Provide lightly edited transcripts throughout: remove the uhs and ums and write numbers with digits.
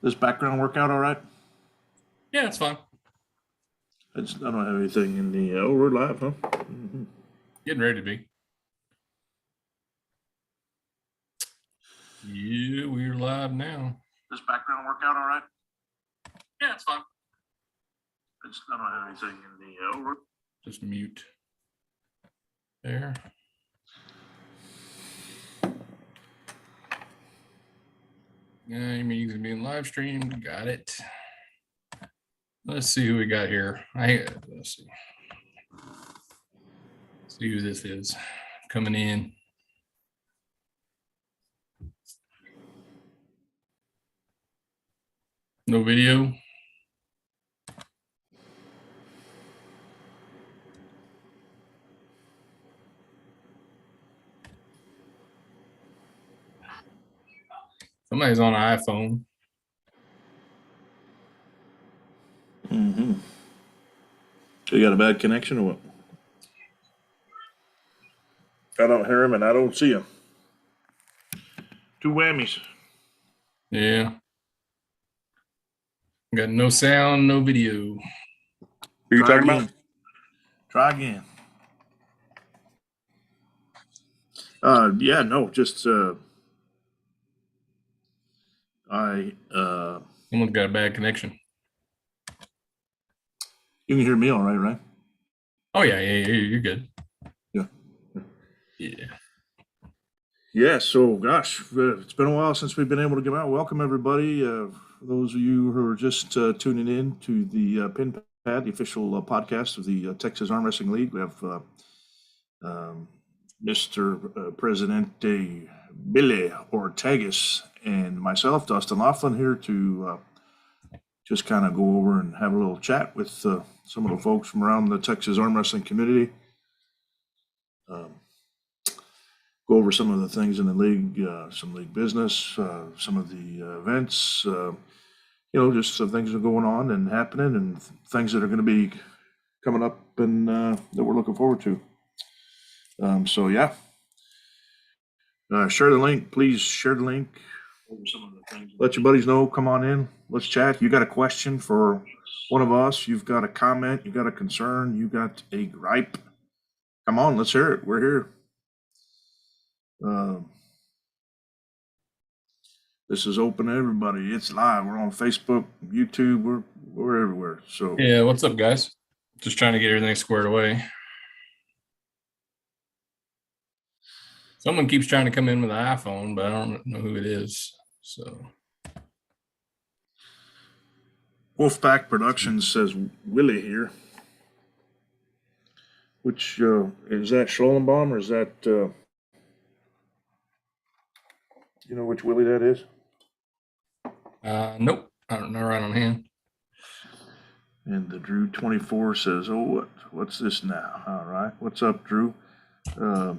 This background work out all right? Yeah, it's fine. I don't have anything in the. Oh, we're live, huh? Mm-hmm. Getting ready to be. Yeah, we're live now. This background work out all right? Yeah, it's fine. I don't have anything in the. Oh, we're... Just mute. There. Yeah, your meeting's being live streamed. Got it. Let's see who we got here. Let's see. See who this is coming in. No video. Somebody's on an iPhone. Mm-hmm. So you got a bad connection or what? I don't hear him and I don't see him. Two whammies. Yeah. Got no sound, no video. Who are you talking about? Try again. Yeah, no, just Someone's got a bad connection. You can hear me all right, right? Oh yeah, you're good. Yeah. Yeah. Yeah, so gosh, it's been a while since we've been able to come out. Welcome everybody. For those of you who are just tuning in to the Pin Pad, the official podcast of the Texas Arm Wrestling League. We have Mr. Presidente Billy Ortegas and myself, Dustin Laughlin, here to just kind of go over and have a little chat with some of the folks from around the Texas arm wrestling community. Go over some of the things in the league, some league business, some of the events, just some things that are going on and happening and things that are going to be coming up and that we're looking forward to. So yeah, share the link, please share the link. Over some of the things. Let your buddies know, come on in, let's chat. You got a question for one of us, you've got a comment, you got a concern, you got a gripe, come on, let's hear it. We're here. This is open to everybody. It's live. We're on Facebook, YouTube. We're everywhere. So yeah, what's up, guys? Just trying to get everything squared away. Someone keeps trying to come in with an iPhone, but I don't know who it is. So Wolfpack Productions says Willie here. Which is that Schollenbaum or is that you know which Willie that is? Nope, I don't know right on hand. And the Drew 24 says, "Oh, what's this now?" All right, what's up, Drew? All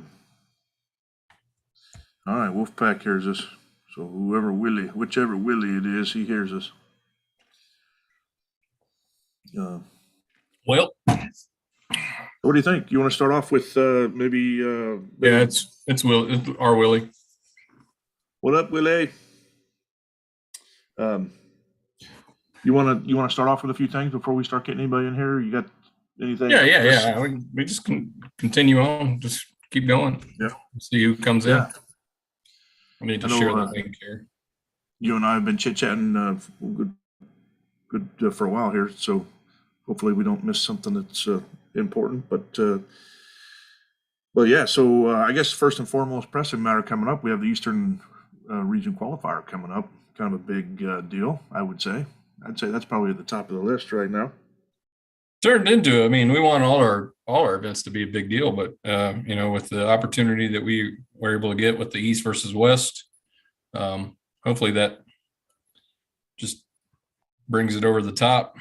right, Wolfpack hears us. So whichever Willie it is, he hears us. Well, what do you think? You want to start off with maybe? Yeah, it's our Willie. What up, Willie? You want to start off with a few things before we start getting anybody in here? You got anything? Yeah. We just can continue on. Just keep going. Yeah. See who comes in. I need to share the link here. You and I have been chit-chatting good for a while here, so hopefully we don't miss something that's important. But yeah, so I guess first and foremost, pressing matter coming up. We have the Eastern Region Qualifier coming up. Kind of a big deal, I would say. I'd say that's probably at the top of the list right now. Turned into, I mean, we want all our events to be a big deal, but with the opportunity that we were able to get with the East versus West, hopefully that just brings it over the top.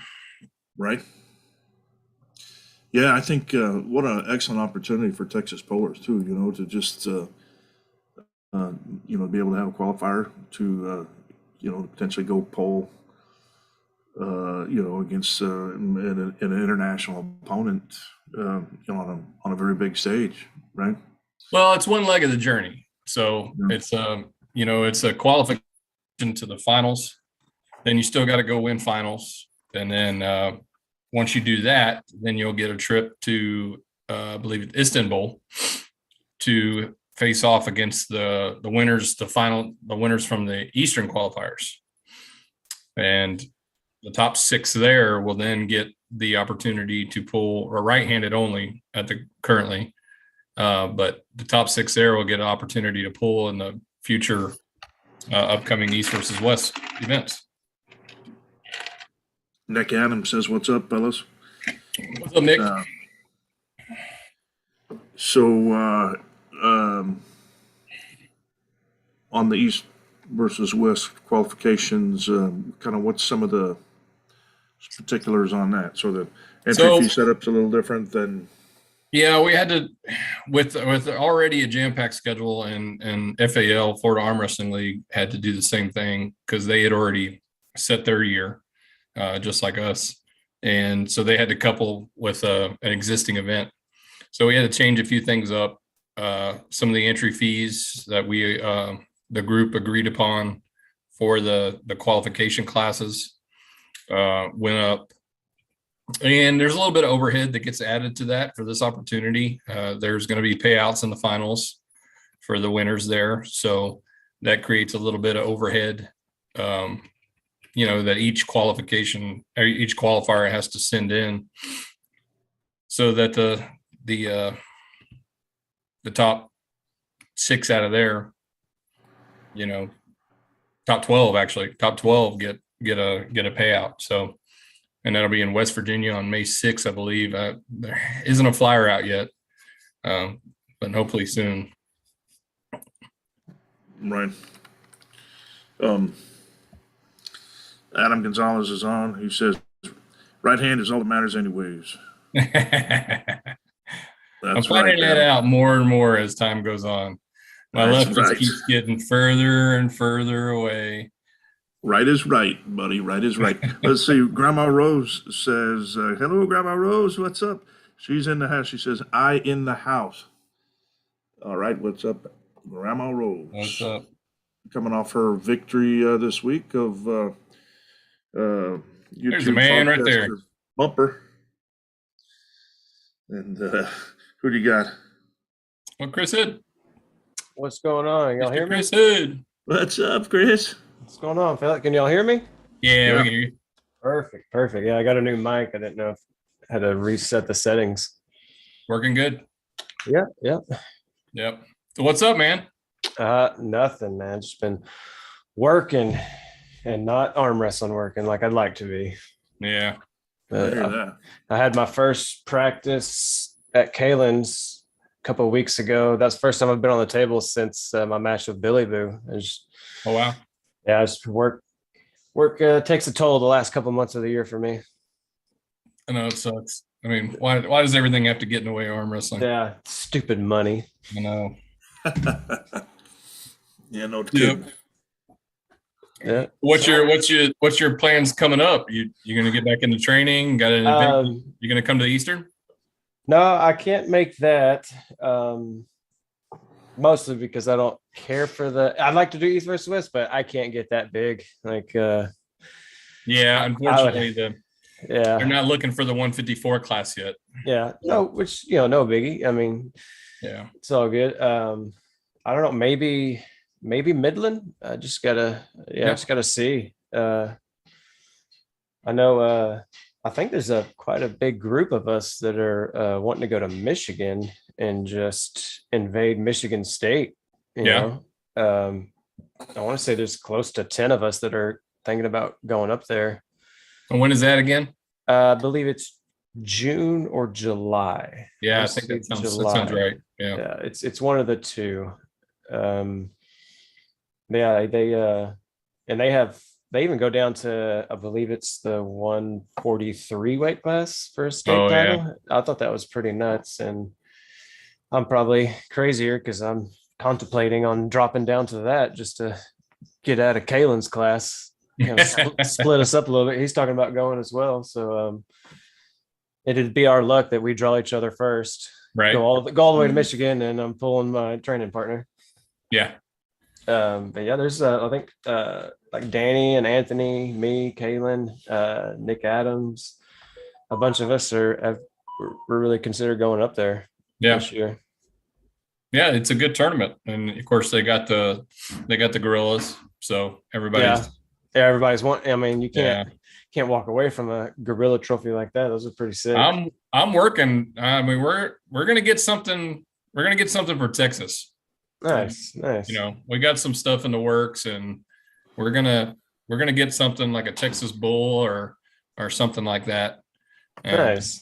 Right. Yeah, I think what an excellent opportunity for Texas Polars too. To just be able to have a qualifier to potentially go poll. Against an international opponent, on a very big stage, right? Well, it's one leg of the journey. So it's it's a qualification to the finals. then you still got to go win finals. And then once you do that, then you'll get a trip to, I believe it's Istanbul, to face off against the winners, the winners from the Eastern qualifiers. And the top 6 there will then get the opportunity to pull, or right-handed only currently. But the top 6 there will get an opportunity to pull in the future upcoming East versus West events. Nick Adams says, "What's up, fellas?" What's up, Nick? On the East versus West qualifications, kind of what's some of the particulars on that? So the entry fee setup's a little different than. Yeah, we had to, with already a jam-packed schedule, and FAL, Florida Arm Wrestling League, had to do the same thing because they had already set their year, just like us. And so they had to couple with an existing event. So we had to change a few things up. Some of the entry fees that the group agreed upon for the qualification classes went up. And there's a little bit of overhead that gets added to that for this opportunity. There's going to be payouts in the finals for the winners there. So that creates a little bit of overhead, that each qualifier has to send in, so that the top 6 out of there, top 12 get a payout. So, and that'll be in West Virginia on May 6th, I believe. There isn't a flyer out yet, but hopefully soon. Right. Adam Gonzalez is on. He says, "Right hand is all that matters anyways." I'm finding that out more and more as time goes on. My left just keeps getting further and further away. Right is right, buddy. Right is right. Let's see. Grandma Rose says, "Hello, Grandma Rose. What's up?" She's in the house. She says, "I in the house." All right. What's up, Grandma Rose? What's up? Coming off her victory this week of YouTube. There's a man right there. Bumper. And who do you got? Well, Chris Hood. What's going on? Y'all hear me? Chris Hood. What's up, Chris? What's going on, fella? Can y'all hear me? Yeah, we can hear you. Perfect. Yeah, I got a new mic. I didn't know if I had to reset the settings. Working good. Yeah. Yep. So what's up, man? Nothing, man. Just been working and not arm wrestling working like I'd like to be. Yeah. I had my first practice at Kalen's a couple of weeks ago. That's the first time I've been on the table since my match with Billy Boo. Oh, wow. Yeah, just work takes a toll the last couple of months of the year for me. I know it sucks. I mean, why does everything have to get in the way of arm wrestling? Yeah, stupid money. I know. Yeah, no kidding. Yeah. What's your plans coming up? You gonna get back into training? Got an event? You gonna come to the Eastern? No, I can't make that. Mostly because I don't care for I'd like to do East versus West, but I can't get that big. Yeah, unfortunately, they're yeah, not looking for the 154 class yet. Yeah, no, which no biggie. I mean, yeah, it's all good. I don't know, maybe Midland. Just gotta see. I know. I think there's quite a big group of us that are wanting to go to Michigan and just invade Michigan State. You know, I want to say there's close to 10 of us that are thinking about going up there. And when is that again? I believe it's June or July. Yeah, I think that sounds right. Yeah, it's one of the two. They even go down to, I believe it's the 143 weight class for a state title. Yeah. I thought that was pretty nuts, and I'm probably crazier because I'm contemplating on dropping down to that just to get out of Kalen's class, split us up a little bit. He's talking about going as well, so it'd be our luck that we draw each other first. Right. Go all the way to Michigan, and I'm pulling my training partner. Yeah. But yeah, there's I think like Danny and Anthony, me, Kaylin, Nick Adams, a bunch of us we're really considered going up there Yeah. this year. Yeah, it's a good tournament, and of course they got the gorillas, so everybody's Yeah, everybody's want. I mean, you yeah. can't walk away from a gorilla trophy like that. Those are pretty sick. I'm working. I mean, we're gonna get something. We're gonna get something for Texas. Nice. You know, we got some stuff in the works, and we're gonna get something like a Texas bull or something like that. And Nice.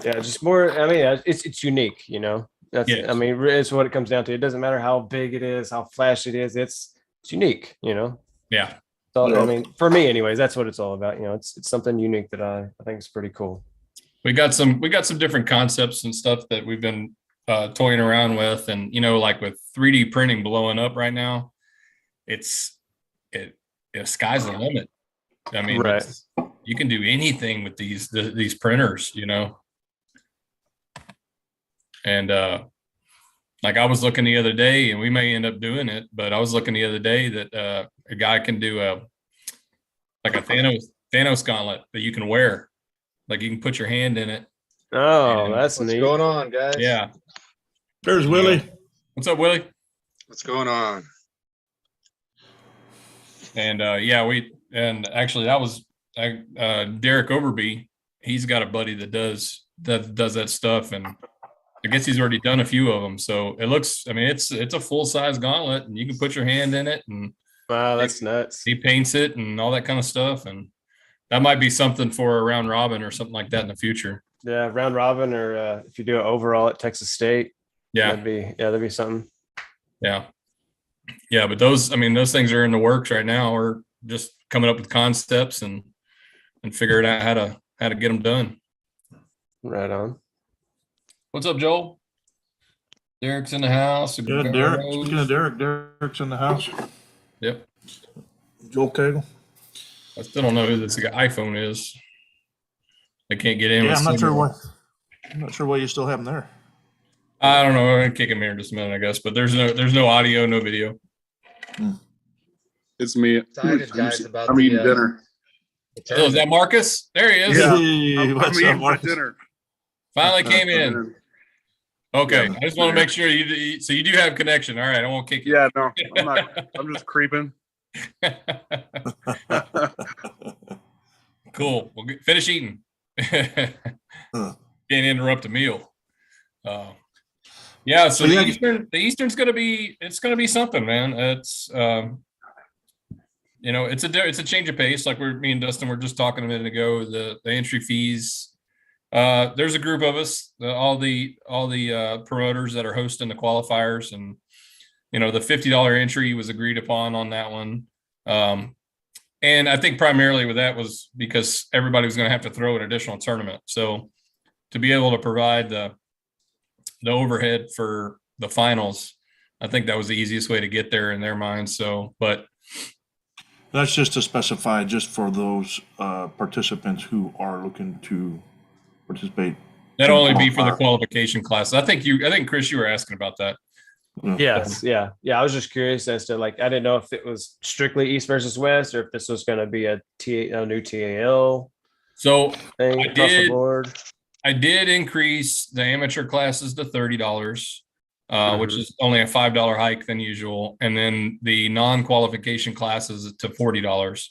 Yeah, just more. I mean, it's unique. You know, that's. Yes. I mean, it's what it comes down to. It doesn't matter how big it is, how flashy it is. It's unique. You know. Yeah. So I mean, for me, anyways, that's what it's all about. You know, it's something unique that I think is pretty cool. We got some different concepts and stuff that we've been toying around with, and you know, like with 3D printing blowing up right now, it's sky's the limit. I mean, right. You can do anything with these printers, you know. And like I was looking the other day, and we may end up doing it, but I was looking the other day that a guy can do a Thanos gauntlet that you can wear. Like you can put your hand in it. Oh, that's What's neat. going on, guys? Yeah. There's Willie. What's up, Willie? What's going on? And actually that was Derek Overby. He's got a buddy that does that stuff, and I guess he's already done a few of them. So it looks, I mean, it's a full size gauntlet, and you can put your hand in it, and wow, that's nuts. He paints it and all that kind of stuff, and that might be something for a round robin or something like that in the future. Yeah, round robin, or if you do it overall at Texas State, yeah, that'd be something. Yeah, but those things are in the works right now. We're just coming up with concepts and figuring out how to get them done. Right on. What's up, Joel? Derek's in the house. Yeah, Derek. Speaking of Derek, Derek's in the house. Yep. Joel Cagle. I still don't know who this iPhone is. I can't get in. Yeah, I'm not sure why you still have him there. I don't know. I'm gonna kick him here in just a minute, I guess. But there's no audio, no video. It's me. Excited, guys, about I'm eating dinner. Oh, is that Marcus? There he is. Yeah. Hey, I'm what's up, eating my Marcus? dinner. Finally came in. Okay, Yeah. I just want to make sure so you do have connection. All right, I won't kick you. Yeah, no, I'm not. I'm just creeping. Cool. Well, finish eating. Can't interrupt a meal. Yeah. So the Eastern's gonna be something, man. It's it's a change of pace. Like me and Dustin were just talking a minute ago. The entry fees. There's a group of us, all the promoters that are hosting the qualifiers, and the $50 entry was agreed upon on that one. And I think primarily with that was because everybody was going to have to throw an additional tournament. So to be able to provide the overhead for the finals, I think that was the easiest way to get there in their minds. So, but that's just to specify, just for those participants who are looking to participate. That'll only be for the qualification class. I think Chris, you were asking about that. Yes. Yeah. I was just curious as to, like, I didn't know if it was strictly East versus West, or if this was going to be a new TAL. So thing across the board. I did increase the amateur classes to $30, which is only a $5 hike than usual, and then the non-qualification classes to $40.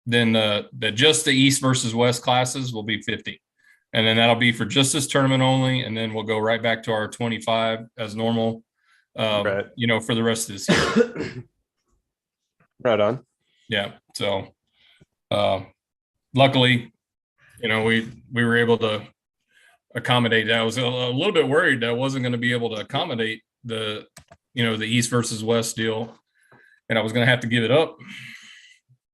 Then just the East versus West classes will be $50. And then that'll be for just this tournament only. And then we'll go right back to our 25 as normal, for the rest of this year. Right on. Yeah. So, luckily, we were able to accommodate that. I was a little bit worried that I wasn't going to be able to accommodate the East versus West deal, and I was going to have to give it up.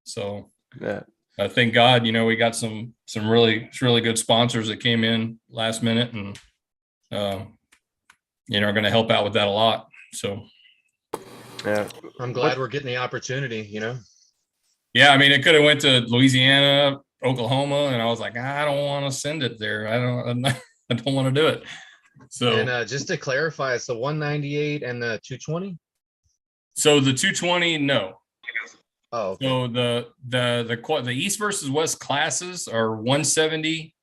So, yeah. Thank God, we got some really good sponsors that came in last minute, and are going to help out with that a lot. So, yeah, I'm glad we're getting the opportunity. Yeah, I mean, it could have went to Louisiana, Oklahoma, and I was like, I don't want to send it there. I don't want to do it. So, and just to clarify, it's the 198 and the 220. So the 220, no. Oh, okay. So the East versus West classes are 170,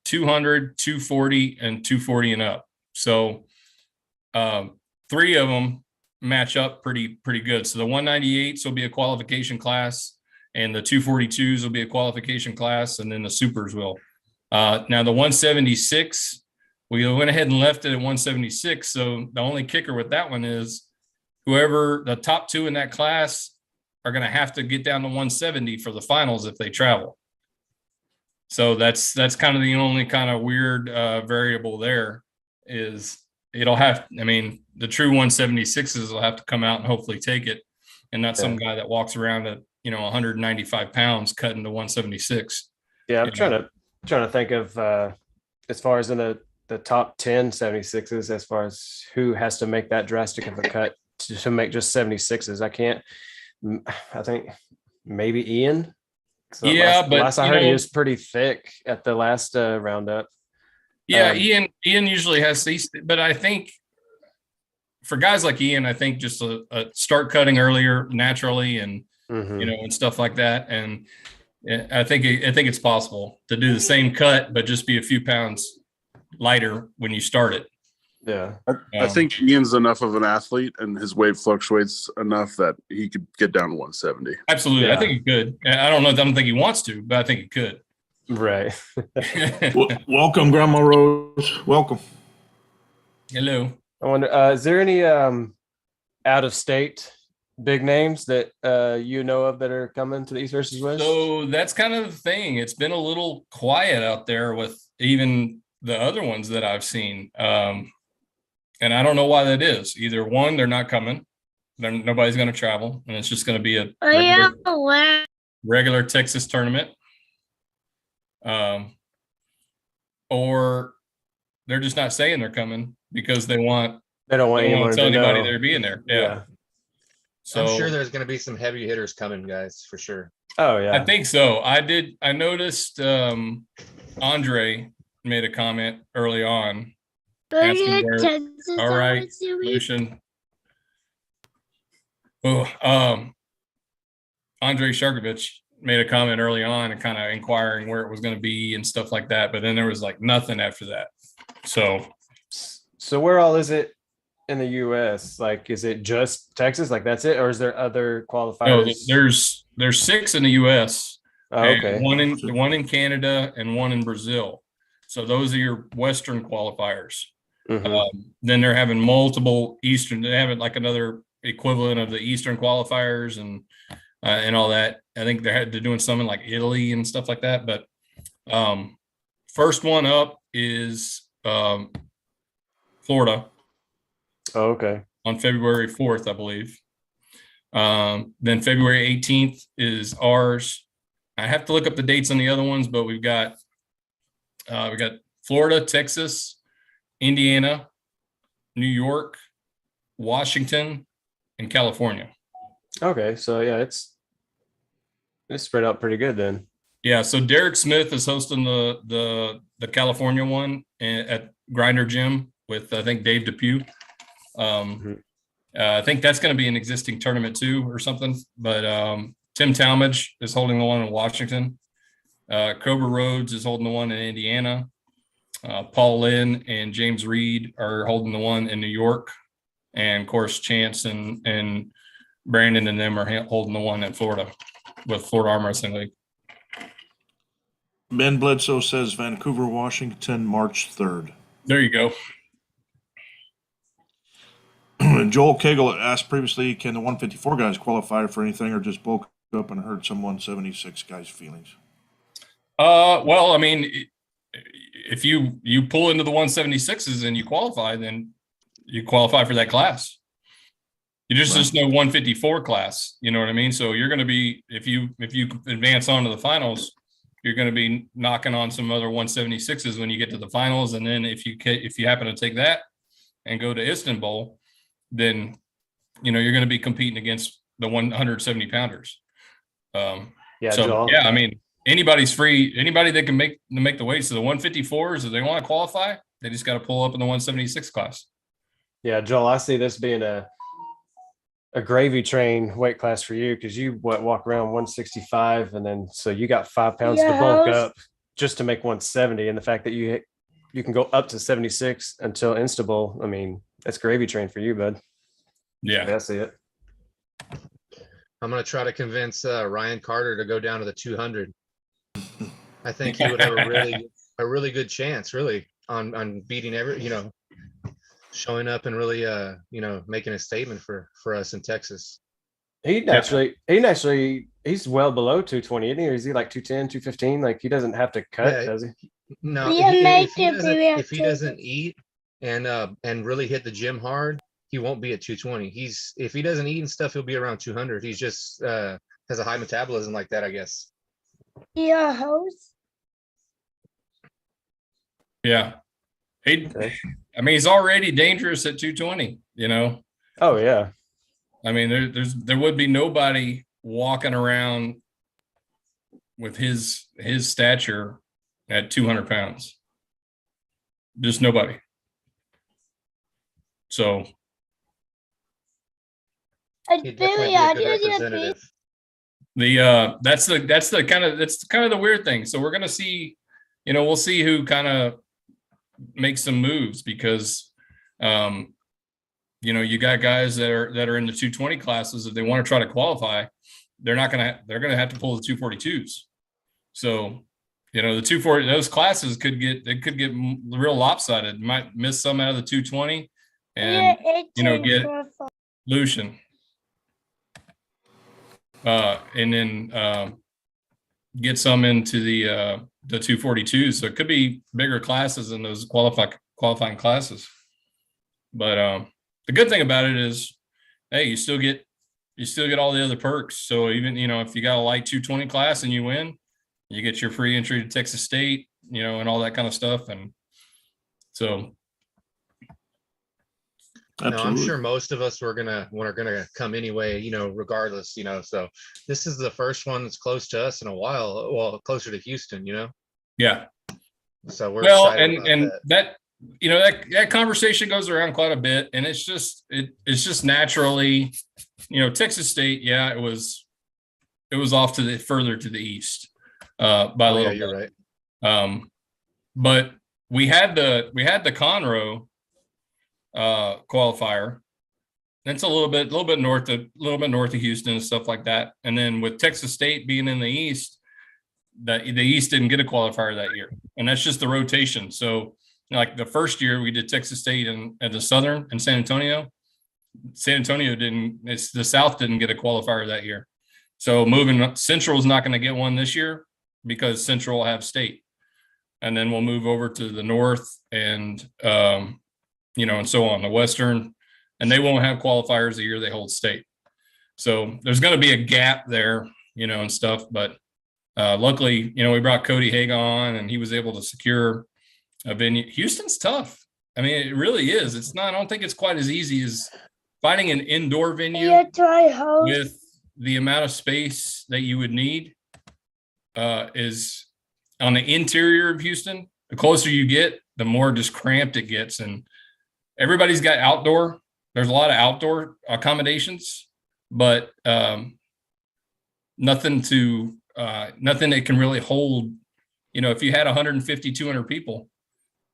200, 240, and 240 and up. So three of them match up pretty good. So the 198s will be a qualification class, and the 242s will be a qualification class, and then the supers will. Now the 176, we went ahead and left it at 176. So the only kicker with that one is whoever the top two in that class are going to have to get down to 170 for the finals if they travel. So that's kind of the only kind of weird variable there is it'll have, I mean, the true 176s will have to come out and hopefully take it. And not some guy that walks around at, 195 pounds cutting to 176. Yeah. I'm trying to think of as far as in the top 10 76s, as far as who has to make that drastic of a cut to make just 76s. I think maybe Ian. Yeah, but last I heard, he was pretty thick at the last roundup. Yeah, Ian usually has these, but I think for guys like Ian, I think just a start cutting earlier naturally, and and stuff like that. And I think it's possible to do the same cut, but just be a few pounds lighter when you start it. Yeah, I think Ian's enough of an athlete, and his weight fluctuates enough that he could get down to 170. Absolutely, Yeah. I think he could. I don't think he wants to, but I think he could. right. Welcome, Grandma Rose. Welcome. Hello. I wonder, is there any out of state big names that you know of that are coming to the East versus West? So that's kind of the thing. It's been a little quiet out there with even the other ones that I've seen. And I don't know why that is. Either one, they're not coming. Nobody's going to travel, and it's just going to be a regular Texas tournament. Or they're just not saying they're coming because they don't want anyone to tell to anybody know. they're being there. Yeah. So I'm sure there's going to be some heavy hitters coming, guys, for sure. Oh yeah. I think so. I noticed Andre made a comment early on. Asking where, all right, Lucian. Andre Sharkovich made a comment early on and kind of inquiring where it was going to be and stuff like that. But then there was like nothing after that. So where all is it in the U.S.? Like, is it just Texas? Like that's it, or is there other qualifiers? No, there's 6 in the U.S. Oh, okay. One in Canada and one in Brazil. So those are your Western qualifiers. Then they're having multiple Eastern. They have like another equivalent of the Eastern qualifiers and all that. I think they're doing some in like Italy and stuff like that. But first one up is Florida. Oh, okay. On February 4th, I believe. Then February 18th is ours. I have to look up the dates on the other ones, but we got Florida, Texas, Indiana, New York, Washington, and California. Okay, so yeah, it's spread out pretty good then. Yeah, so Derek Smith is hosting the California one at Grinder Gym with I think Dave Depew. I think that's going to be an existing tournament too or something. But Tim Talmadge is holding the one in Washington. Cobra Rhodes is holding the one in Indiana. Paul Lynn and James Reed are holding the one in New York. And of course, Chance and Brandon and them are holding the one in Florida with Florida Arm Wrestling League. Ben Bledsoe says Vancouver, Washington, March 3rd. There you go. Joel Cagle asked previously, can the 154 guys qualify for anything or just bulk up and hurt some 176 guys' feelings? Well, I mean, if you pull into the 176s and you qualify, then you qualify for that class. You just no 154 class. You know what I mean? So you're going to be, if you advance on to the finals, you're going to be knocking on some other 176s when you get to the finals. And then if you happen to take that and go to Istanbul, then, you're going to be competing against the 170 pounders. Joel. Yeah, I mean, anybody's free. Anybody that can make the weights to the 154s, if they want to qualify, they just got to pull up in the 176 class. Yeah, Joel, I see this being a gravy train weight class for you because you walk around 165, and then so you got 5 pounds to bulk up just to make 170. And the fact that you can go up to 76 until Instable, I mean, that's gravy train for you, bud. Yeah. I see it. I'm gonna try to convince Ryan Carter to go down to the 200. I think he would have a really good chance, really, on beating showing up and really making a statement for us in Texas. He's well below 220, isn't he? Or is he like 210, 215? Like he doesn't have to cut, Yeah. does he? No, Yeah, if he doesn't eat and really hit the gym hard, he won't be at 220. If he doesn't eat and stuff, he'll be around 200. He's just has a high metabolism like that, I guess. Yeah, host. Yeah. Okay. I mean, he's already dangerous at 220, you know? Oh yeah. I mean, there would be nobody walking around with his stature at 200 pounds. Just nobody. So He'd definitely be a good representative. that's kind of the weird thing. So we're gonna see, we'll see who kind of makes some moves because you got guys that are in the 220 classes. If they want to try to qualify, they're gonna have to pull the 242s. So the 240, those classes could get real lopsided. Might miss some out of the 220 and get Lucian. And then get some into the 242s. So it could be bigger classes in those qualifying classes. But the good thing about it is, hey, you still get all the other perks. So even if you got a light 220 class and you win, you get your free entry to Texas State, and all that kind of stuff. And so. No, I'm sure most of us were gonna come anyway, regardless, so this is the first one that's close to us in a while, well, closer to Houston, Yeah. So we're excited about and that conversation goes around quite a bit, and it's just naturally, Texas State, yeah, it was off to the further to the east by a little bit. You're right. But we had the Conroe qualifier. That's a little bit north of Houston and stuff like that. And then with Texas State being in the east, the east didn't get a qualifier that year, and that's just the rotation. So like the first year we did Texas State and the Southern and San Antonio the South didn't get a qualifier that year. So moving Central is not going to get one this year because Central will have State, and then we'll move over to the North and and so on, the Western, and they won't have qualifiers the year they hold State. So there's going to be a gap there, and stuff. But luckily, we brought Cody Haig on, and he was able to secure a venue. Houston's tough. I mean, it really is. It's not. I don't think it's quite as easy as finding an indoor venue with the amount of space that you would need. Is on the interior of Houston. The closer you get, the more just cramped it gets, and everybody's got outdoor. There's a lot of outdoor accommodations, but nothing that can really hold, if you had 150, 200 people,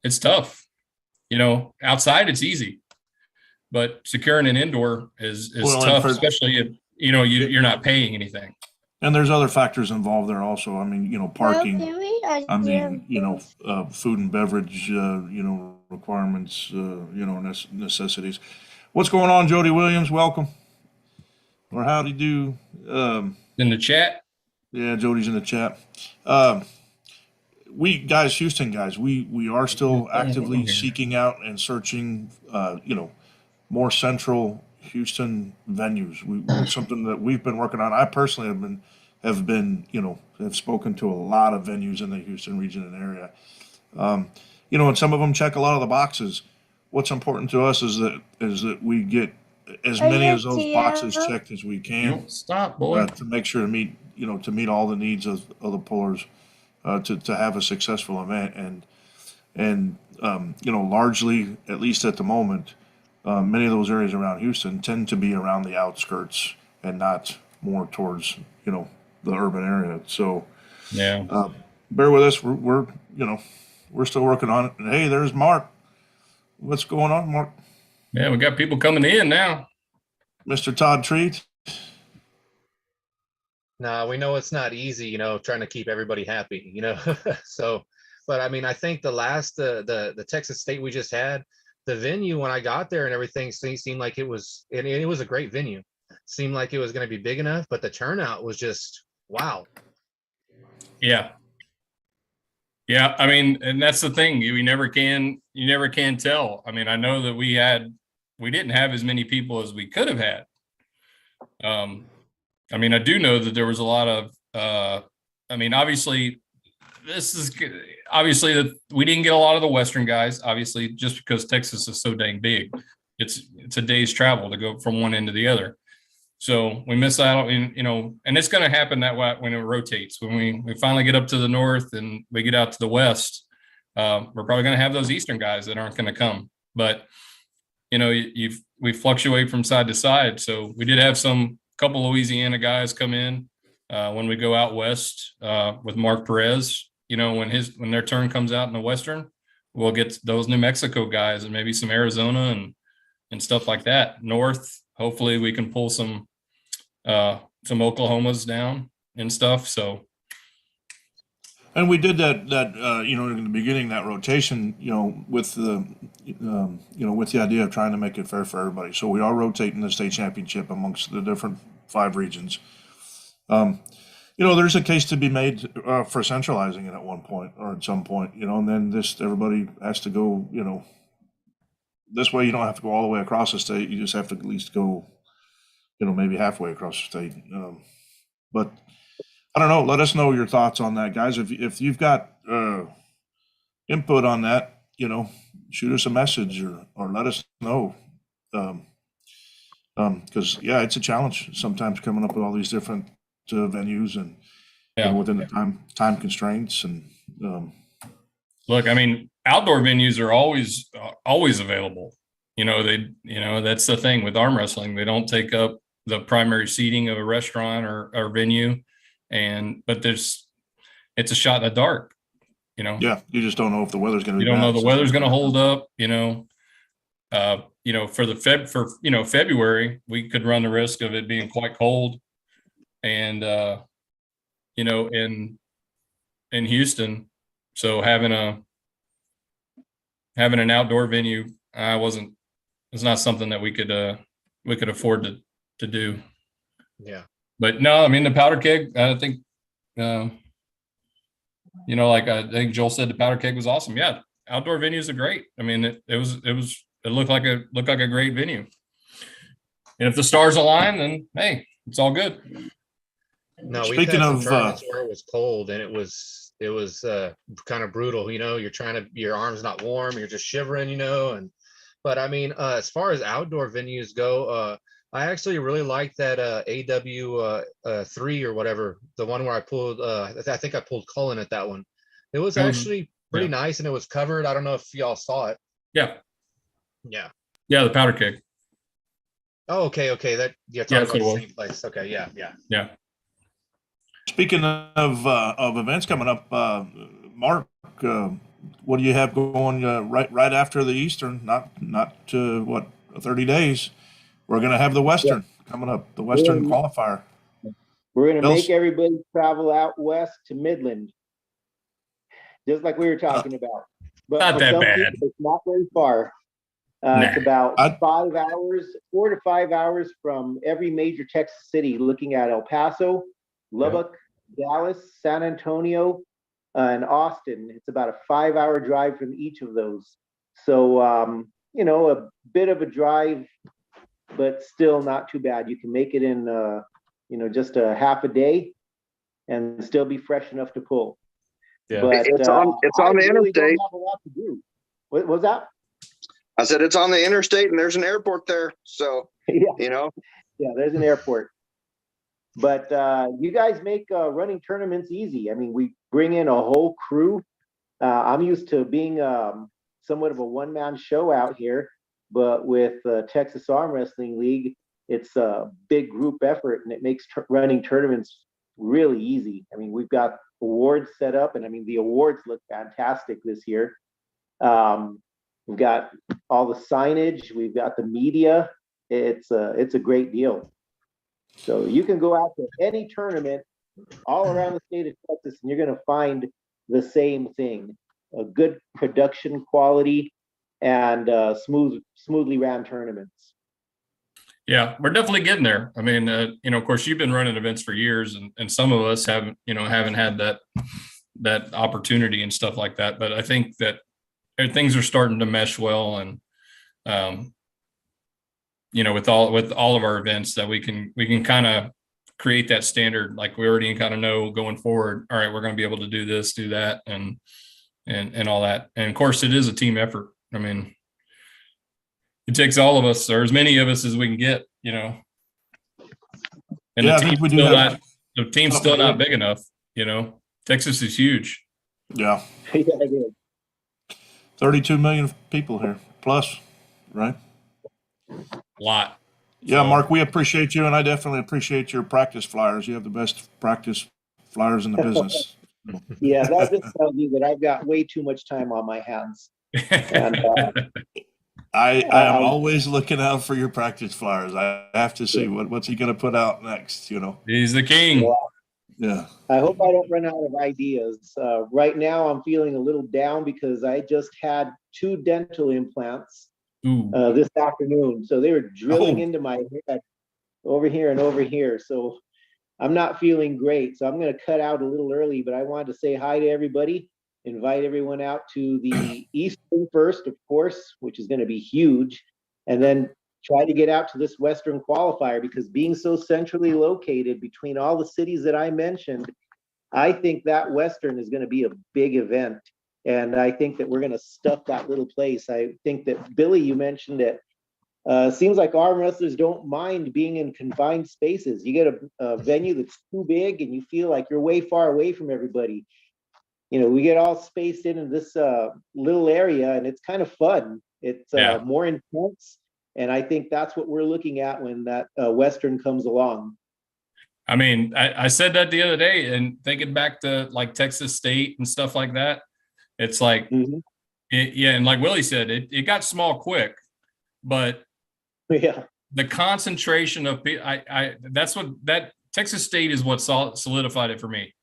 it's tough. Outside it's easy, but securing an indoor is tough, especially if, you're not paying anything. And there's other factors involved there also. I mean, parking, food and beverage, requirements, necessities. What's going on, Jody Williams? Welcome. Or howdy do. In the chat? Yeah, Jody's in the chat. Houston guys, we are still actively seeking out and searching, more central Houston venues. Something that we've been working on. I personally have spoken to a lot of venues in the Houston region and area. And some of them check a lot of the boxes. What's important to us is that we get as many of those boxes checked as we can. Stop, boy. To make sure to meet all the needs of the pullers, to have a successful event. And largely, at least at the moment, many of those areas around Houston tend to be around the outskirts and not more towards, the urban area. So Yeah. bear with us. We're still working on it. And hey, there's Mark. What's going on, Mark? Yeah, we got people coming in now. Mr. Todd Treat. No, we know it's not easy, trying to keep everybody happy, so, but I mean, I think the last, the Texas State we just had, the venue, when I got there and everything seemed like it was, and it was a great venue. Seemed like it was going to be big enough, but the turnout was just, wow. Yeah. Yeah. I mean, and that's the thing. You never can tell. I mean, I know that we didn't have as many people as we could have had. I mean, I do know that there was a lot of, I mean, obviously that we didn't get a lot of the Western guys, obviously, just because Texas is so dang big. It's a day's travel to go from one end to the other. So we miss out, and it's going to happen that way when it rotates. When we finally get up to the north and we get out to the west, we're probably going to have those Eastern guys that aren't going to come. But we fluctuate from side to side. So we did have couple Louisiana guys come in when we go out west with Mark Perez. When their turn comes out in the Western, we'll get those New Mexico guys and maybe some Arizona and stuff like that. North, hopefully we can pull some Oklahomas down and stuff. So, And we did that in the beginning, that rotation, with with the idea of trying to make it fair for everybody. So we are rotating the state championship amongst the different 5 regions. There's a case to be made for centralizing it at one point or at some point, and then everybody has to go, this way you don't have to go all the way across the state. You just have to at least go, maybe halfway across the state. But I don't know. Let us know your thoughts on that, guys. If you've got input on that, shoot us a message or let us know. Because it's a challenge sometimes coming up with all these different venues and within the time constraints and. Look, I mean, outdoor venues are always available. That's the thing with arm wrestling. They don't take up the primary seating of a restaurant or venue, but it's a shot in the dark. Yeah, you just don't know if the weather's going to be. You don't know the weather's going to hold up. For February, we could run the risk of it being quite cold, and in Houston. So having an outdoor venue, it's not something that we could afford to do. Yeah. But no, I mean, the powder keg, I think, like I think Joel said, the powder keg was awesome. Yeah. Outdoor venues are great. I mean, it looked like a great venue. And if the stars align, then hey, it's all good. No, we've Speaking had some of, tournaments where it was cold and it was kind of brutal. Your arm's not warm, you're just shivering, but I mean, as far as outdoor venues go, I actually really like that AW 3 or whatever, the one where I pulled. I think I pulled Cullen at that one. It was actually pretty nice and it was covered. I don't know if y'all saw it. Yeah. Yeah. Yeah, the powder keg. Oh, okay. That you're talking about the same place. Okay, yeah. Speaking of events coming up, Mark, what do you have going right after the Eastern? Not 30 days. We're going to have the Western coming up, the Western qualifier. We're going to make everybody travel out west to Midland, just like we were talking about. But not that bad. People, it's not very far. It's about 5 hours, 4 to 5 hours from every major Texas city, looking at El Paso, Lubbock, Dallas, San Antonio, and Austin. It's about a 5-hour drive from each of those. So, a bit of a drive, but still not too bad. You can make it in, just a half a day and still be fresh enough to pull. Yeah. But it's on the interstate. Don't have a lot to do. What was that? I said it's on the interstate and there's an airport there. So, Yeah, there's an airport. But you guys make running tournaments easy. I mean, we bring in a whole crew. I'm used to being somewhat of a one-man show out here, but with Texas Arm Wrestling League, it's a big group effort, and it makes running tournaments really easy. I mean, we've got awards set up, and I mean, the awards look fantastic this year. We've got all the signage, we've got the media. It's a great deal. So you can go out to any tournament all around the state of Texas, and you're going to find the same thing: a good production quality and smoothly ran tournaments. Yeah, we're definitely getting there. I mean, of course, you've been running events for years, and some of us haven't had that opportunity and stuff like that. But I think that things are starting to mesh well, and with all of our events, that we can kind of create that standard, like we already kind of know going forward. All right, we're going to be able to do this, do that, and all that. And of course, it is a team effort. I mean, it takes all of us, or as many of us as we can get, And Yeah, I think we do have the team's still not big enough. Texas is huge. Yeah. Yeah, it is. 32 million people here plus, right? Lot. Yeah, So- Mark, we appreciate you, and I definitely appreciate your practice flyers. You have the best practice flyers in the business. Yeah, that just tells you that I've got way too much time on my hands. And I am always looking out for your practice flyers. I have to see what's he going to put out next, He's the king. Yeah. I hope I don't run out of ideas. Right now, I'm feeling a little down because I just had 2 dental implants this afternoon. So they were drilling into my head over here and over here. So I'm not feeling great. So I'm going to cut out a little early, but I wanted to say hi to everybody, invite everyone out to the Eastern first, of course, which is going to be huge, and then try to get out to this Western qualifier, because being so centrally located between all the cities that I mentioned, I think that Western is going to be a big event. And I think that we're going to stuff that little place. I think that, Billy, you mentioned it. Seems like arm wrestlers don't mind being in confined spaces. You get a venue that's too big and you feel like you're way far away from everybody. We get all spaced in this little area, and it's kind of fun. It's more intense. And I think that's what we're looking at when that Western comes along. I mean, I said that the other day, and thinking back to like Texas State and stuff like that, it's like, and like Willie said, it got small quick, but the concentration of people, that Texas State is what solidified it for me.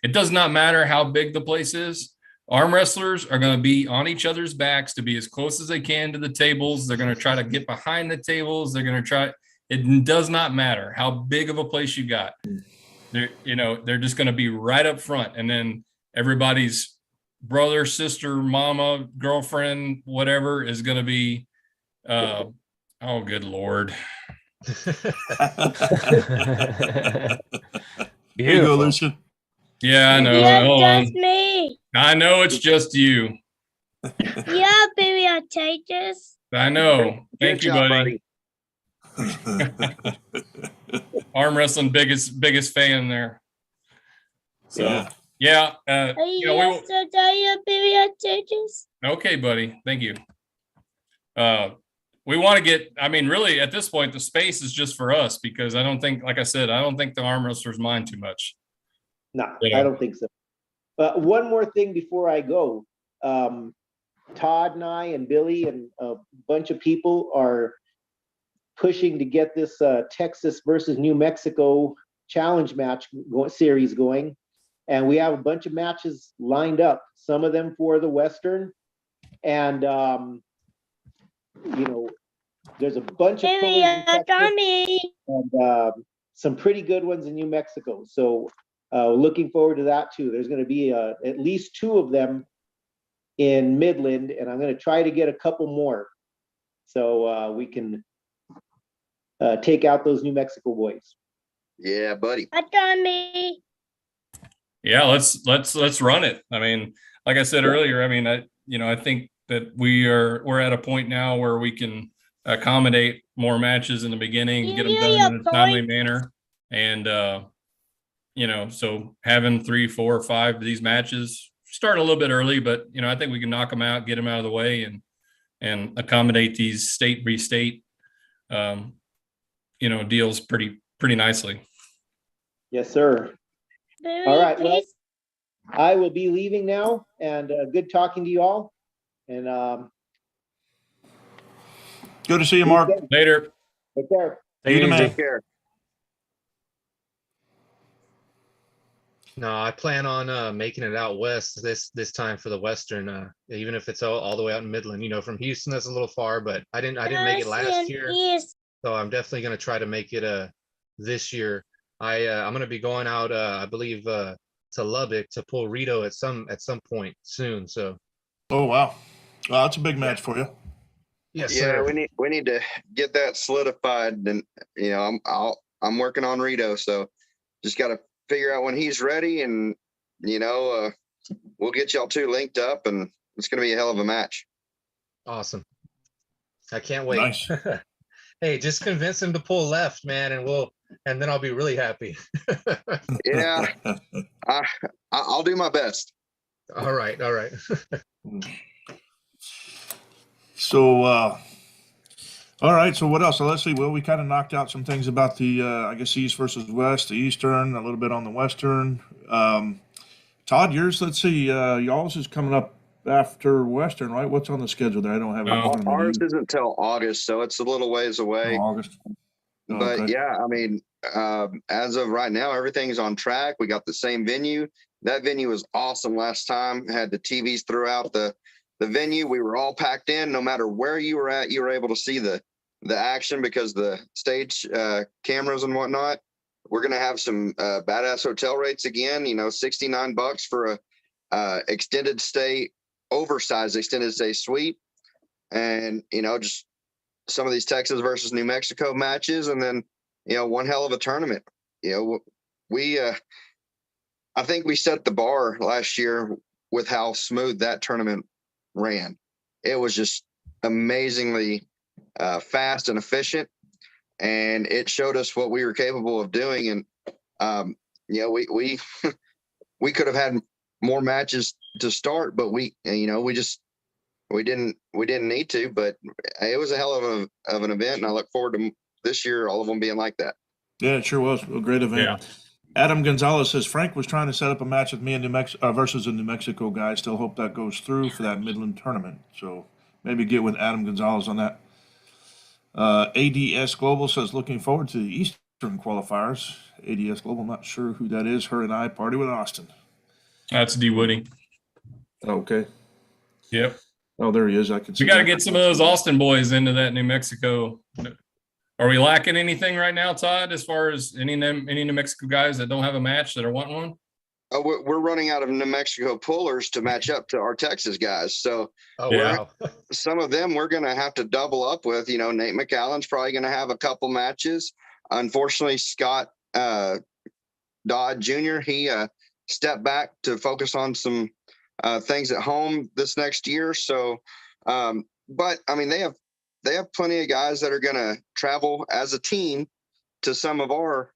It does not matter how big the place is. Arm wrestlers are going to be on each other's backs to be as close as they can to the tables. They're going to try to get behind the tables. They're going to try. It does not matter how big of a place you got. They're just going to be right up front, and then everybody's brother, sister, mama, girlfriend, whatever is going to be. Oh, good Lord! Here you go, Lucian. Yeah, I know. Yeah, just me. I know it's just you. Yeah, baby, I take this. I know. Thank you, buddy. Arm wrestling biggest fan there. So yeah. Baby, I take this. Okay, buddy. Thank you. We want to get, really at this point, the space is just for us, because I don't think, like I said, I don't think the arm wrestlers mind too much. No, I don't think so. One more thing before I go. Todd and I and Billy and a bunch of people are pushing to get this Texas versus New Mexico challenge match series going. And we have a bunch of matches lined up, some of them for the Western. And, there's a bunch of and some pretty good ones in New Mexico. So looking forward to that too. There's going to be at least 2 of them in Midland, and I'm going to try to get a couple more so we can take out those New Mexico boys. Yeah, buddy. Yeah, let's run it. Like I said earlier, I think that we're at a point now where we can accommodate more matches in the beginning, get them done in a timely manner, and so having 3, 4, or 5 of these matches, start a little bit early, but I think we can knock them out, get them out of the way, and accommodate these state state deals pretty nicely. Yes, sir. Barry, All right, well, please. I will be leaving now, and good talking to you all. And Good to see you, Mark. Later. take care. Take it You the easy. man. Take care. No, I plan on making it out west this time for the Western, even if it's all the way out in Midland. From Houston, that's a little far, but I didn't make it last year, Yes. so I'm definitely gonna try to make it this year. I'm gonna be going out, I believe, to Lubbock to pull Rito at some point soon. So Oh, wow. Well, that's a big match for you. yes, Yeah, sir. we need to get that solidified. And I'm working on Rito, so just got to figure out when he's ready, and we'll get y'all two linked up, and it's gonna be a hell of a match. Awesome. I can't wait. Nice. Hey, just convince him to pull left, man, and then I'll be really happy. Yeah, I'll do my best. All right. So, all right. So what else? So let's see. Well, we kind of knocked out some things about the, I guess, East versus West, the Eastern, a little bit on the Western. Todd, yours, let's see, y'all's is coming up after Western, right? What's on the schedule there? I don't have it in front of me. Ours isn't till August, so it's a little ways away. Oh, August. Oh, But okay. yeah, I mean, as of right now, everything's on track. We got the same venue. That venue was awesome last time. Had the TVs throughout the venue. We were all packed in. No matter where you were at, you were able to see the action because the stage cameras and whatnot. We're gonna have some badass hotel rates again. $69 for a extended stay, oversized extended stay suite, and just some of these Texas versus New Mexico matches, and then one hell of a tournament. We I think we set the bar last year with how smooth that tournament ran. It was just amazingly fast and efficient, and it showed us what we were capable of doing. And we we could have had more matches to start, but we didn't need to. But it was a hell of an event, and I look forward to this year all of them being like that. Yeah, it sure was a great event. Yeah. Adam Gonzalez says Frank was trying to set up a match with me in versus a New Mexico guy. Still hope that goes through for that Midland tournament. So maybe get with Adam Gonzalez on that. ADS Global says looking forward to the Eastern qualifiers. ADS Global, not sure who that is. Her and I party with Austin. That's D Woody. Okay. Yep. Oh, there he is. I can see. We got to that. get some of those Austin boys into that New Mexico. Are we lacking anything right now, Todd, as far as any New Mexico guys that don't have a match that are wanting one? We're running out of New Mexico pullers to match up to our Texas guys. So Wow. some of them we're going to have to double up with. Nate McAllen's probably going to have a couple matches. Unfortunately, Scott Dodd Jr., he stepped back to focus on some things at home this next year. So, but I mean, they have plenty of guys that are going to travel as a team to some of our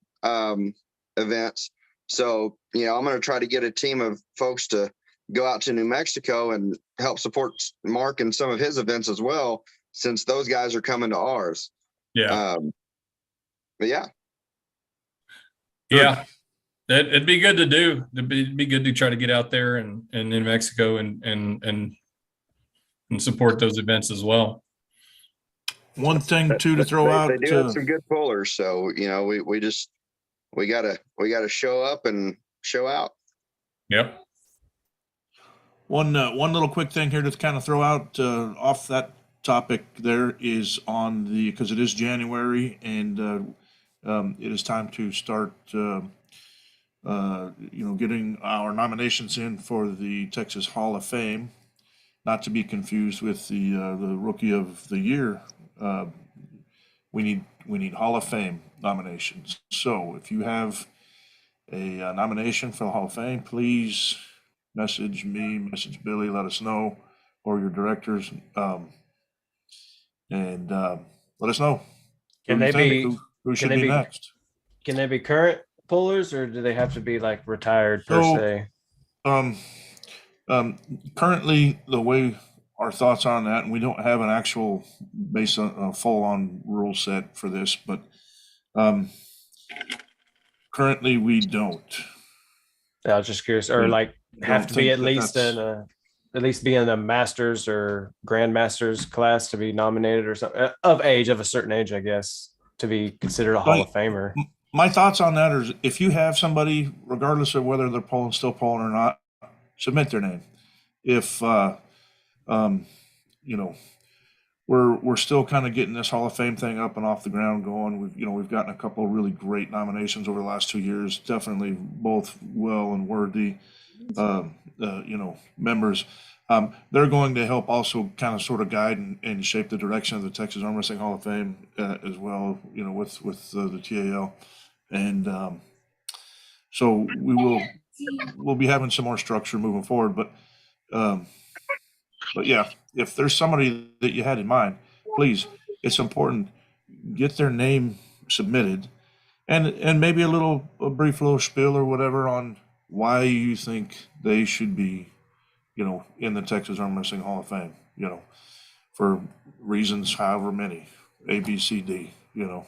events. So, I'm going to try to get a team of folks to go out to New Mexico and help support Mark in some of his events as well, since those guys are coming to ours. Yeah. But yeah. Yeah. It'd be good to do. It'd be good to try to get out there and in New Mexico and support those events as well. One thing too to throw out. They do have some good pullers, so we gotta show up and show out. Yep. One little quick thing here to kind of throw out off that topic there is because it is January and it is time to start getting our nominations in for the Texas Hall of Fame, not to be confused with the Rookie of the Year. We need Hall of Fame nominations. So if you have a nomination for the Hall of Fame, please message me, message Billy, let us know, or your directors, and let us know. Can they be who should be next? Can they be current pullers, or do they have to be like retired per se? Currently, the way our thoughts on that, and we don't have an actual base on full on rule set for this, but currently we don't. I was just curious, or like have Don't to be think at least that's- in a at least be in a master's or grandmaster's class to be nominated or something of age, of a certain age, I guess, to be considered a Hall of Famer. My thoughts on that is, if you have somebody, regardless of whether they're still polling or not, submit their name. If you know, we're still kind of getting this Hall of Fame thing up and off the ground going. We've gotten a couple of really great nominations over the last 2 years. Definitely both well and worthy, members. They're going to help also kind of sort of guide and shape the direction of the Texas Arm Wrestling Hall of Fame as well. With the TAL, and so we'll be having some more structure moving forward. But yeah, if there's somebody that you had in mind, please, it's important, get their name submitted, and maybe a brief little spiel or whatever on why you think they should be, in the Texas Arm Wrestling Hall of Fame, for reasons however many, A, B, C, D, Yeah.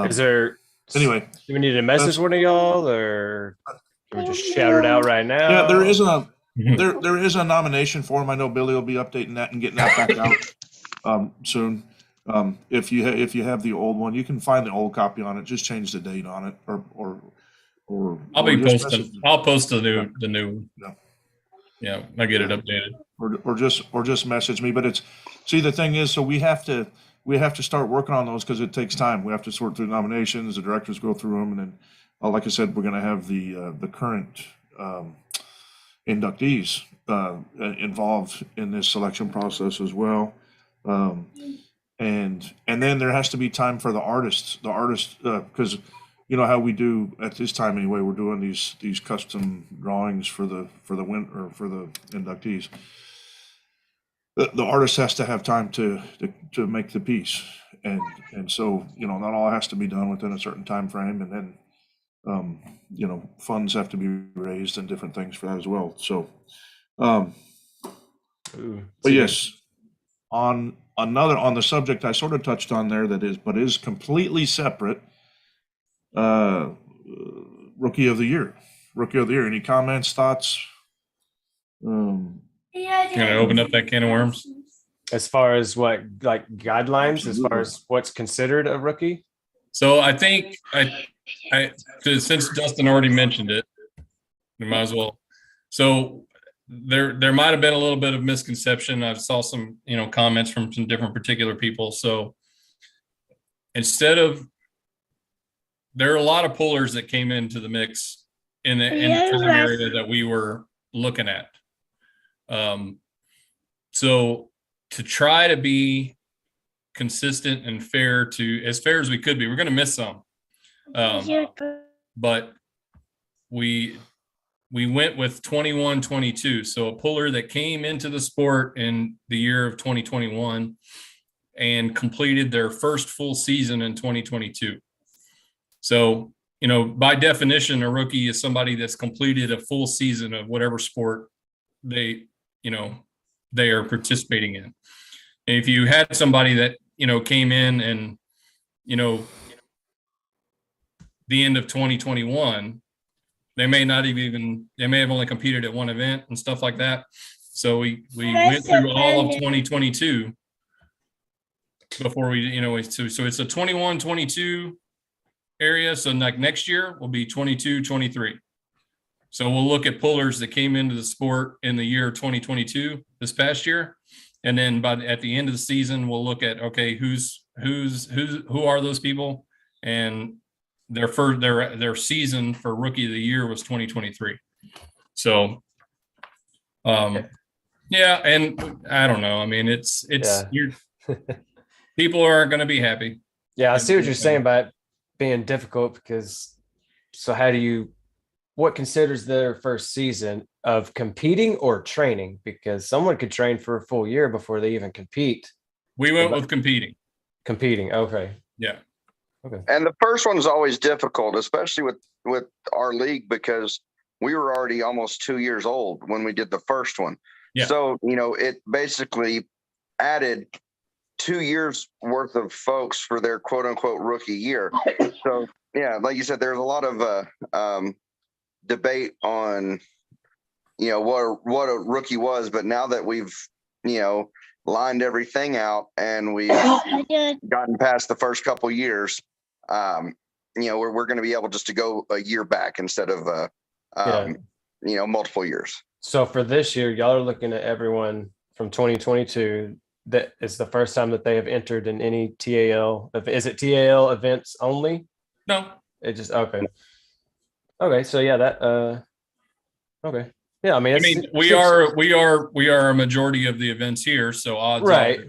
Is there anyway? Do we need to message one of y'all, or can we just shout it out right now? Yeah, there is a nomination form. I know Billy will be updating that and getting that back out soon. If you have the old one, you can find the old copy on it. Just change the date on it, or I'll be just posting. I'll post the new. Yeah. Yeah, I get it updated. Or just message me. But the thing is, so we have to start working on those because it takes time. We have to sort through nominations. The directors go through them, and then, like I said, we're going to have the current inductees involved in this selection process as well. And then there has to be time for the artists, because how we do at this time anyway, we're doing these custom drawings for the inductees. The artist has to have time to make the piece, and so not all has to be done within a certain time frame, and then funds have to be raised and different things for that as well. So but yes, on the subject I sort of touched on there, but is completely separate. Rookie of the year. Any comments, thoughts? Can I open up that can of worms? As far as what, like, guidelines, as far as what's considered a rookie? So I think since Dustin already mentioned it, we might as well. So there might have been a little bit of misconception. I saw some, comments from some different particular people. So there are a lot of pullers that came into the mix in the time area that we were looking at. So to try to be consistent and as fair as we could be, we're going to miss some. But we went with 21-22. So a puller that came into the sport in the year of 2021 and completed their first full season in 2022. So, by definition, a rookie is somebody that's completed a full season of whatever sport they are participating in. And if you had somebody that, came in and, the end of 2021, they may have only competed at one event and stuff like that. So we went through all of 2022 before so it's a 21-22 area. So like next year will be 22-23. So we'll look at pullers that came into the sport in the year 2022, this past year. And then at the end of the season, we'll look at, okay, who are those people? And their season for rookie of the year was 2023. So, yeah. And I don't know. I mean, it's people aren't going to be happy. Yeah. I see what you're saying about being difficult, because what considers their first season of competing or training? Because someone could train for a full year before they even compete. We went with competing. Okay. Yeah. Okay. And the first one is always difficult, especially with our league, because we were already almost 2 years old when we did the first one. Yeah. So, it basically added 2 years worth of folks for their quote unquote rookie year. So, yeah, like you said, there's a lot of debate on, what a rookie was. But now that we've, lined everything out and we've gotten past the first couple years, we're going to be able just to go a year back instead of, multiple years. So for this year, y'all are looking at everyone from 2022. That is the first time that they have entered in any TAL. Is it TAL events only? No. It just okay. Okay, so yeah, that okay. Yeah, I mean, we are a majority of the events here, so odds right.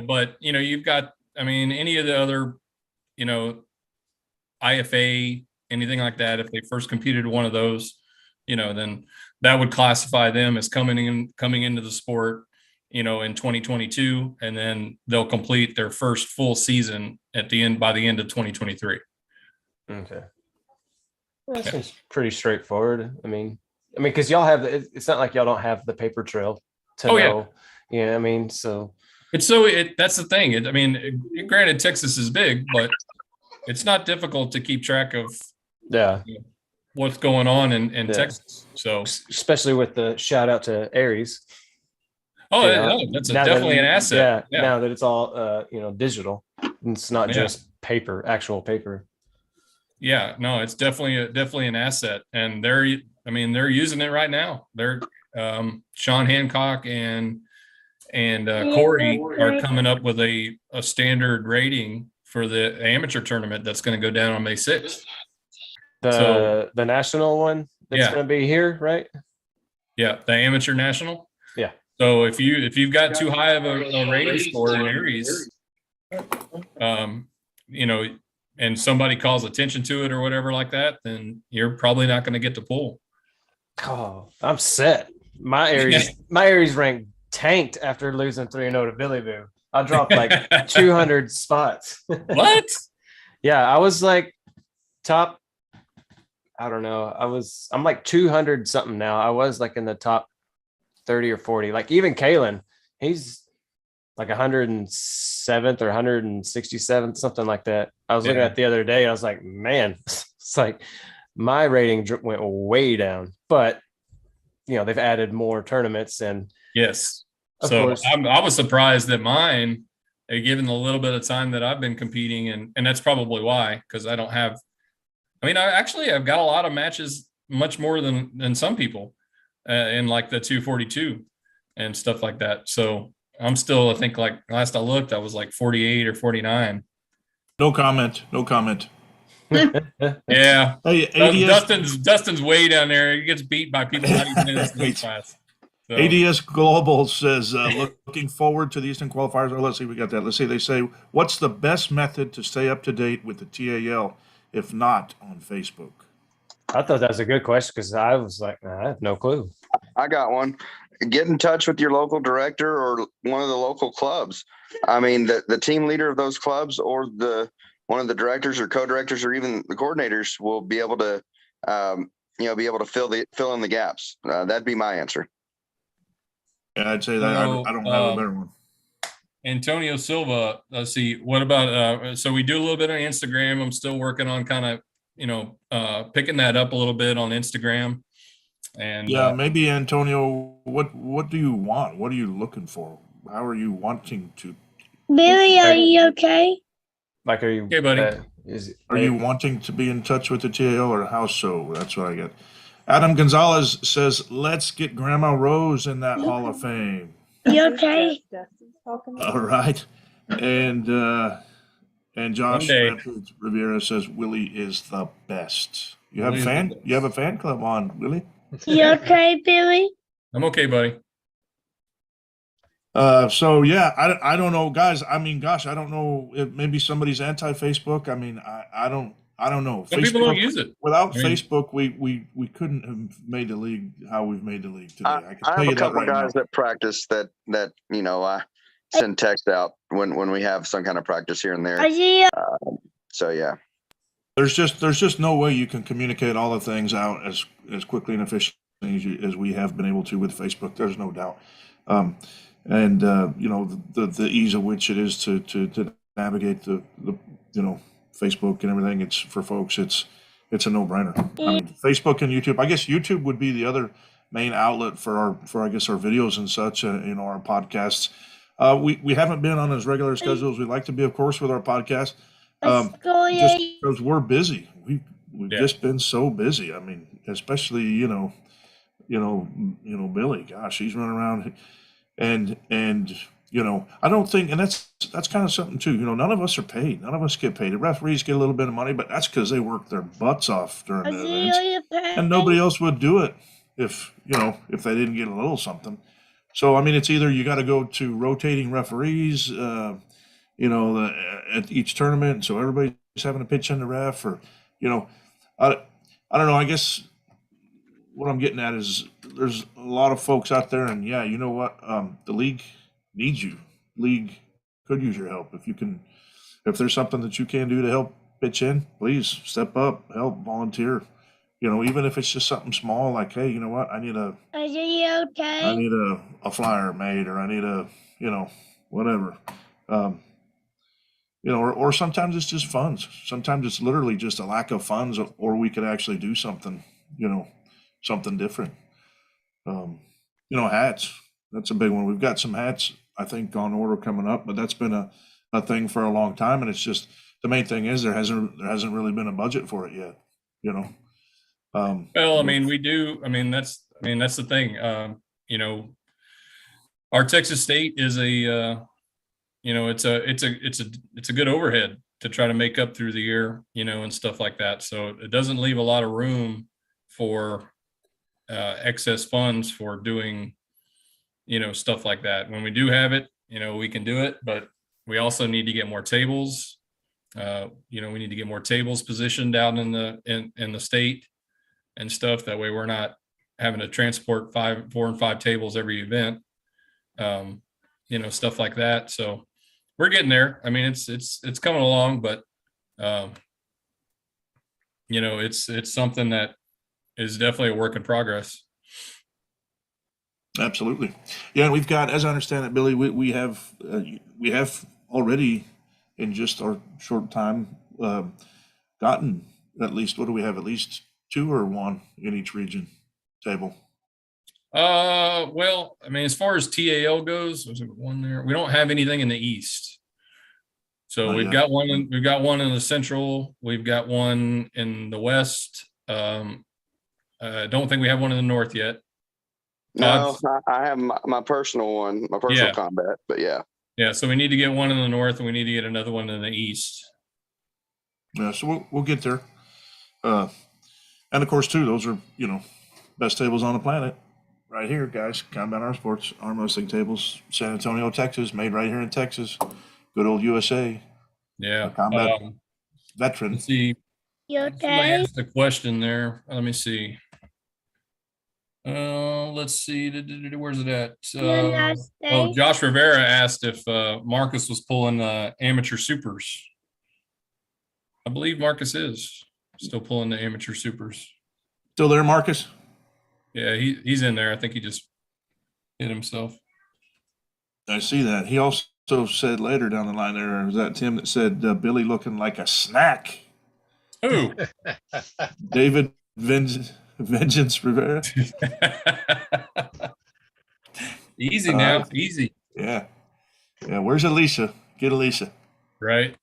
but you've got, any of the other, IFA, anything like that, if they first competed one of those, then that would classify them as coming into the sport, in 2022, and then they'll complete their first full season by the end of 2023. Okay. That seems pretty straightforward. I mean, because y'all have it's not like y'all don't have the paper trail to know. Yeah, so that's the thing. Granted, Texas is big, but it's not difficult to keep track of what's going on in Texas. So especially with the shout out to Aries. That's definitely an asset. Yeah, now that it's all digital, it's not just actual paper. Yeah, no, it's definitely an asset, and they're using it right now. They're Sean Hancock and Corey are coming up with a standard rating for the amateur tournament that's going to go down on May 6th. The national one that's going to be here, right? Yeah, the amateur national. Yeah. So if you've got too high of a rating score in Aries, and somebody calls attention to it or whatever like that, then you're probably not going to get to pull. Oh, I'm set. My Aries rank tanked after losing 3-0 to Billy Boo. I dropped like 200 spots. What? Yeah, I was like top. I don't know. I'm like 200 something now. I was like in the top 30 or 40. Like even Kalen, he's like 107th or 167th, something like that. I was looking at the other day. I was like, man, it's like my rating went way down. But they've added more tournaments, and yes. So I was surprised that mine, given the little bit of time that I've been competing, and that's probably why, because I don't have. I've got a lot of matches, much more than some people, in like the 242 and stuff like that. So I'm still, I think, like last I looked, I was like 48 or 49. No comment. Yeah. Hey, ADS, Dustin's way down there. He gets beat by people not even in his weight class. So. ADS Global says, looking forward to the Eastern qualifiers. Oh, let's see, we got that. Let's see. They say, what's the best method to stay up to date with the TAL, if not on Facebook? I thought that was a good question, because I was like, I have no clue. I got one. Get in touch with your local director or one of the local clubs. The team leader of those clubs, or one of the directors or co-directors, or even the coordinators will be able to, fill in the gaps. That'd be my answer. Yeah, I'd say that. I don't have a better one. Antonio Silva, let's see. What about, so we do a little bit on Instagram. I'm still working on kind of, picking that up a little bit on Instagram. And maybe Antonio, what do you want? What are you looking for? How are you wanting to? Billy, are you okay? Like, are you? Hey, buddy. Are you wanting to be in touch with the TAL, or how so? That's what I get. Adam Gonzalez says, let's get Grandma Rose in that Hall of Fame. You okay? All right. And Josh Rivera says, Willie is the best. You have a fan club on, Willie? You okay, Billy? I'm okay, buddy. So yeah, I don't know, guys. I don't know if maybe somebody's anti-Facebook. I don't know. Some people don't use it. Without Facebook, we couldn't have made the league how we've made the league today. I can tell you that right now. I have a couple guys that practice that I send text out when we have some kind of practice here and there. So yeah. There's just no way you can communicate all the things out as quickly and efficiently as we have been able to with Facebook. There's no doubt. And you know, the ease of which it is to navigate the you know, Facebook and everything. It's for folks. It's a no-brainer. I mean, Facebook and YouTube. I guess YouTube would be the other main outlet for our I guess our videos and such. You know, our podcasts. We haven't been on as regular schedules we'd like to be, of course, with our podcast. Just because we're busy. We've just been so busy. I mean, especially you know Billy. Gosh, he's running around, and you know, I don't think, and that's kind of something too. You know, none of us are paid. None of us get paid. The referees get a little bit of money, but that's because they work their butts off during the events, and nobody else would do it if they didn't get a little something. So I mean, it's either you got to go to rotating referees, at each tournament, so everybody's having to pitch in the ref, or you know, I don't know. I guess what I'm getting at is there's a lot of folks out there, and yeah, you know what? The league needs you. League could use your help. If there's something that you can do to help pitch in, please step up, help, volunteer. You know, even if it's just something small, like, hey, you know what? I need a flyer made, or I need whatever. Or sometimes it's just funds. Sometimes it's literally just a lack of funds, or we could actually do something, something different. Hats. That's a big one. We've got some hats, I think, on order coming up, but that's been a thing for a long time. And it's just, the main thing is there hasn't really been a budget for it yet, Well, I mean, we do. I mean, that's the thing. Our Texas State is it's a good overhead to try to make up through the year, and stuff like that. So it doesn't leave a lot of room for excess funds for doing, stuff like that. When we do have it, we can do it, but we also need to get more tables. We need to get more tables positioned out in the state and stuff. That way we're not having to transport 4 and 5 tables every event, stuff like that. So we're getting there. I mean, it's coming along, but it's something that is definitely a work in progress. Absolutely. Yeah, and we've got, as I understand it, Billy, we have already, in just our short time, gotten at least, what do we have, at least 2 or 1 in each region table? Well, I mean, as far as TAL goes, there's 1 there. We don't have anything in the East. So we've got one in the Central. We've got one in the West. I don't think we have one in the North yet. No, I have my personal one, my personal combat, but yeah. Yeah, so we need to get one in the North, and we need to get another one in the East. Yeah, so we'll get there. And of course, too, those are, best tables on the planet. Right here, guys. Combat Arm Sports, arm wrestling tables, San Antonio, Texas, made right here in Texas. Good old USA. Yeah. Combat veteran. Let's see. You Somebody okay? asked a question there. Let me see. Let's see. Where's it at? Josh Rivera asked if Marcus was pulling amateur supers. I believe Marcus is still pulling the amateur supers. Still there, Marcus? Yeah, he's in there. I think he just hit himself. I see that. He also said later down the line there, was that Tim that said Billy looking like a snack? Who? David Vengeance Rivera. Easy now. Easy. Yeah. Yeah. Where's Alicia? Get Alicia. Right.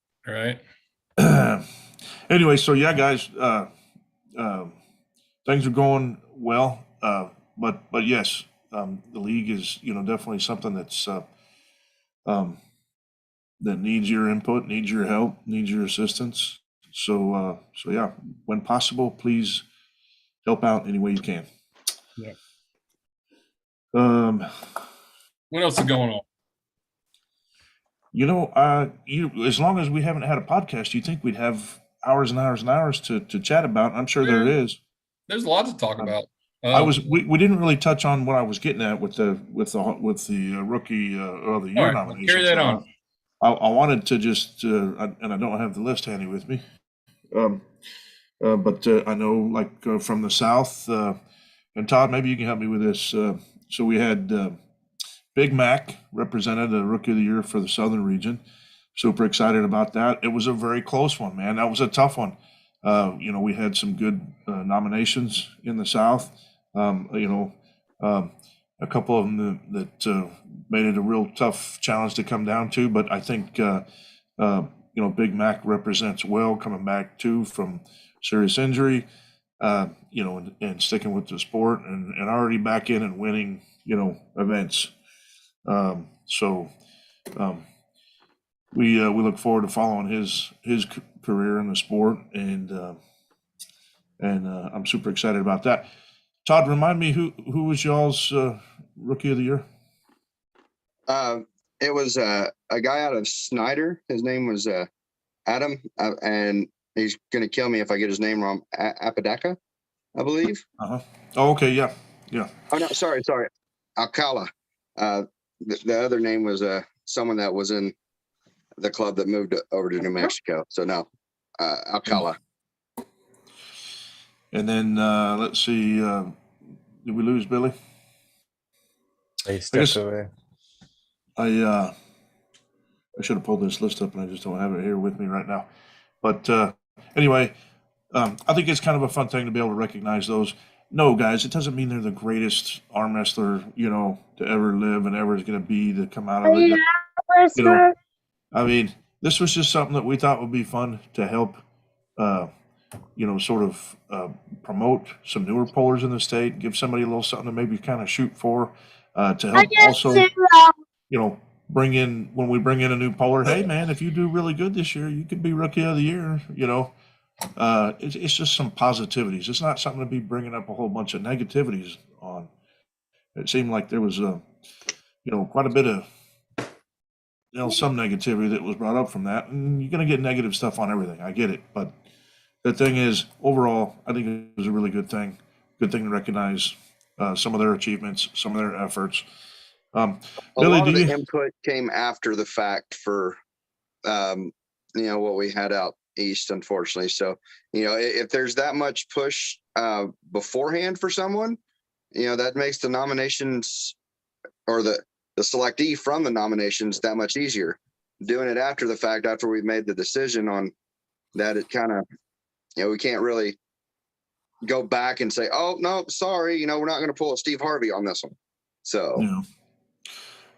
Anyway, so yeah, guys, things are going well. But yes, the league is, definitely something that's that needs your input, needs your help, needs your assistance. So yeah, when possible, please help out any way you can. Yeah. What else is going on? As long as we haven't had a podcast, you think we'd have hours and hours and hours to chat about? I'm sure there is. There's a lot to talk about. We didn't really touch on what I was getting at with the rookie of the year nomination. Carry that on. I wanted to just and I don't have the list handy with me, but I know from the South, and Todd, maybe you can help me with this. So we had Big Mac represented the Rookie of the Year for the Southern region. Super excited about that. It was a very close one, man. That was a tough one. We had some good nominations in the South. A couple of them that made it a real tough challenge to come down to. But I think, Big Mac represents well coming back too from serious injury, and sticking with the sport and already back in and winning, events. We look forward to following his career in the sport, and I'm super excited about that. Todd, remind me who was y'all's Rookie of the Year? It was a guy out of Snyder. His name was Adam, and he's going to kill me if I get his name wrong. Apodaca, I believe. Oh, okay, yeah. Oh no, sorry, Alcala. The other name was someone that was in the club that moved over to New Mexico. So no, Alcala. And then let's see, did we lose Billy? He stepped away. I should have pulled this list up, and I just don't have it here with me right now. But anyway, I think it's kind of a fun thing to be able to recognize those. No, guys, it doesn't mean they're the greatest arm wrestler, to ever live and ever is going to be to come out of it. I mean, this was just something that we thought would be fun to help, sort of promote some newer pullers in the state, give somebody a little something to maybe kind of shoot for, to help also, bring in, when we bring in a new puller, hey man, if you do really good this year, you could be Rookie of the Year, it's just some positivities. It's not something to be bringing up a whole bunch of negativities on. It seemed like there was quite a bit of, some negativity that was brought up from that, and you're going to get negative stuff on everything. I get it. But the thing is, overall, I think it was a really good thing to recognize some of their achievements, some of their efforts. A Billy, lot of the input came after the fact for, what we had out east, unfortunately. So, if there's that much push beforehand for someone, that makes the nominations or the selectee from the nominations that much easier. Doing it after the fact, after we've made the decision on that, it kind of, we can't really go back and say, oh, no, sorry, we're not going to pull a Steve Harvey on this one. So.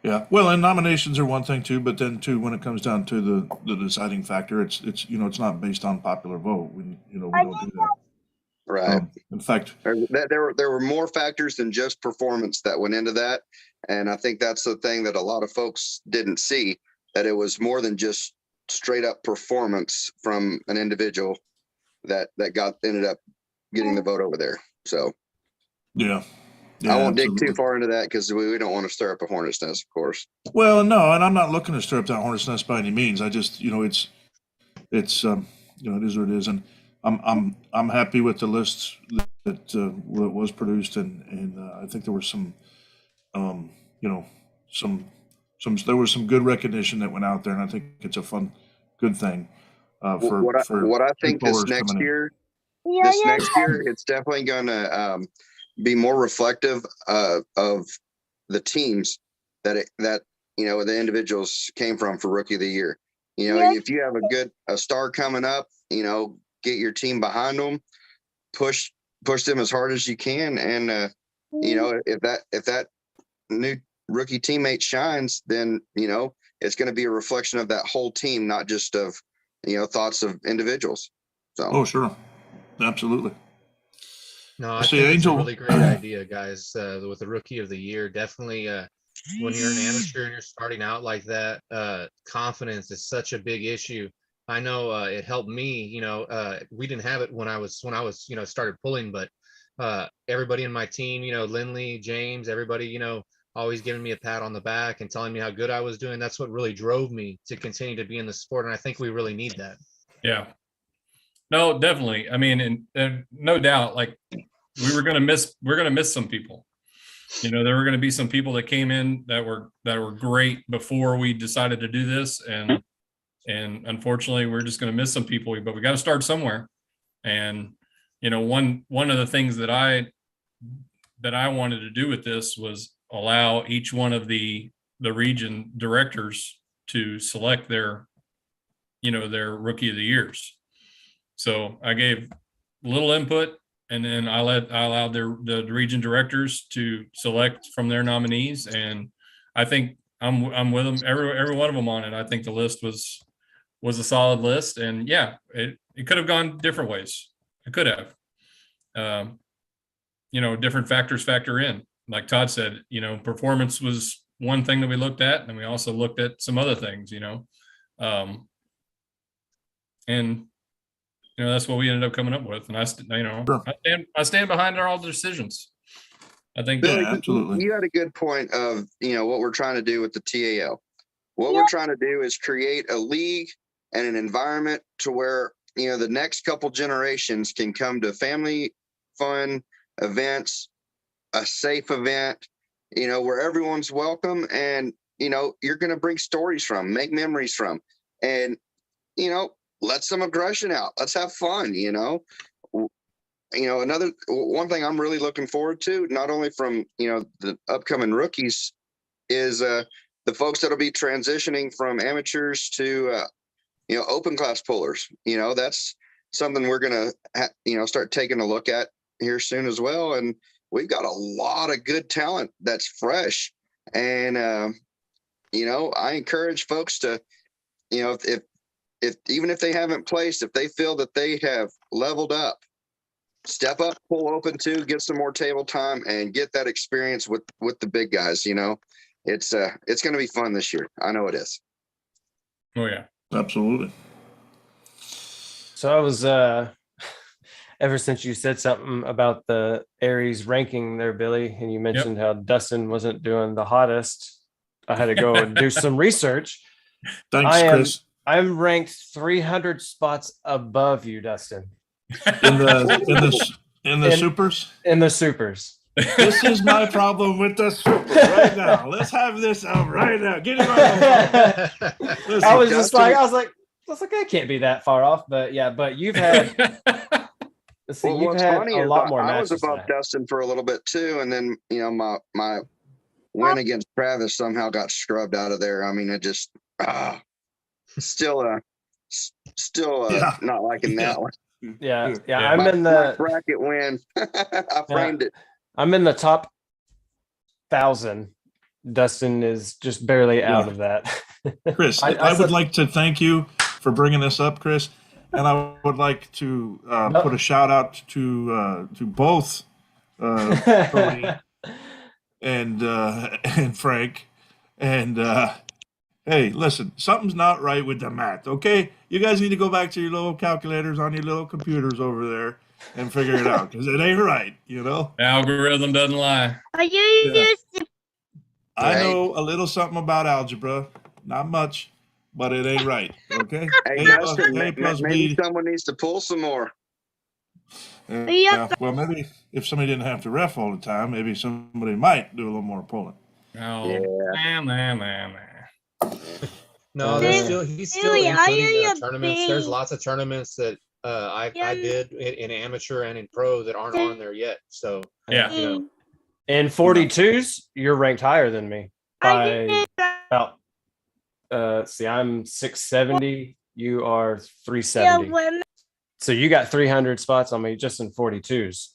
Yeah. Well, and nominations are one thing too, but then too, when it comes down to the deciding factor, it's it's not based on popular vote. We don't do that. Right. In fact, there were more factors than just performance that went into that, and I think that's the thing that a lot of folks didn't see, that it was more than just straight up performance from an individual that ended up getting the vote over there. So yeah, I won't absolutely. dig too far into that because we don't want to stir up a hornet's nest, of course. Well, no, and I'm not looking to stir up that hornet's nest by any means. I just, it's it is what it is, and I'm happy with the list that was produced, and I think there was some, there was some good recognition that went out there, and I think it's a fun, good thing for what I think this next year, it's definitely going to be more reflective of the teams that the individuals came from for Rookie of the Year. If you have a star coming up, get your team behind them, push them as hard as you can, and if that new rookie teammate shines, then it's going to be a reflection of that whole team, not just of thoughts of individuals. So sure, absolutely. No, I think it's a really great idea, guys. With the Rookie of the Year, definitely when you're an amateur and you're starting out like that, confidence is such a big issue. I know it helped me. We didn't have it when I was started pulling, but everybody in my team, Lindley, James, everybody, always giving me a pat on the back and telling me how good I was doing. That's what really drove me to continue to be in the sport, and I think we really need that. Yeah. No, definitely. I mean, and no doubt, like we're going to miss some people. There were going to be some people that came in that were great before we decided to do this. And unfortunately we're just going to miss some people, but we got to start somewhere. And, one of the things that I wanted to do with this was allow each one of the region directors to select their rookie of the years. So I gave little input, and then I allowed the region directors to select from their nominees, and I think I'm with them, every one of them on it. I think the list was a solid list, and yeah, it could have gone different ways. It could have. Different factors factor in. Like Todd said, performance was one thing that we looked at, and we also looked at some other things, and that's what we ended up coming up with. And I stand behind all the decisions. I think Billy, absolutely. You had a good point of, what we're trying to do with the TAL. What we're trying to do is create a league and an environment to where, the next couple generations can come to family fun events, a safe event, where everyone's welcome, and, you're going to bring stories from, make memories from, and, let some aggression out. Let's have fun, another one thing I'm really looking forward to, not only from, the upcoming rookies, is the folks that'll be transitioning from amateurs to, open class pullers. That's something we're going to, start taking a look at here soon as well. And we've got a lot of good talent that's fresh. And, I encourage folks to, if even if they haven't placed, if they feel that they have leveled up, step up, pull open too, get some more table time, and get that experience with the big guys. It's going to be fun this year. I know it is. Oh yeah, absolutely. So I was ever since you said something about the Aries ranking there, Billy, and you mentioned how Dustin wasn't doing the hottest, I had to go and do some research. Thanks, Chris. I'm ranked 300 spots above you, Dustin. In the supers? In the supers. This is my problem with the supers right now. Let's have this out right now. Get him out. I was like, I can't be that far off, but you've had you've had a lot more matches. I was above Dustin for a little bit too, and then my win against Travis somehow got scrubbed out of there. I mean, it just still not liking that one. Yeah. I'm in the bracket win. I framed it. I'm in the top 1,000. Dustin is just barely out of that. Chris, I would like to thank you for bringing this up, Chris, and I would like to put a shout out to both Tony and Frank, and hey, listen, something's not right with the math, okay? You guys need to go back to your little calculators on your little computers over there and figure it out, because it ain't right, The algorithm doesn't lie. Are you using? I know a little something about algebra, not much, but it ain't right, okay? Maybe someone needs to pull some more. Well, maybe if somebody didn't have to ref all the time, maybe somebody might do a little more pulling. No, he's still including tournaments. There's lots of tournaments that I did in amateur and in pro that aren't on there yet. So in 42s, you're ranked higher than me by about. I'm 670. You are 370. So you got 300 spots on me just in 42s.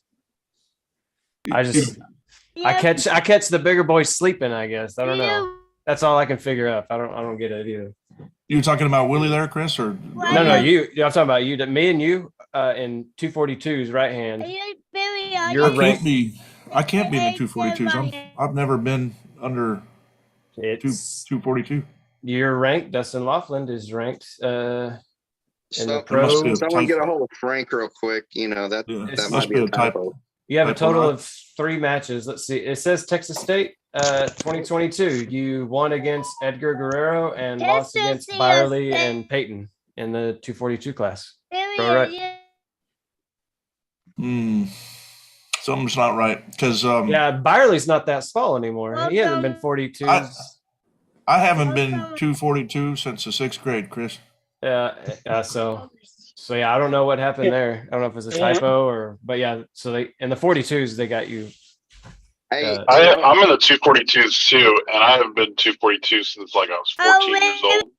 I catch the bigger boys sleeping, I guess. I don't know. That's all I can figure out. I don't get it either. You talking about Willie there, Chris, or no? You. I'm talking about you. Me and you in 242s right hand. I can't be in the 242s. I've never been under 242. You're ranked. Dustin Laughlin is ranked. Someone get a hold of Frank real quick. That might be a typo. You have a total of 3 matches. Let's see. It says Texas State 2022. You won against Edgar Guerrero and lost against Byerly and Peyton in the 242 class. All right. Something's not right because Byerly's not that small anymore. He hasn't been 42. I haven't been 242 since the 6th grade, Chris. So I don't know what happened there. I don't know if it was a typo but so they in the 42s they got you Hey, I'm in the 242s too, and I have been 242 since like I was 14 years old.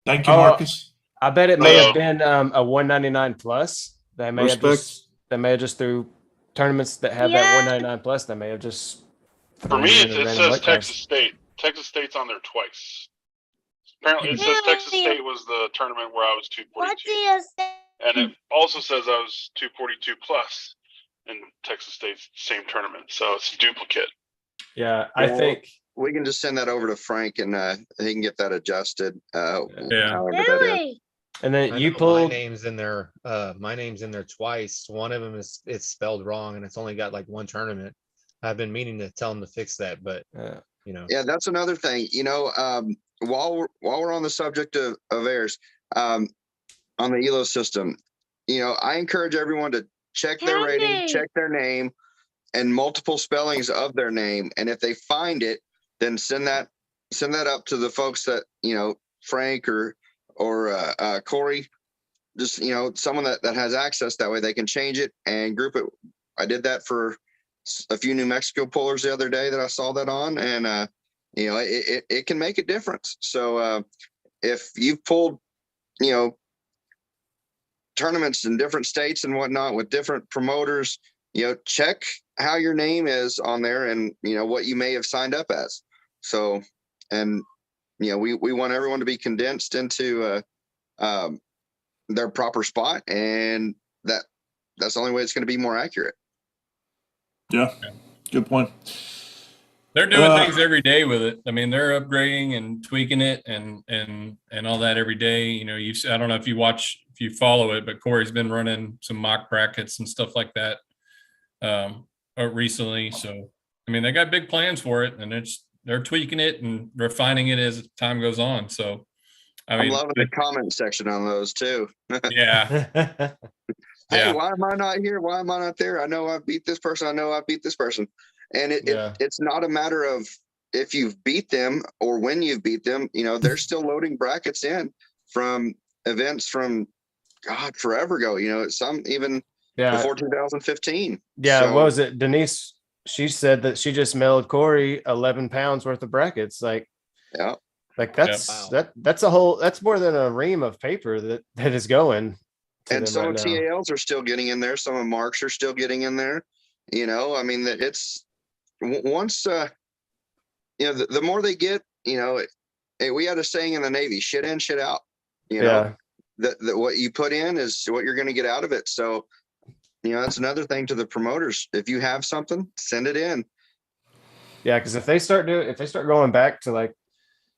Thank you, Marcus. I bet it may have been a 199 plus. They may have just through tournaments that have that 199 plus. They may have just. For me, it says Texas State. Texas State's on there twice. Apparently, it says Texas State was the tournament where I was 242, and it also says I was 242 plus in Texas State's same tournament. So it's a duplicate. Yeah, I think we can just send that over to Frank, and he can get that adjusted. However that is. And then you pulled my name's in there. My name's in there twice. One of them it's spelled wrong, and it's only got like one tournament. I've been meaning to tell them to fix that, but you know. Yeah, that's another thing. You know, while we're on the subject of errors, on the ELO system, you know, I encourage everyone to check their rating, check their name, and multiple spellings of their name. And if they find it, then send that up to the folks that, you know, Frank or Corey, just, you know, someone that has access. That way they can change it and group it. I did that for a few New Mexico pullers the other day that I saw that on, and you know, it can make a difference. So if you've pulled, you know, tournaments in different states and whatnot with different promoters, you know, check how your name is on there and, you know, what you may have signed up as. So, and, you know, we want everyone to be condensed into their proper spot, and that's the only way it's going to be more accurate. Yeah, good point. They're doing things every day with it. I mean, they're upgrading and tweaking it and all that every day. You know, I don't know if you follow it, but Corey's been running some mock brackets and stuff like that recently. So, I mean, they got big plans for it, and they're tweaking it and refining it as time goes on. So, I'm loving the comment section on those too. Yeah. Hey, why am I not here? Why am I not there? I know I beat this person. I know I beat this person. And it's not a matter of if you've beat them or when you've beat them. You know, they're still loading brackets in from events from forever ago. You know, some even before 2015. Yeah, what was it? Denise, she said that she just mailed Corey 11 pounds worth of brackets. Like, like that's more than a ream of paper that is going. And some of TALs are still getting in there. Some of Marks are still getting in there. You know, I mean, it's once, you know, the more they get, you know, we had a saying in the Navy, shit in, shit out. You know, what you put in is what you're going to get out of it. So, you know, that's another thing to the promoters. If you have something, send it in. Yeah, because if they start going back to like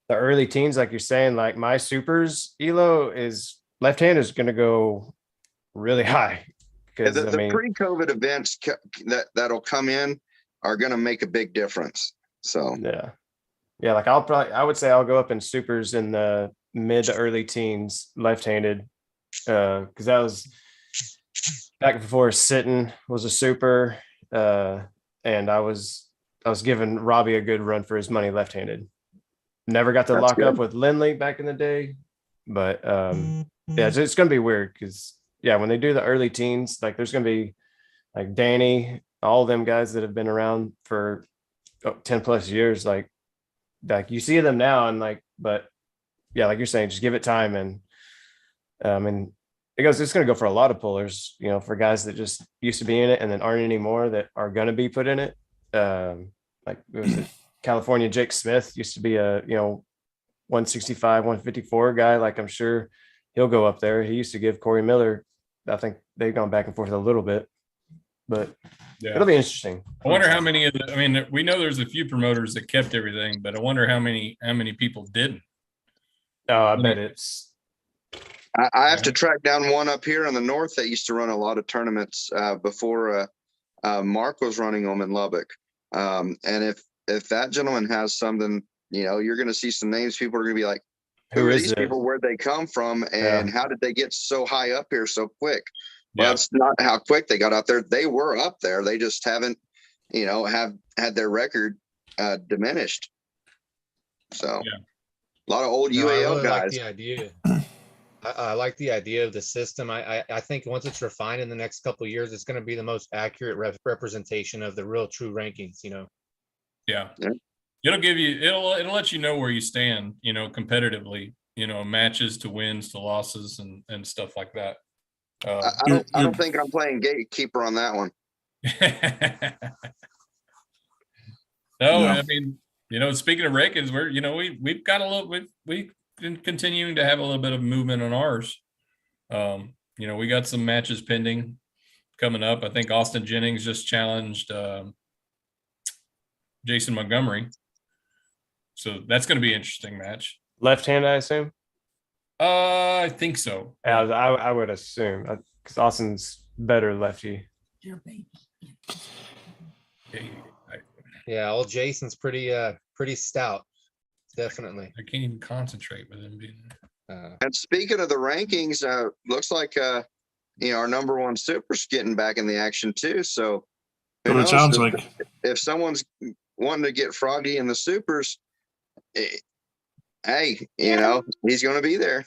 the early teens, like you're saying, like my supers ELO is left hand is going to go really high. Because the pre-COVID events that'll come in are going to make a big difference. So yeah, like I would say I'll go up in supers in the mid to early teens, left-handed, because that was back before sitting was a super, and I was giving Robbie a good run for his money left-handed. Never got to lock up with Lindley back in the day, but yeah, it's going to be weird because when they do the early teens, like there's going to be like Danny, all them guys that have been around for 10 plus years, like you see them now and like, but yeah, like you're saying, just give it time. And it's going to go for a lot of pullers, you know, for guys that just used to be in it and then aren't anymore that are going to be put in it. Like it was California Jake Smith used to be a, you know, 165, 154 guy. Like I'm sure he'll go up there. He used to give Corey Miller. I think they've gone back and forth a little bit, but it'll be interesting. I wonder how many we know there's a few promoters that kept everything, but I wonder how many people didn't. Oh, I bet it's. I have to track down one up here in the north that used to run a lot of tournaments before Mark was running them in Lubbock. And if that gentleman has something, you know, you're going to see some names. People are going to be like, who are these people? Where'd they come from? And how did they get so high up here so quick? Well, it's not how quick they got up there. They were up there. They just haven't, you know, have had their record diminished. So a lot of old UAL guys. Like the idea. I like the idea of the system. I think once it's refined in the next couple of years, it's going to be the most accurate representation of the real true rankings, you know. Yeah. Yeah. It'll let you know where you stand, you know, competitively, you know, matches to wins to losses and stuff like that. I don't think I'm playing gatekeeper on that one. No, Yeah. I mean, you know, speaking of rankings, we've got a little, we've been continuing to have a little bit of movement on ours. You know, we got some matches pending coming up. I think Austin Jennings just challenged Jason Montgomery. So that's going to be an interesting match. Left hand, I assume. I think so. I would assume because Austin's better lefty. Yeah, old Jason's pretty stout. Definitely. I can't even concentrate with him being And speaking of the rankings, looks like you know, our number one super's getting back in the action too. So who It sounds knows? like. If someone's wanting to get Froggy in the supers, hey, you know, he's going to be there.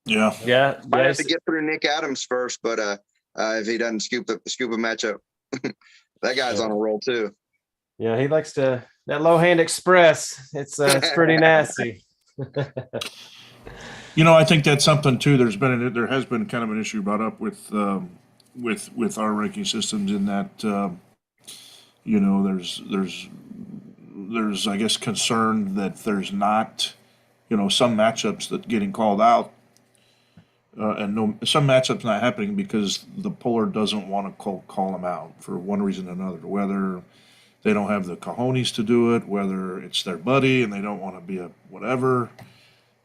Yeah. Yeah, Might have to get through Nick Adams first, but if he doesn't scoop a matchup, that guy's on a roll too. Yeah, he likes that low hand express. It's pretty nasty. You know, I think that's something too. There has been kind of an issue brought up with our ranking systems in that you know, there's I guess concern that there's not, you know, some matchups that getting called out some matchups not happening because the puller doesn't want to call them out for one reason or another, whether they don't have the cojones to do it, whether it's their buddy and they don't want to be a whatever,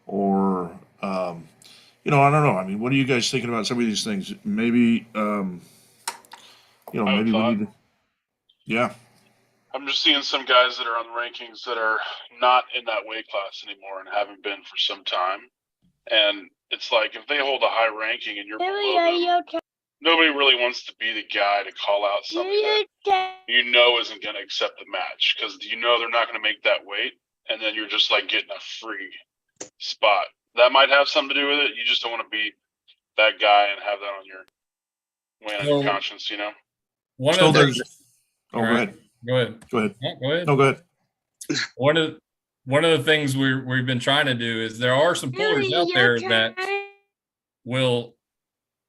or you know, I don't know. I mean, what are you guys thinking about some of these things? Maybe you know, maybe we need to. Yeah. I'm just seeing some guys that are on the rankings that are not in that weight class anymore and haven't been for some time. And it's like, if they hold a high ranking and you're below them, nobody really wants to be the guy to call out somebody that you know isn't going to accept the match, because you know they're not going to make that weight, and then you're just like getting a free spot. That might have something to do with it. You just don't want to be that guy and have that on your weighing on your conscience, you know? One of the things, go ahead. Go ahead. Go ahead. Yeah, go ahead. No, go ahead. One of the things we've been trying to do is there are some pullers out there that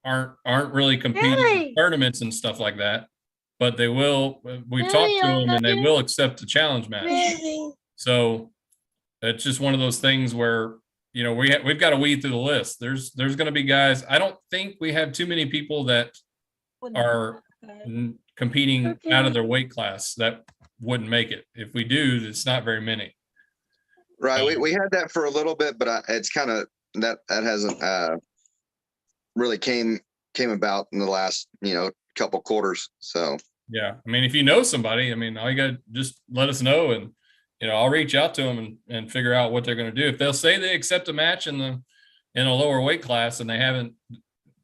aren't really competing in tournaments and stuff like that, but they will. We've talked to them and they will accept the challenge match. So it's just one of those things where, you know, we've got to weed through the list. There's going to be guys. I don't think we have too many people that are competing out of their weight class that wouldn't make it. If we do, it's not very many. Right. We had that for a little bit, but it's kind of that hasn't really came about in the last, you know, couple quarters. So yeah, I mean, if you know somebody, I mean, all you got to just let us know, and you know, I'll reach out to them and figure out what they're going to do. If they'll say they accept a match in a lower weight class and they haven't,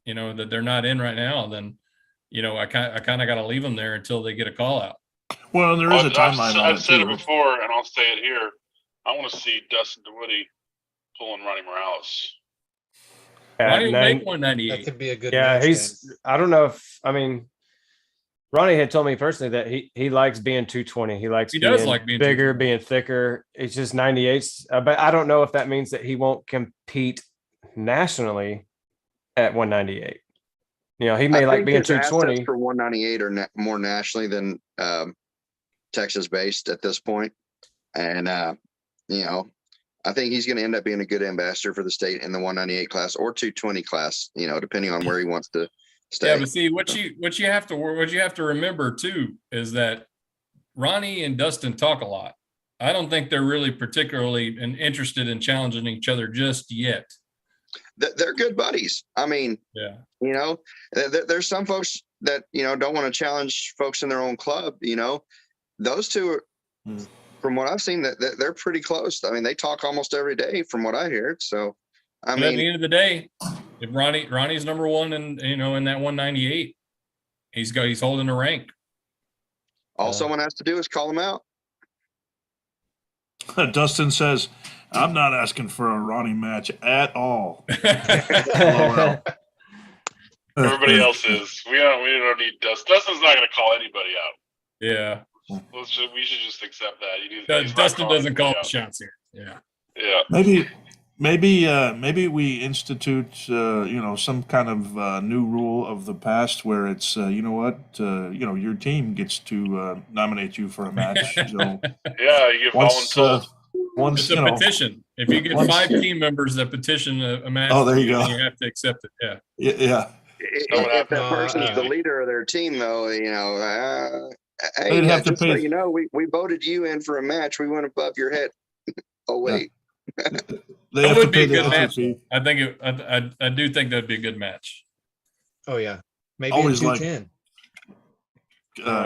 you know, that they're not in right now, then, you know, I kind of got to leave them there until they get a call out. Well, there is a timeline. I've said it before, and I'll say it here. I want to see Dustin DeWitty pulling Ronnie Morales. Ronnie will make 198. That could be a good. Yeah, match, I don't know if, I mean, Ronnie had told me personally that he likes being 220. He does like being bigger, being thicker. It's just 98s. But I don't know if that means that he won't compete nationally at 198. You know, he may like being 220 for 198 or more nationally than Texas based at this point. And you know, I think he's going to end up being a good ambassador for the state in the 198 class or 220 class, you know, depending on where he wants to stay. Yeah, but see, what you have to remember too is that Ronnie and Dustin talk a lot. I don't think they're really particularly interested in challenging each other just yet. They're good buddies. I mean, yeah, you know, there's some folks that, you know, don't want to challenge folks in their own club. You know, those two are, from what I've seen, that they're pretty close. I mean, they talk almost every day from what I hear. So, at the end of the day, if Ronnie's number one and, you know, in that 198, he's holding a rank. All someone has to do is call him out. Dustin says, I'm not asking for a Ronnie match at all. LOL. Everybody else is. We don't need Dustin. Dustin's not going to call anybody out. Yeah. We should just accept that. Dustin doesn't call the shots here. Yeah. Yeah. Maybe we institute, some kind of new rule of the past where it's, your team gets to nominate you for a match. So Yeah, you give volunteers. It's a petition. If you get 5 team members that petition a match, there you go. You have to accept it. Yeah. Yeah. If that person's the leader of their team, though, hey, have to just pay. so you know, we voted you in for a match. We went above your head. Oh wait, they have would to be pay a good the match. fee. I think I do think that'd be a good match. Oh yeah, maybe Always in 210.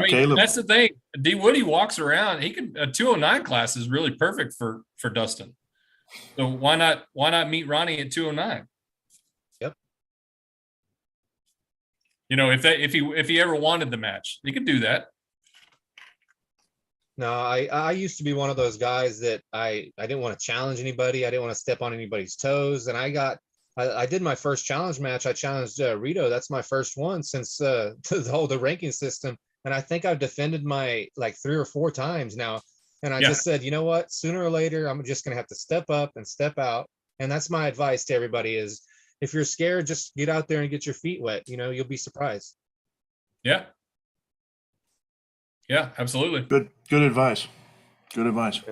Caleb. That's the thing. D Woody walks around. He can a 209 class is really perfect for Dustin. So why not meet Ronnie at 209? Yep. If he ever wanted the match, he could do that. No, I used to be one of those guys that I didn't want to challenge anybody. I didn't want to step on anybody's toes. And I did my first challenge match. I challenged Rito. That's my first one since the ranking system. And I think I've defended my 3 or 4 times now. And I just said, you know what, sooner or later, I'm just going to have to step up and step out. And that's my advice to everybody is if you're scared, just get out there and get your feet wet. You'll be surprised. Yeah. Yeah, absolutely. Good advice. Good advice.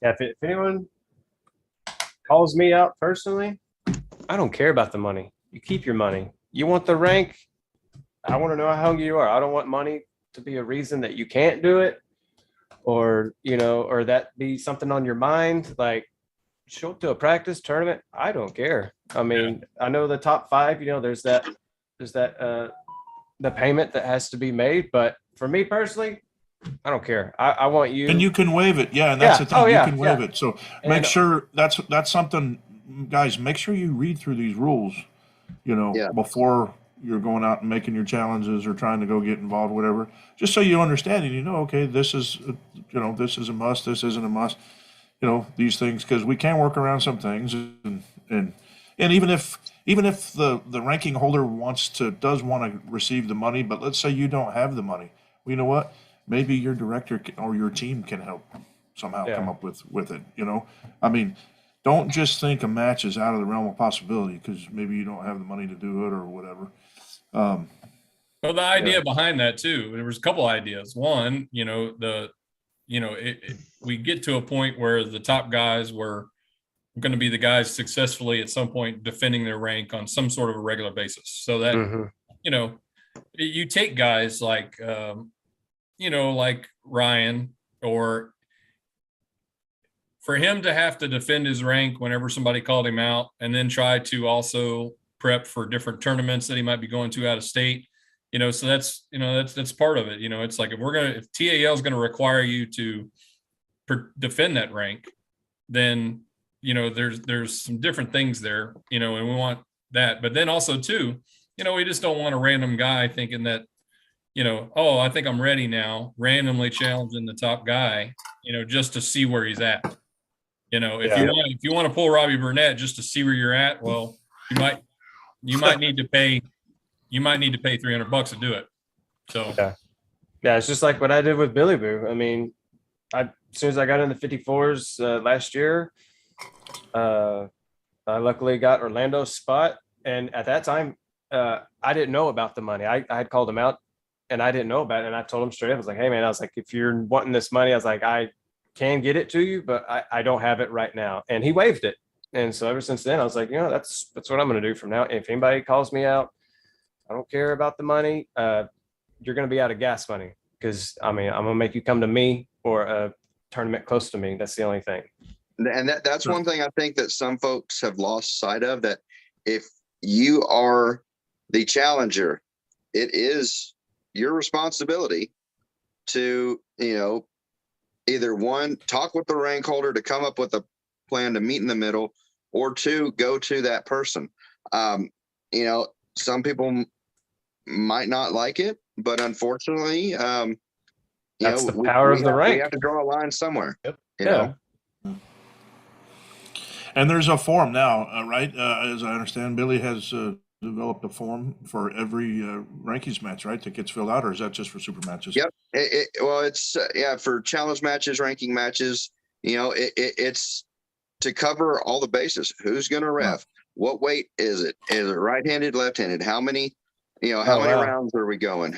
Yeah, if anyone calls me out personally, I don't care about the money. You keep your money. You want the rank? I want to know how hungry you are. I don't want money to be a reason that you can't do it, or that be something on your mind. Like, show up to a practice tournament. I don't care. I mean, I know the top 5. There's that the payment that has to be made, but for me personally, I don't care. I want you. And you can waive it. Yeah, and that's the thing. Oh, you yeah, can waive it. So make sure that's something, guys, make sure you read through these rules, before you're going out and making your challenges or trying to go get involved, whatever, just so you understand and okay, this is, this is a must, this isn't a must, these things, because we can work around some things. And even if the ranking holder does want to receive the money, but let's say you don't have the money, well, you know what? Maybe your director or your team can help somehow come up with it. I mean, don't just think a match is out of the realm of possibility because maybe you don't have the money to do it or whatever. Well, the idea behind that too, there was a couple ideas. One, we get to a point where the top guys were going to be the guys successfully at some point defending their rank on some sort of a regular basis. So that, you take guys like, like Ryan, or for him to have to defend his rank whenever somebody called him out and then try to also prep for different tournaments that he might be going to out of state, so that's part of it. It's like, if TAL is going to require you to defend that rank, then, there's some different things there, and we want that. But then also too, we just don't want a random guy thinking that, I think I'm ready now, randomly challenging the top guy, just to see where he's at. If you want to pull Robbie Burnett just to see where you're at, well, you might need to pay $300 to do it. So yeah, it's just like what I did with Billy Boo. I mean, as soon as I got in the 54s last year, I luckily got Orlando's spot, and at that time, I didn't know about the money. I had called him out, and I didn't know about it, and I told him straight up, I was like, "Hey, man," I was like, "If you're wanting this money, I was like, I can get it to you, but I don't have it right now." And he waived it. And so ever since then, I was like, that's what I'm going to do from now. If anybody calls me out, I don't care about the money. You're going to be out of gas money because, I'm going to make you come to me or a tournament close to me. That's the only thing. And that's one thing I think that some folks have lost sight of, that if you are the challenger, it is your responsibility to, either one, talk with the rank holder to come up with a plan to meet in the middle, or 2, go to that person. Some people might not like it, but unfortunately, that's the power of the rank. We have to draw a line somewhere. Yep. You know? And there's a form now, right? As I understand, Billy has developed a form for every rankings match, right? That gets filled out, or is that just for super matches? Yep. Well, it's for challenge matches, ranking matches. It's to cover all the bases. Who's going to ref? What weight is it? Is it right-handed, left-handed? How many? How many rounds are we going?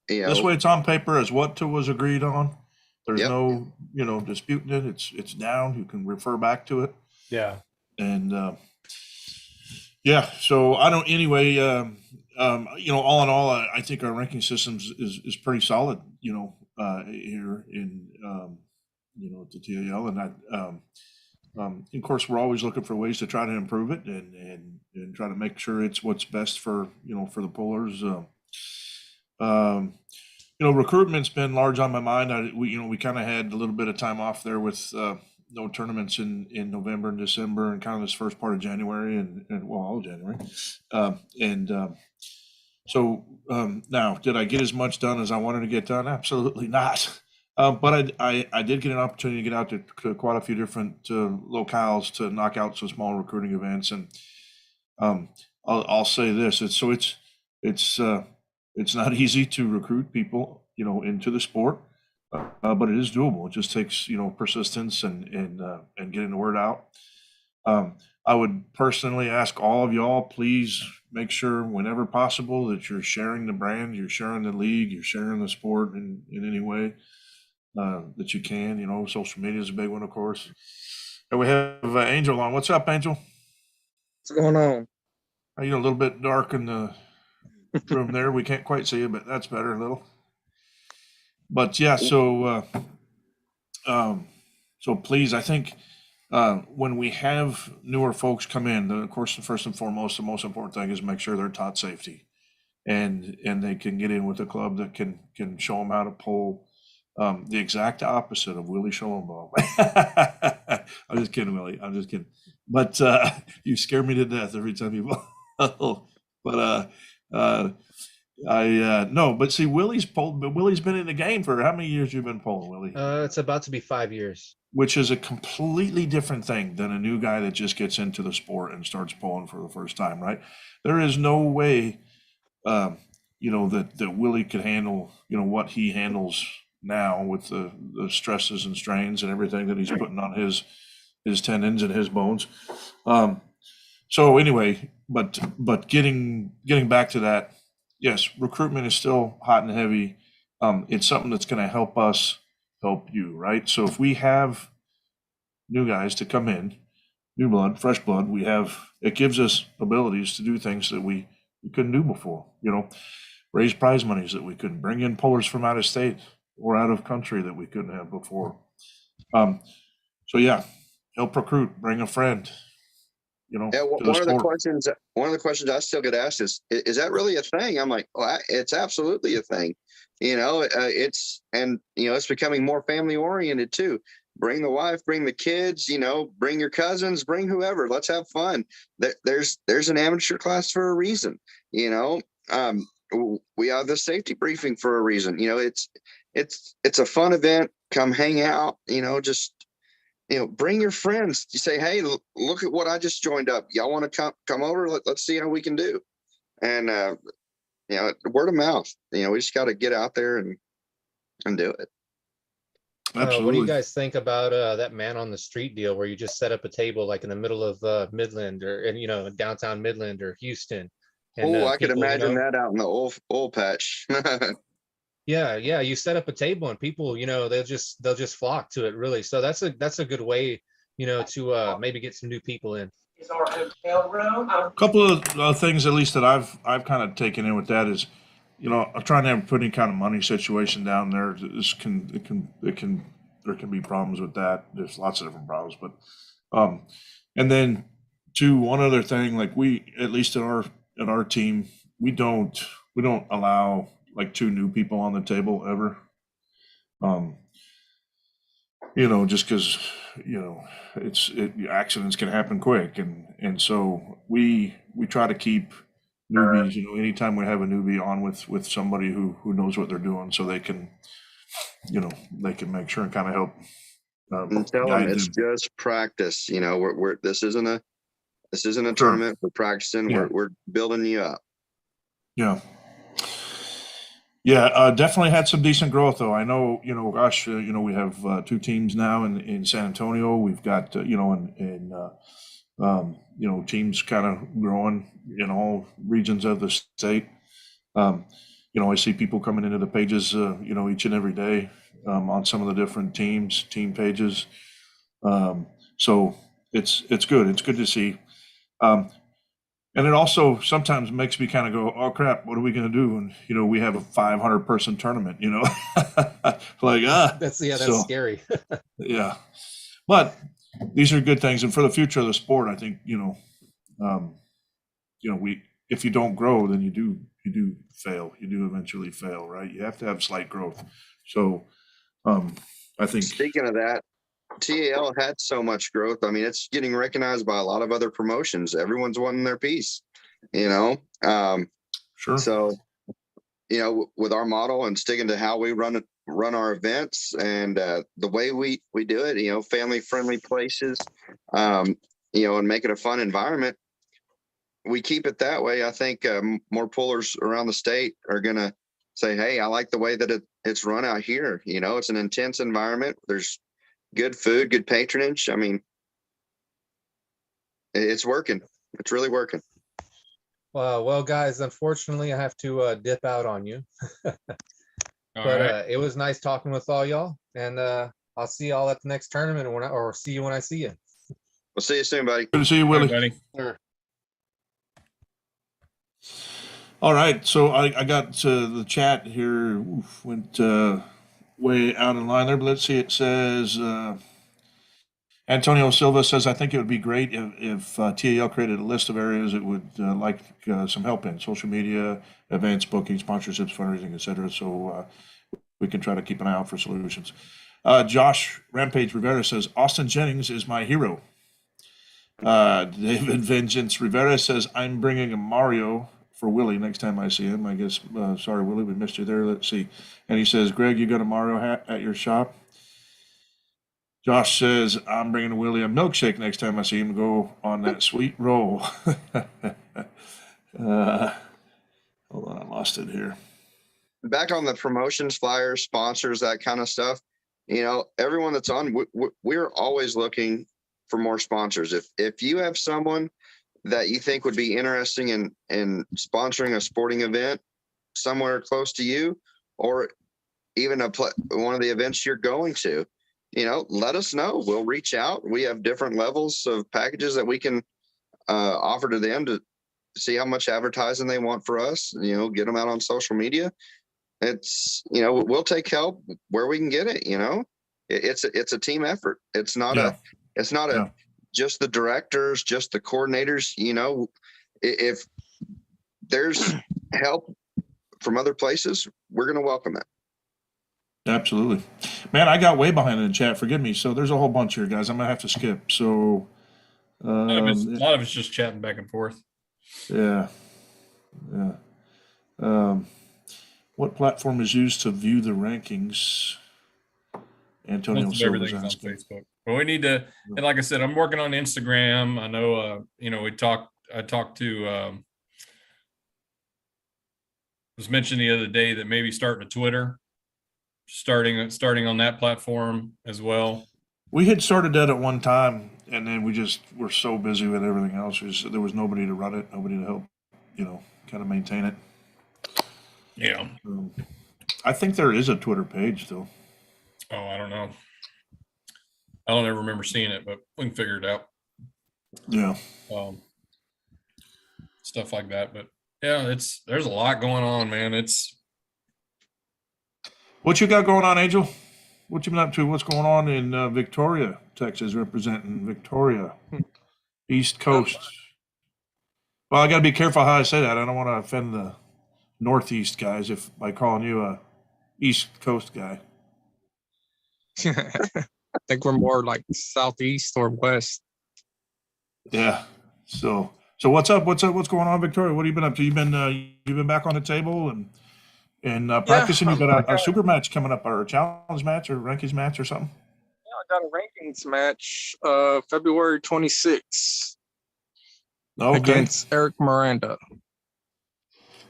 This way, it's on paper as what was agreed on. There's Yep. no, disputing it. It's down. You can refer back to it. Yeah. And so I don't. Anyway, all in all, I think our ranking systems is pretty solid. Here in at the TAL, and of course, we're always looking for ways to try to improve it and try to make sure it's what's best for for the pullers. Recruitment's been large on my mind. We kind of had a little bit of time off there with no tournaments in November and December and kind of this first part of January and all of January. So now, did I get as much done as I wanted to get done? Absolutely not. But I did get an opportunity to get out to quite a few different locales to knock out some small recruiting events. And I'll say this: it's not easy to recruit people, into the sport, but it is doable. It just takes persistence and getting the word out. I would personally ask all of y'all, please make sure whenever possible that you're sharing the brand, you're sharing the league, you're sharing the sport in any way that you can. Social media is a big one, of course. And we have Angel on. What's up, Angel? What's going on? Are you a little bit dark in the room there? We can't quite see you, but that's better a little. But yeah, so please, I think when we have newer folks come in, of course, first and foremost, the most important thing is make sure they're taught safety, and they can get in with a club that can show them how to pull. The exact opposite of Willie Schoenbaum. I'm just kidding, Willie. I'm just kidding. But you scare me to death every time you pull. But no. But see, Willie's pulled. But Willie's been in the game for how many years? You've been pulling, Willie? It's about to be 5 years. Which is a completely different thing than a new guy that just gets into the sport and starts pulling for the first time, right? There is no way, that Willie could handle, what he handles now with the stresses and strains and everything that he's putting on his tendons and his bones. So anyway, but getting back to that, yes, recruitment is still hot and heavy. It's something that's going to help us help you, right? So if we have new guys to come in, new blood, fresh blood, it gives us abilities to do things that we couldn't do before, raise prize monies that we couldn't, bring in pullers from out of state or out of country that we couldn't have before. So yeah, help recruit, bring a friend, Yeah, one of the questions I still get asked is that really a thing? I'm like, well, it's absolutely a thing. It's becoming more family oriented too. Bring the wife, bring the kids, bring your cousins, bring whoever. Let's have fun. There's an amateur class for a reason. We have the safety briefing for a reason. It's a fun event. Come hang out. Bring your friends. You say, hey, look at what I just joined up. Y'all want to come over? Let's see how we can do. And word of mouth. We just got to get out there and do it. Absolutely. What do you guys think about that man on the street deal where you just set up a table like in the middle of Midland or downtown Midland or Houston? And, I could imagine that out in the oil patch. Yeah, you set up a table and people, they'll just flock to it, really. So that's a good way, to maybe get some new people in. Is our hotel room? A couple of things, at least that I've kind of taken in with that is, I'm trying to put any kind of money situation down there. There can be problems with that. There's lots of different problems, but and then one other thing, like we, at least in our team, we don't allow like 2 new people on the table ever. Just because accidents can happen quick, and so we try to keep newbies. Anytime we have a newbie on with somebody who knows what they're doing, so they can make sure and kind of And tell them guide it's them. just practice. You know, this isn't a Sure. tournament. We're practicing. Yeah. We're building you up. Yeah. Yeah, definitely had some decent growth though. I know, gosh, we have 2 teams now in San Antonio. We've got, teams kind of growing in all regions of the state. I see people coming into the pages, each and every day on some of the different team pages. So it's good. It's good to see. And it also sometimes makes me kind of go, oh crap, what are we going to do? And, we have a 500-person tournament, like, That's so, scary. yeah. But these are good things. And for the future of the sport, I think, if you don't grow, then you do fail. You do eventually fail, right? You have to have slight growth. So, I think. Speaking of that, TAL had so much growth. I mean, it's getting recognized by a lot of other promotions. Everyone's wanting their piece, Sure. So, with our model and sticking to how we run our events and the way we do it, family friendly places, and make it a fun environment. We keep it that way. I think more pullers around the state are going to say, hey, I like the way that it's run out here. It's an intense environment. There's good food, good patronage. I mean, it's working. It's really working. Well, guys, unfortunately, I have to dip out on you. But it was nice talking with all y'all, and I'll see y'all at the next tournament, or see you when I see you. We'll see you soon, buddy. Good to see you, Willie. Buddy. Sure. All right, so I got the chat here went way out of line there, but let's see. It says Antonio Silva says, I think it would be great if TAL created a list of areas it would like some help in: social media, events, booking, sponsorships, fundraising, etc. So we can try to keep an eye out for solutions. Josh Rampage Rivera says, Austin Jennings is my hero. David Vengeance Rivera says, I'm bringing a Mario for Willie next time I see him. I guess, sorry, Willie, we missed you there. Let's see. And he says, Greg, you got a Mario hat at your shop? Josh says, I'm bringing Willie a milkshake next time I see him go on that sweet roll. Hold on, I lost it here. Back on the promotions, flyers, sponsors, that kind of stuff, everyone that's on, we're always looking for more sponsors. If you have someone that you think would be interesting in sponsoring a sporting event somewhere close to you, or even one of the events you're going to, let us know. We'll reach out. We have different levels of packages that we can offer to them to see how much advertising they want for us, get them out on social media. It's, we'll take help where we can get it. It's a team effort. It's not just the directors, just the coordinators. If there's help from other places, we're going to welcome it. Absolutely. Man, I got way behind in the chat. Forgive me. So there's a whole bunch here, guys. I'm going to have to skip. So a lot of it's just chatting back and forth. Yeah. What platform is used to view the rankings? Antonio Silva's Everything's asking. on Facebook. But we need to, and like I said, I'm working on Instagram. I know, I talked to, was mentioned the other day that maybe starting a Twitter, starting on that platform as well. We had started that at one time, and then we just were so busy with everything else. There was nobody to run it, nobody to help, kind of maintain it. Yeah. I think there is a Twitter page, though. Oh, I don't know. I don't ever remember seeing it, but we can figure it out. Yeah. Stuff like that. But yeah, there's a lot going on, man. What you got going on, Angel? What you been up to? What's going on in Victoria, Texas, representing Victoria, East Coast? Well, I got to be careful how I say that. I don't want to offend the Northeast guys by calling you a East Coast guy. I think we're more like Southeast or West. Yeah. So what's up? What's going on, Victoria? What have you been up to? You've been back on the table and practicing. You've got a super match coming up, or a challenge match, or rankings match, or something. Yeah, got a rankings match February 26th Okay. against Eric Miranda.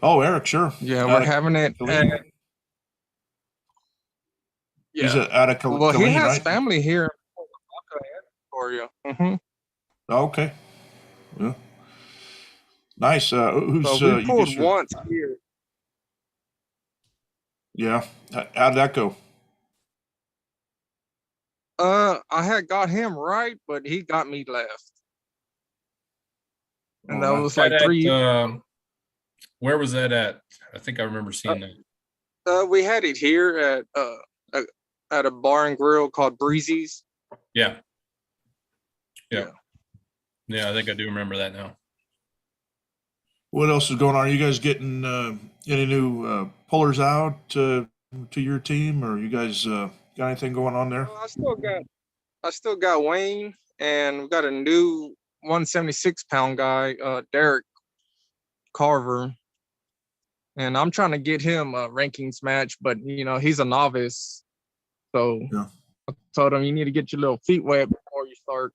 Oh, Eric, sure. Yeah, we're having it at, He's out of well, he Killeen, has right? family here for you. Okay. Yeah. Nice. Who's So we you pulled just- once here. Yeah. How'd that go? I had got him right, but he got me left. And that was like 3 years. Where was that at? I think I remember seeing that. We had it here at a bar and grill called Breezy's. Yeah. Yeah, I think I do remember that now. What else is going on? Are you guys getting any new pullers out to your team, or you guys got anything going on there? I still got Wayne, and we got a new 176-pound guy, Derek Carver, and I'm trying to get him a rankings match, but he's a novice, so yeah. I told him you need to get your little feet wet before you start.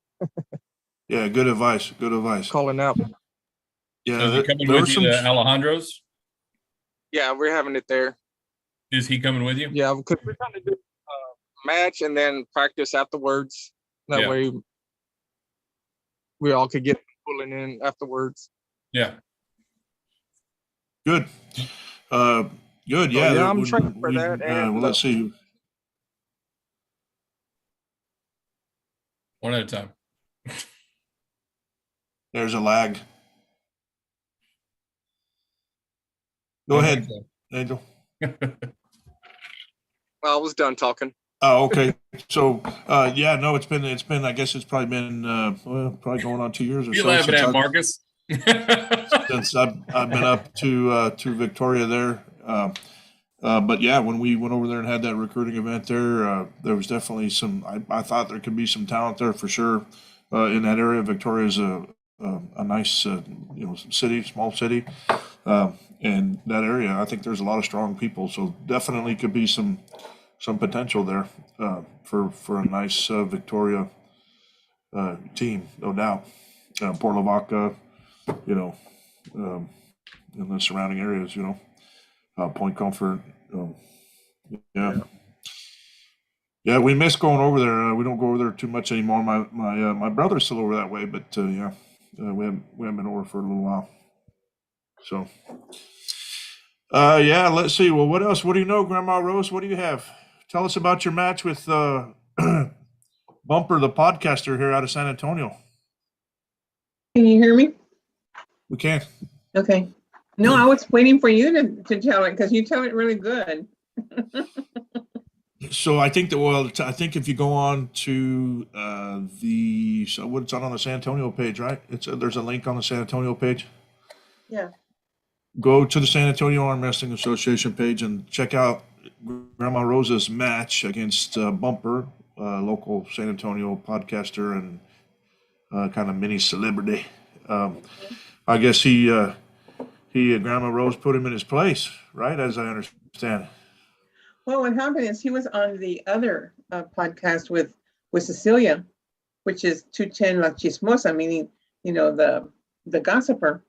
Yeah, good advice. Good advice. Calling out. Yeah, so is he coming with you to Alejandro's? Yeah, we're having it there. Is he coming with you? Yeah, because we're trying to do a match and then practice afterwards. That way we all could get pulling in afterwards. Yeah. Good. Good. Yeah. Yeah, I'm training for that. And well, let's see. One at a time. There's a lag. Go ahead, Angel. I was done talking. Oh, okay. So, yeah, no, it's been. I guess it's probably been probably going on 2 years or so. You laughing at Marcus? Since I've been up to Victoria there. But yeah, when we went over there and had that recruiting event there, there was definitely some. I thought there could be some talent there for sure in that area. Victoria's a nice city, small city, and that area. I think there's a lot of strong people, so definitely could be some potential there for a nice Victoria team, no doubt. Port Lavaca, in the surrounding areas, Point Comfort. Yeah, we miss going over there. We don't go over there too much anymore. My brother's still over that way, but we haven't been over for a little while. So, yeah, let's see. Well, what else? What do you know, Grandma Rose? What do you have? Tell us about your match with Bumper, the podcaster here out of San Antonio. Can you hear me? We can. Okay. No, I was waiting for you to tell it because you tell it really good. So I think I think if you go on to what's on the San Antonio page, right? There's a link on the San Antonio page. Yeah. Go to the San Antonio Arm Wrestling Association page and check out Grandma Rosa's match against Bumper, local San Antonio podcaster and kind of mini celebrity. I guess Grandma Rose put him in his place, right? As I understand. Well, what happened is he was on the other podcast with Cecilia, which is 210 La Chismosa, meaning, the gossiper.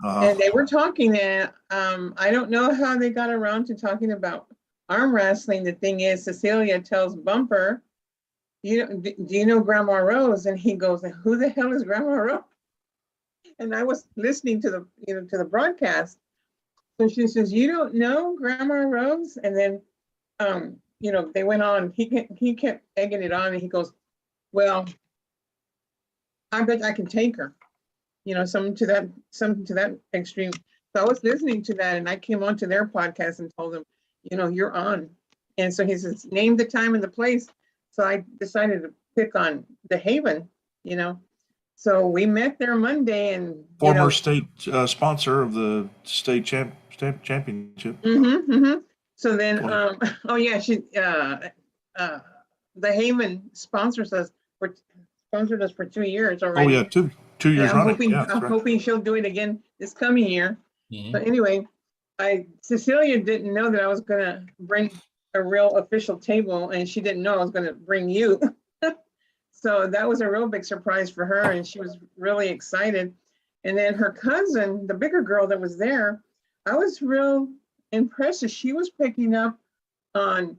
And they were talking, and I don't know how they got around to talking about arm wrestling. The thing is, Cecilia tells Bumper, do you know Grandma Rose? And he goes, who the hell is Grandma Rose? And I was listening to the broadcast. So she says, you don't know Grandma Rose? And then, they went on. He kept egging it on, and he goes, well, I bet I can take her. Something to that extreme. So I was listening to that, and I came onto their podcast and told them, you're on. And so he says, name the time and the place. So I decided to pick on the Haven, So we met there Monday, and former state sponsor of the state championship. Mm-hmm, mm-hmm. So then, she the Haven sponsors us for 2 years already. Oh yeah, two years running. I'm hoping she'll do it again this coming year. Mm-hmm. But anyway, Cecilia didn't know that I was gonna bring a real official table, and she didn't know I was gonna bring you. So that was a real big surprise for her, and she was really excited. And then her cousin, the bigger girl that was there, I was real impressed that she was picking up on,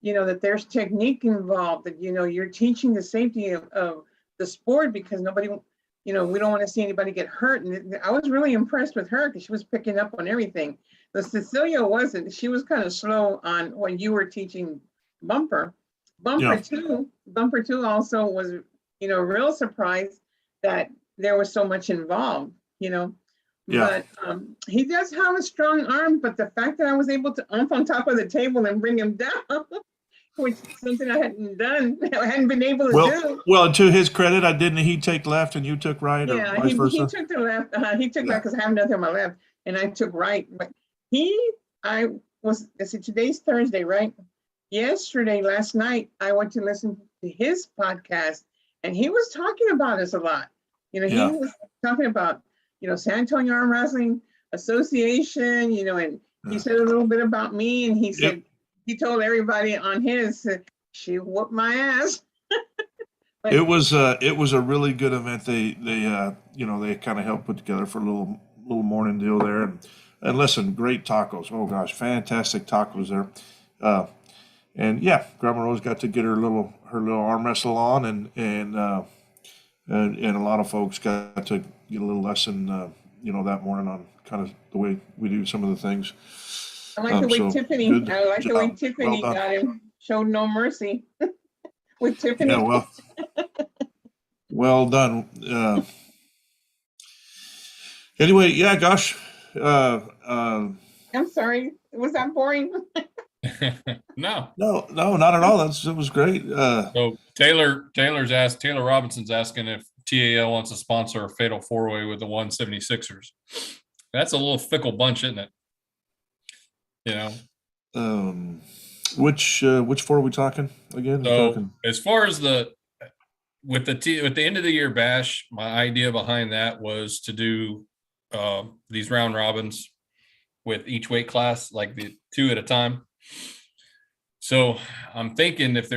that there's technique involved, that, you're teaching the safety of the sport, because nobody, we don't want to see anybody get hurt. And I was really impressed with her because she was picking up on everything. The Cecilia wasn't. She was kind of slow on when you were teaching bumper. Bumper two also was, real surprised that there was so much involved, But he does have a strong arm, but the fact that I was able to on top of the table and bring him down, which is something I hadn't done, I hadn't been able to do. Well, to his credit, didn't he take left and you took right, or vice versa? He took the left. He took right because I have nothing on my left, and I took right. But today's Thursday, right? Yesterday, last night, I went to listen to his podcast, and he was talking about us a lot. He was talking about, San Antonio Arm Wrestling Association, and he said a little bit about me, and he said, he told everybody on his, she whooped my ass. It was a really good event. They kind of helped put together for a little morning deal there, and listen, great tacos. Oh gosh, fantastic tacos there. And Grandma Rose got to get her little arm wrestle on, and a lot of folks got to get a little lesson, that morning on kind of the way we do some of the things. I like the way Tiffany got him, showed no mercy with Tiffany. Yeah, well done. Anyway, gosh. I'm sorry. Was that boring? No, not at all. It was great. So Taylor Robinson's asking if TAL wants to sponsor a fatal four-way with the 176ers. That's a little fickle bunch, isn't it? Which four are we talking again? So as far as with the end of the year bash, my idea behind that was to do these round robins with each weight class, like the 2 at a time. So I'm thinking if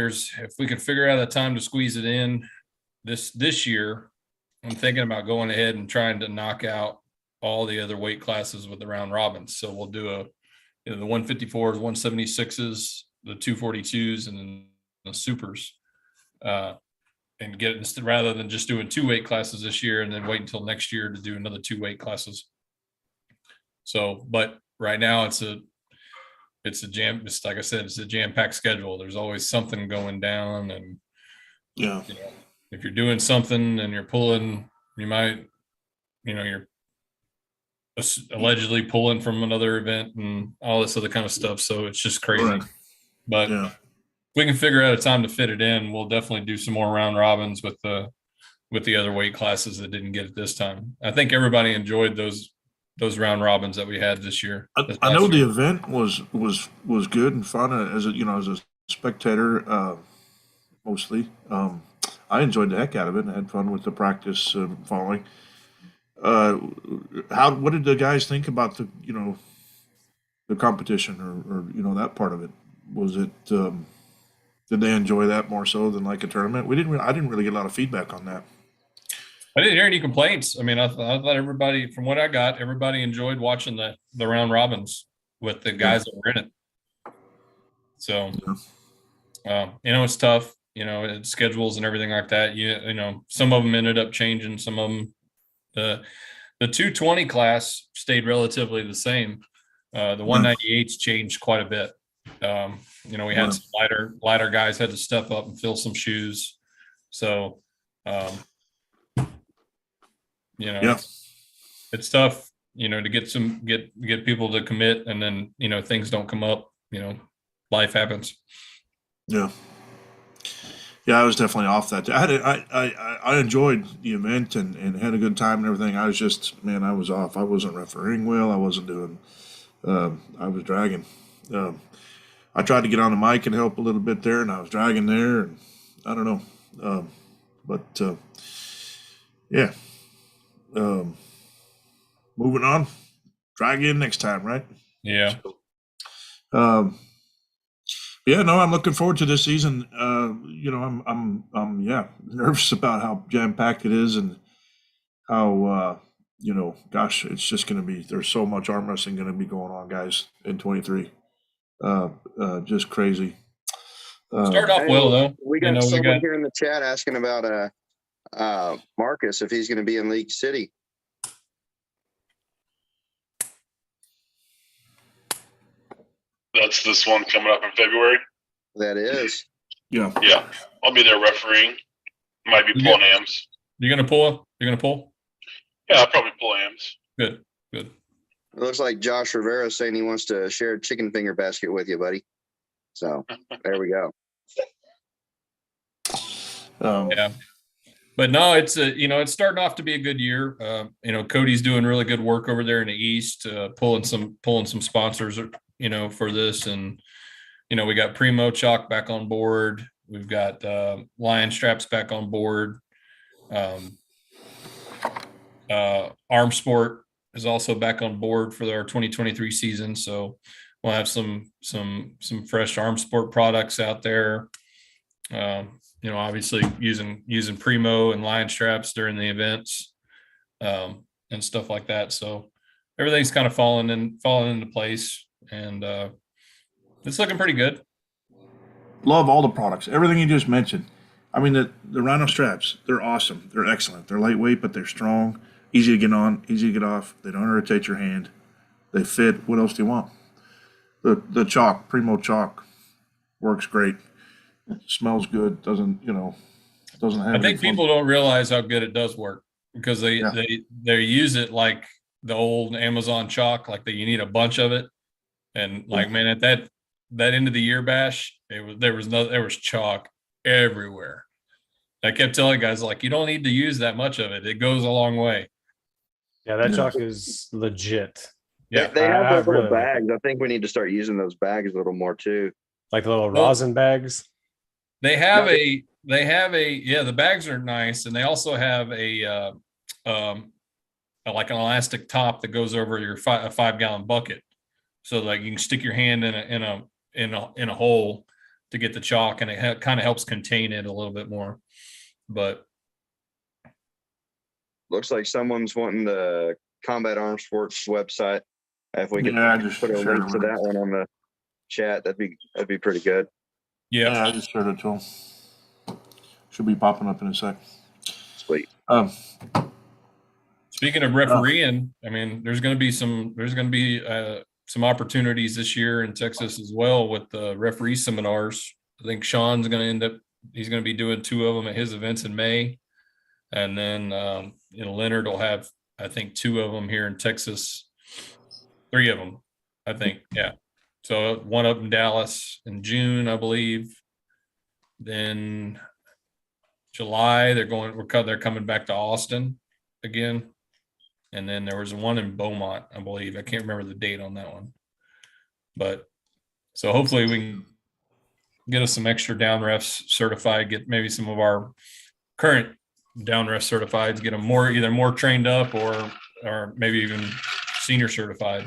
we could figure out a time to squeeze it in this year, I'm thinking about going ahead and trying to knock out all the other weight classes with the round robins. So we'll do the 154s, 176s, the 242s, and then the supers, and get it rather than just doing 2 weight classes this year and then wait until next year to do another 2 weight classes. So, but right now it's like I said, it's a jam-packed schedule. There's always something going down, and if you're doing something and you're pulling, you might, you're allegedly pulling from another event and all this other kind of stuff. So it's just crazy. Right. But if we can figure out a time to fit it in, we'll definitely do some more round robins with the other weight classes that didn't get it this time. I think everybody enjoyed those round robins that we had this year. I know the event was good and fun as a spectator, mostly. I enjoyed the heck out of it and had fun with the practice following. What did the guys think about the competition or that part of it? Was it, did they enjoy that more so than like a tournament? I didn't really get a lot of feedback on that. I didn't hear any complaints. I mean, I thought everybody, from what I got, everybody enjoyed watching the round robins with the guys that were in it. So, it's tough, it's schedules and everything like that. Some of them ended up changing. Some of them, the 220 class stayed relatively the same. The 198s changed quite a bit. We had some lighter guys had to step up and fill some shoes. So, it's tough, to get people to commit, and then, things don't come up, life happens. Yeah, I was definitely off that day. I enjoyed the event and had a good time and everything. I was just, I was off. I wasn't refereeing well. I wasn't doing, I was dragging. I tried to get on the mic and help a little bit there, and I was dragging there, and I don't know. Moving on. Try again next time, right? Yeah. Yeah, no, I'm looking forward to this season. Yeah, nervous about how jam packed it is and how, gosh, it's just going to be, there's so much arm wrestling going to be going on, guys, in 23. Just crazy. Start off well though. We got someone here in the chat asking about Marcus, if he's going to be in League City. That's this one coming up in February. That is. Yeah. Yeah. I'll be there refereeing. Might be pulling AMs. You're gonna pull? You're gonna pull? Yeah, I'll probably pull AMs. Good. It looks like Josh Rivera saying he wants to share a chicken finger basket with you, buddy. So there we go. Yeah. But no, it's it's starting off to be a good year. Cody's doing really good work over there in the East, pulling some sponsors, for this. And, we got Primo Chalk back on board. We've got Lion Straps back on board. Arm Sport is also back on board for our 2023 season. So we'll have some fresh Arm Sport products out there. Obviously using Primo and Lion Straps during the events, and stuff like that. So everything's kind of falling into place, and it's looking pretty good. Love all the products, everything you just mentioned. I mean, the Rhino straps, they're awesome. They're excellent. They're lightweight, but they're strong, easy to get on, easy to get off. They don't irritate your hand. They fit. What else do you want? The chalk, Primo chalk, works great. Smells good. Doesn't have. I think people don't realize how good it does work because they use it like the old Amazon chalk, like that you need a bunch of it. And like, man, at that end of the year bash, there was chalk everywhere. I kept telling guys, like, you don't need to use that much of it. It goes a long way. Yeah, that chalk is legit. Yeah, they have those little bags. I think we need to start using those bags a little more too. Like the little rosin bags. They have the bags are nice, and they also have a like an elastic top that goes over your 5-gallon bucket, so like you can stick your hand in a hole to get the chalk, and it kind of helps contain it a little bit more. But looks like someone's wanting the Combat Arms Sports website. If we could just put a link to that one on the chat, that'd be pretty good. Yeah, I just shared it to him. Should be popping up in a sec. Sweet. Speaking of refereeing, I mean, there's going to be some opportunities this year in Texas as well with the referee seminars. I think Sean's going to he's going to be doing 2 of them at his events in May, and then Leonard will have, I think, 2 of them here in Texas. 3 of them, I think. Yeah. So one up in Dallas in June, I believe. Then July, they're coming back to Austin again. And then there was one in Beaumont, I believe. I can't remember the date on that one. But so hopefully we can get us some extra down refs certified, get maybe some of our current down ref certified, get them either more trained up or maybe even senior certified.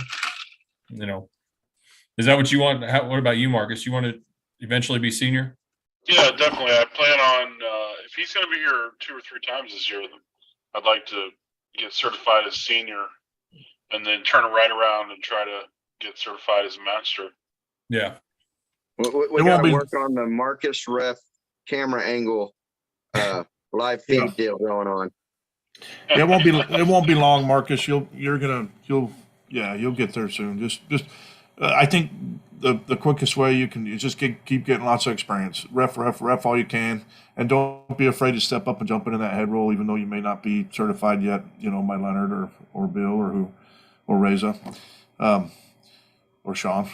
Is that what you want? What about you, Marcus? You want to eventually be senior? Yeah, definitely. I plan on, if he's going to be here 2 or 3 times this year, I'd like to get certified as senior and then turn it right around and try to get certified as a master. Yeah. We got to work on the Marcus ref camera angle live feed deal going on. It won't be long, Marcus. You'll get there soon. Just I think the quickest way you can just keep getting lots of experience. Ref all you can, and don't be afraid to step up and jump into that head roll, even though you may not be certified yet. By Leonard or Bill or Reza, or Sean.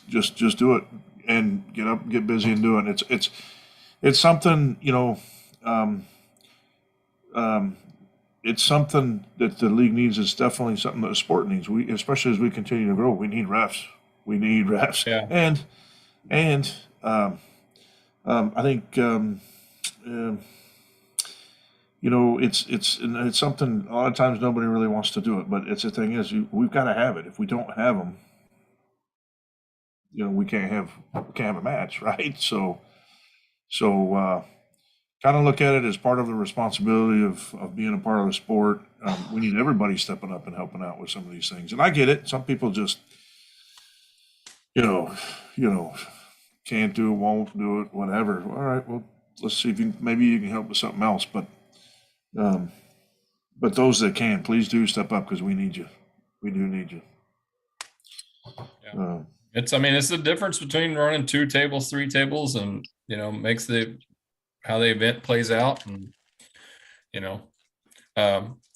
Just do it and get up, get busy, and do it. It's something it's something that the league needs. It's definitely something that the sport needs. Especially as we continue to grow, we need refs. Yeah. And I think it's something. A lot of times nobody really wants to do it, but the thing is, we've got to have it. If we don't have them, we can't have a match, right? So kind of look at it as part of the responsibility of being a part of the sport. We need everybody stepping up and helping out with some of these things. And I get it. Some people just, can't do it, won't do it, whatever. All right, well, let's see if maybe you can help with something else. But those that can, please do step up, because we need you. We do need you. Yeah. It's the difference between running 2 tables, 3 tables, and, makes how the event plays out. And,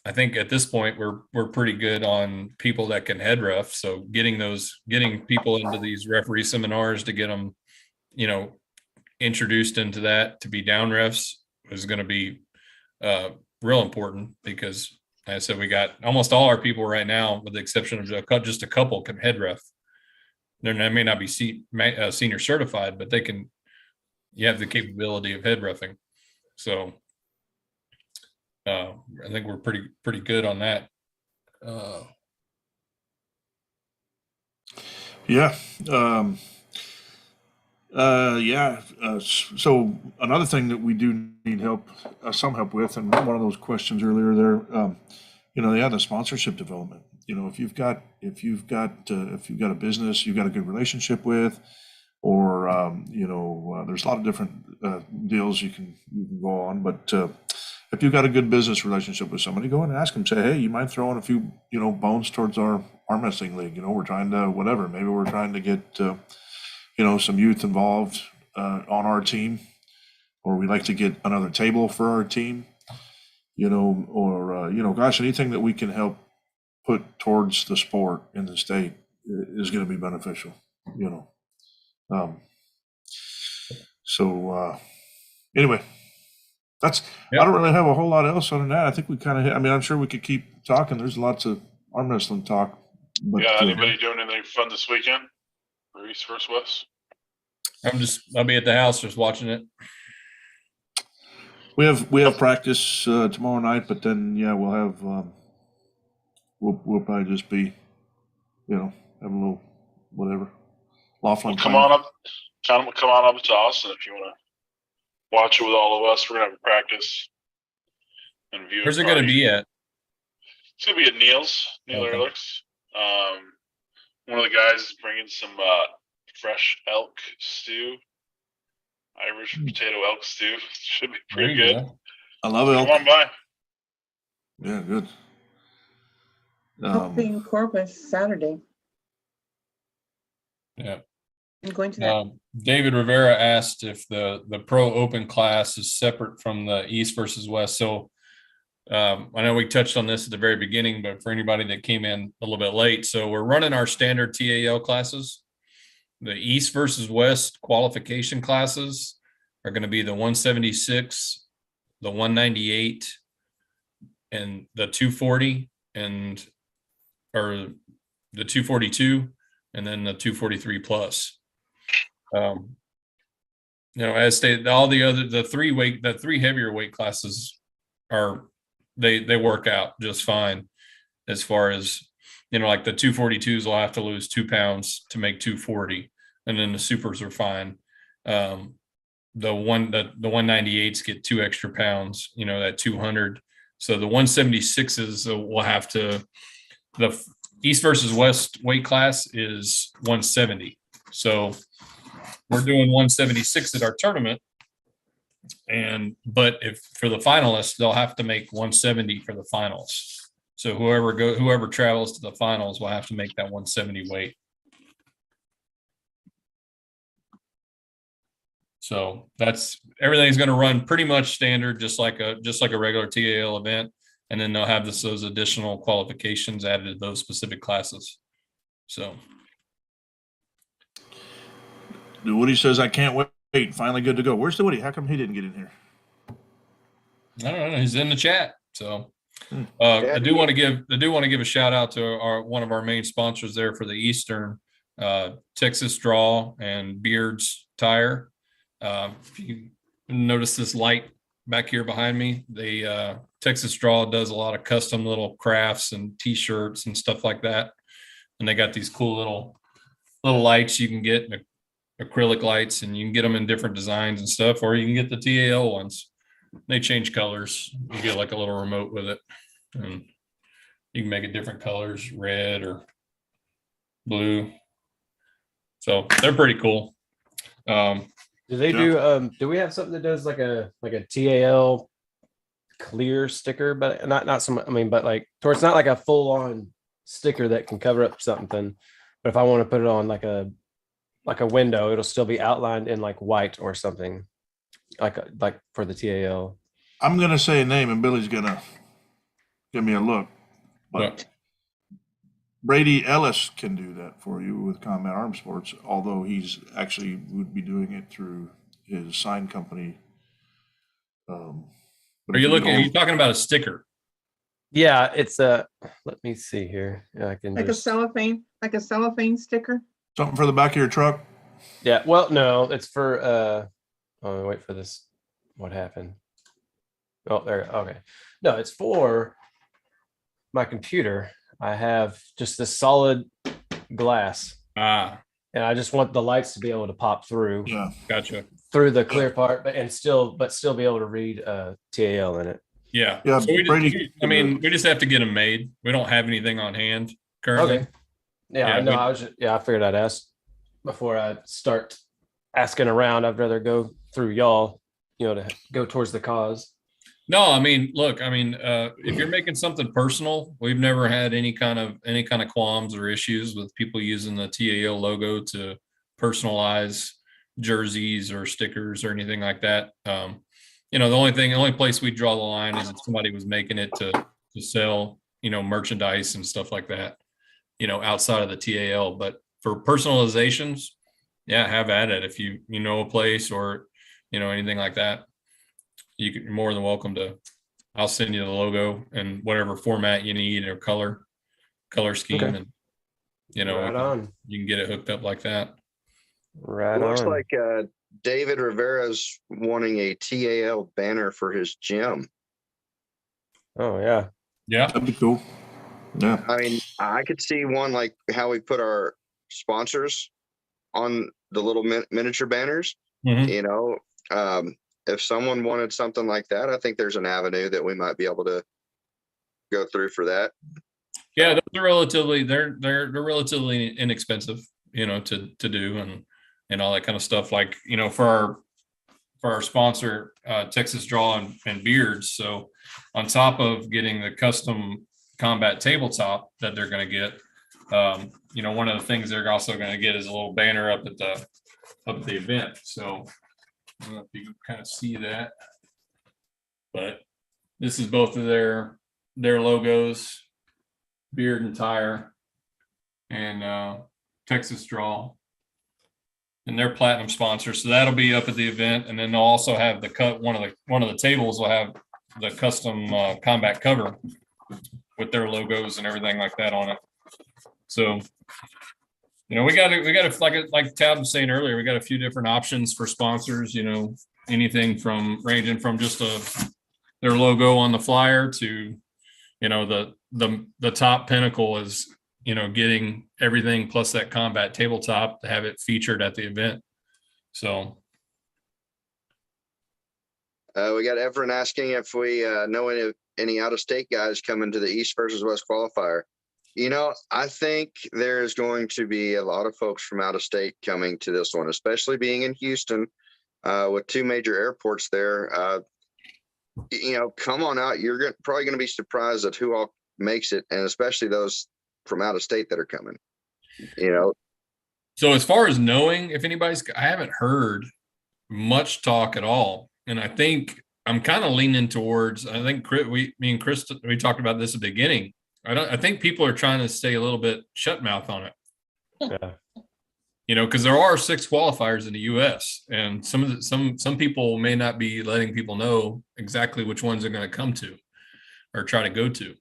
I think at this point we're pretty good on people that can head ref. So getting people into these referee seminars to get them, introduced into that to be down refs is going to be real important, because like I said, we got almost all our people right now, with the exception of just a couple, can head ref. They may not be senior certified, but you have the capability of head reffing. So I think we're pretty good on that. Yeah. So another thing that we do need some help with, and one of those questions earlier there, the sponsorship development. If you've got a business you've got a good relationship with, or there's a lot of different deals you can go on, but if you've got a good business relationship with somebody, go and ask them, say, hey, you mind throwing a few bones towards our arm wrestling league? We're trying to maybe we're trying to get some youth involved on our team, or we'd like to get another table for our team, or gosh, anything that we can help put towards the sport in the state is going to be beneficial. Anyway, that's, I don't really have a whole lot else on that. I think we kind of, I'm sure we could keep talking. There's lots of arm wrestling talk. But, anybody doing anything fun this weekend for East versus West? I'll be at the house just watching it. We have practice tomorrow night, but then we'll have we'll probably just be have a little whatever. Laughlin, come on up to Austin if you want to watch it with all of us. We're gonna have a practice and view. Where's it gonna be at? It's gonna be at Neil Ehrlich's. One of the guys is bringing some fresh elk stew. Irish potato elk stew. Should be pretty good. Go. I love elk. Come on by. Yeah, good. I'll be in Corpus Saturday. Yeah. I'm going to that. David Rivera asked if the pro open class is separate from the East versus West. So I know we touched on this at the very beginning, but for anybody that came in a little bit late, so we're running our standard TAL classes. The East versus West qualification classes are going to be the 176, the 198, and the 240, or the 242, and then the 243 plus. As stated, all the three heavier weight classes they work out just fine, as far as like the 242s will have to lose 2 pounds to make 240, and then the supers are fine. The 198s get 2 extra pounds, at 200. So the 176s will have to, the East versus West weight class is 170. So we're doing 176 at our tournament. But if for the finalists, they'll have to make 170 for the finals. So whoever travels to the finals will have to make that 170 weight. So everything's going to run pretty much standard, just like a regular TAL event. And then they'll have those additional qualifications added to those specific classes. So. Woody says, I can't wait. Finally good to go. Where's the Woody? How come he didn't get in here? I don't know. He's in the chat. So I do want to give a shout out to one of our main sponsors there for the Eastern, Texas Draw and Beards Tire. If you notice this light back here behind me, Texas Draw does a lot of custom little crafts and t-shirts and stuff like that. And they got these cool little little lights you can get, acrylic lights, and you can get them in different designs and stuff, or you can get the TAL ones. They change colors. You get like a little remote with it, and you can make it different colors, red or blue. So they're pretty cool. Do they do we have something that does like a TAL clear sticker, but not some, I mean, but like, or it's not like a full on sticker that can cover up something, but if I want to put it on like a window, it'll still be outlined in like white or something, like for the TAL. I'm going to say a name and Billy's going to give me a look. But Brady Ellis can do that for you with Combat Arms Sports, although he's actually would be doing it through his sign company. Are you talking about a sticker? Yeah, it's a, let me see here. Yeah, I can like a cellophane sticker. Something for the back of your truck? Yeah, well, no, it's for wait for this. What happened? Oh, there. Okay. No, it's for my computer. I have just this solid glass. And I just want the lights to be able to pop through. Yeah, gotcha. Through the clear part, but still be able to read TAL in it. Yeah. Yeah. So we just have to get them made. We don't have anything on hand currently. Okay. Yeah, I know. I figured I'd ask before I start asking around. I'd rather go through y'all, to go towards the cause. No, I mean, look, I mean, if you're making something personal, we've never had any kind of qualms or issues with people using the TAL logo to personalize jerseys or stickers or anything like that. The only place we draw the line is if somebody was making it to sell, merchandise and stuff like that, outside of the TAL. But for personalizations, yeah, have at it. If you know a place or, anything like that, you're more than welcome to. I'll send you the logo and whatever format you need or color scheme. Okay. And, right on. You can get it hooked up like that. Right. Looks like David Rivera's wanting a TAL banner for his gym. Oh yeah. Yeah. That'd be cool. Yeah. I mean, I could see one like how we put our sponsors on the little miniature banners. Mm-hmm. If someone wanted something like that, I think there's an avenue that we might be able to go through for that. Yeah, those are relatively relatively inexpensive, to do and all that kind of stuff. Like, for our sponsor, Texas Draw and Beards. So on top of getting the custom combat tabletop that they're going to get, one of the things they're also going to get is a little banner up at the event. So I don't know if you can kind of see that, but this is both of their logos, Beard and Tire, and Texas Draw, and they're platinum sponsors. So that'll be up at the event, and then they'll also have one of the tables will have the custom combat cover with their logos and everything like that on it. So. We got like Tad was saying earlier, we got a few different options for sponsors, anything from ranging from just their logo on the flyer to, the top pinnacle is, getting everything plus that combat tabletop to have it featured at the event. So. We got Efren asking if we know any out-of-state guys coming to the East versus West qualifier. I think there's going to be a lot of folks from out of state coming to this one, especially being in Houston with two major airports there. Come on out. You're probably going to be surprised at who all makes it, and especially those from out of state that are coming. So as far as knowing if I haven't heard much talk at all. And I think I'm kind of leaning towards, me and Chris, we talked about this at the beginning. I think people are trying to stay a little bit shut mouth on it. Yeah. Because there are 6 qualifiers in the U.S. and some people may not be letting people know exactly which ones they're going to come to or try to go to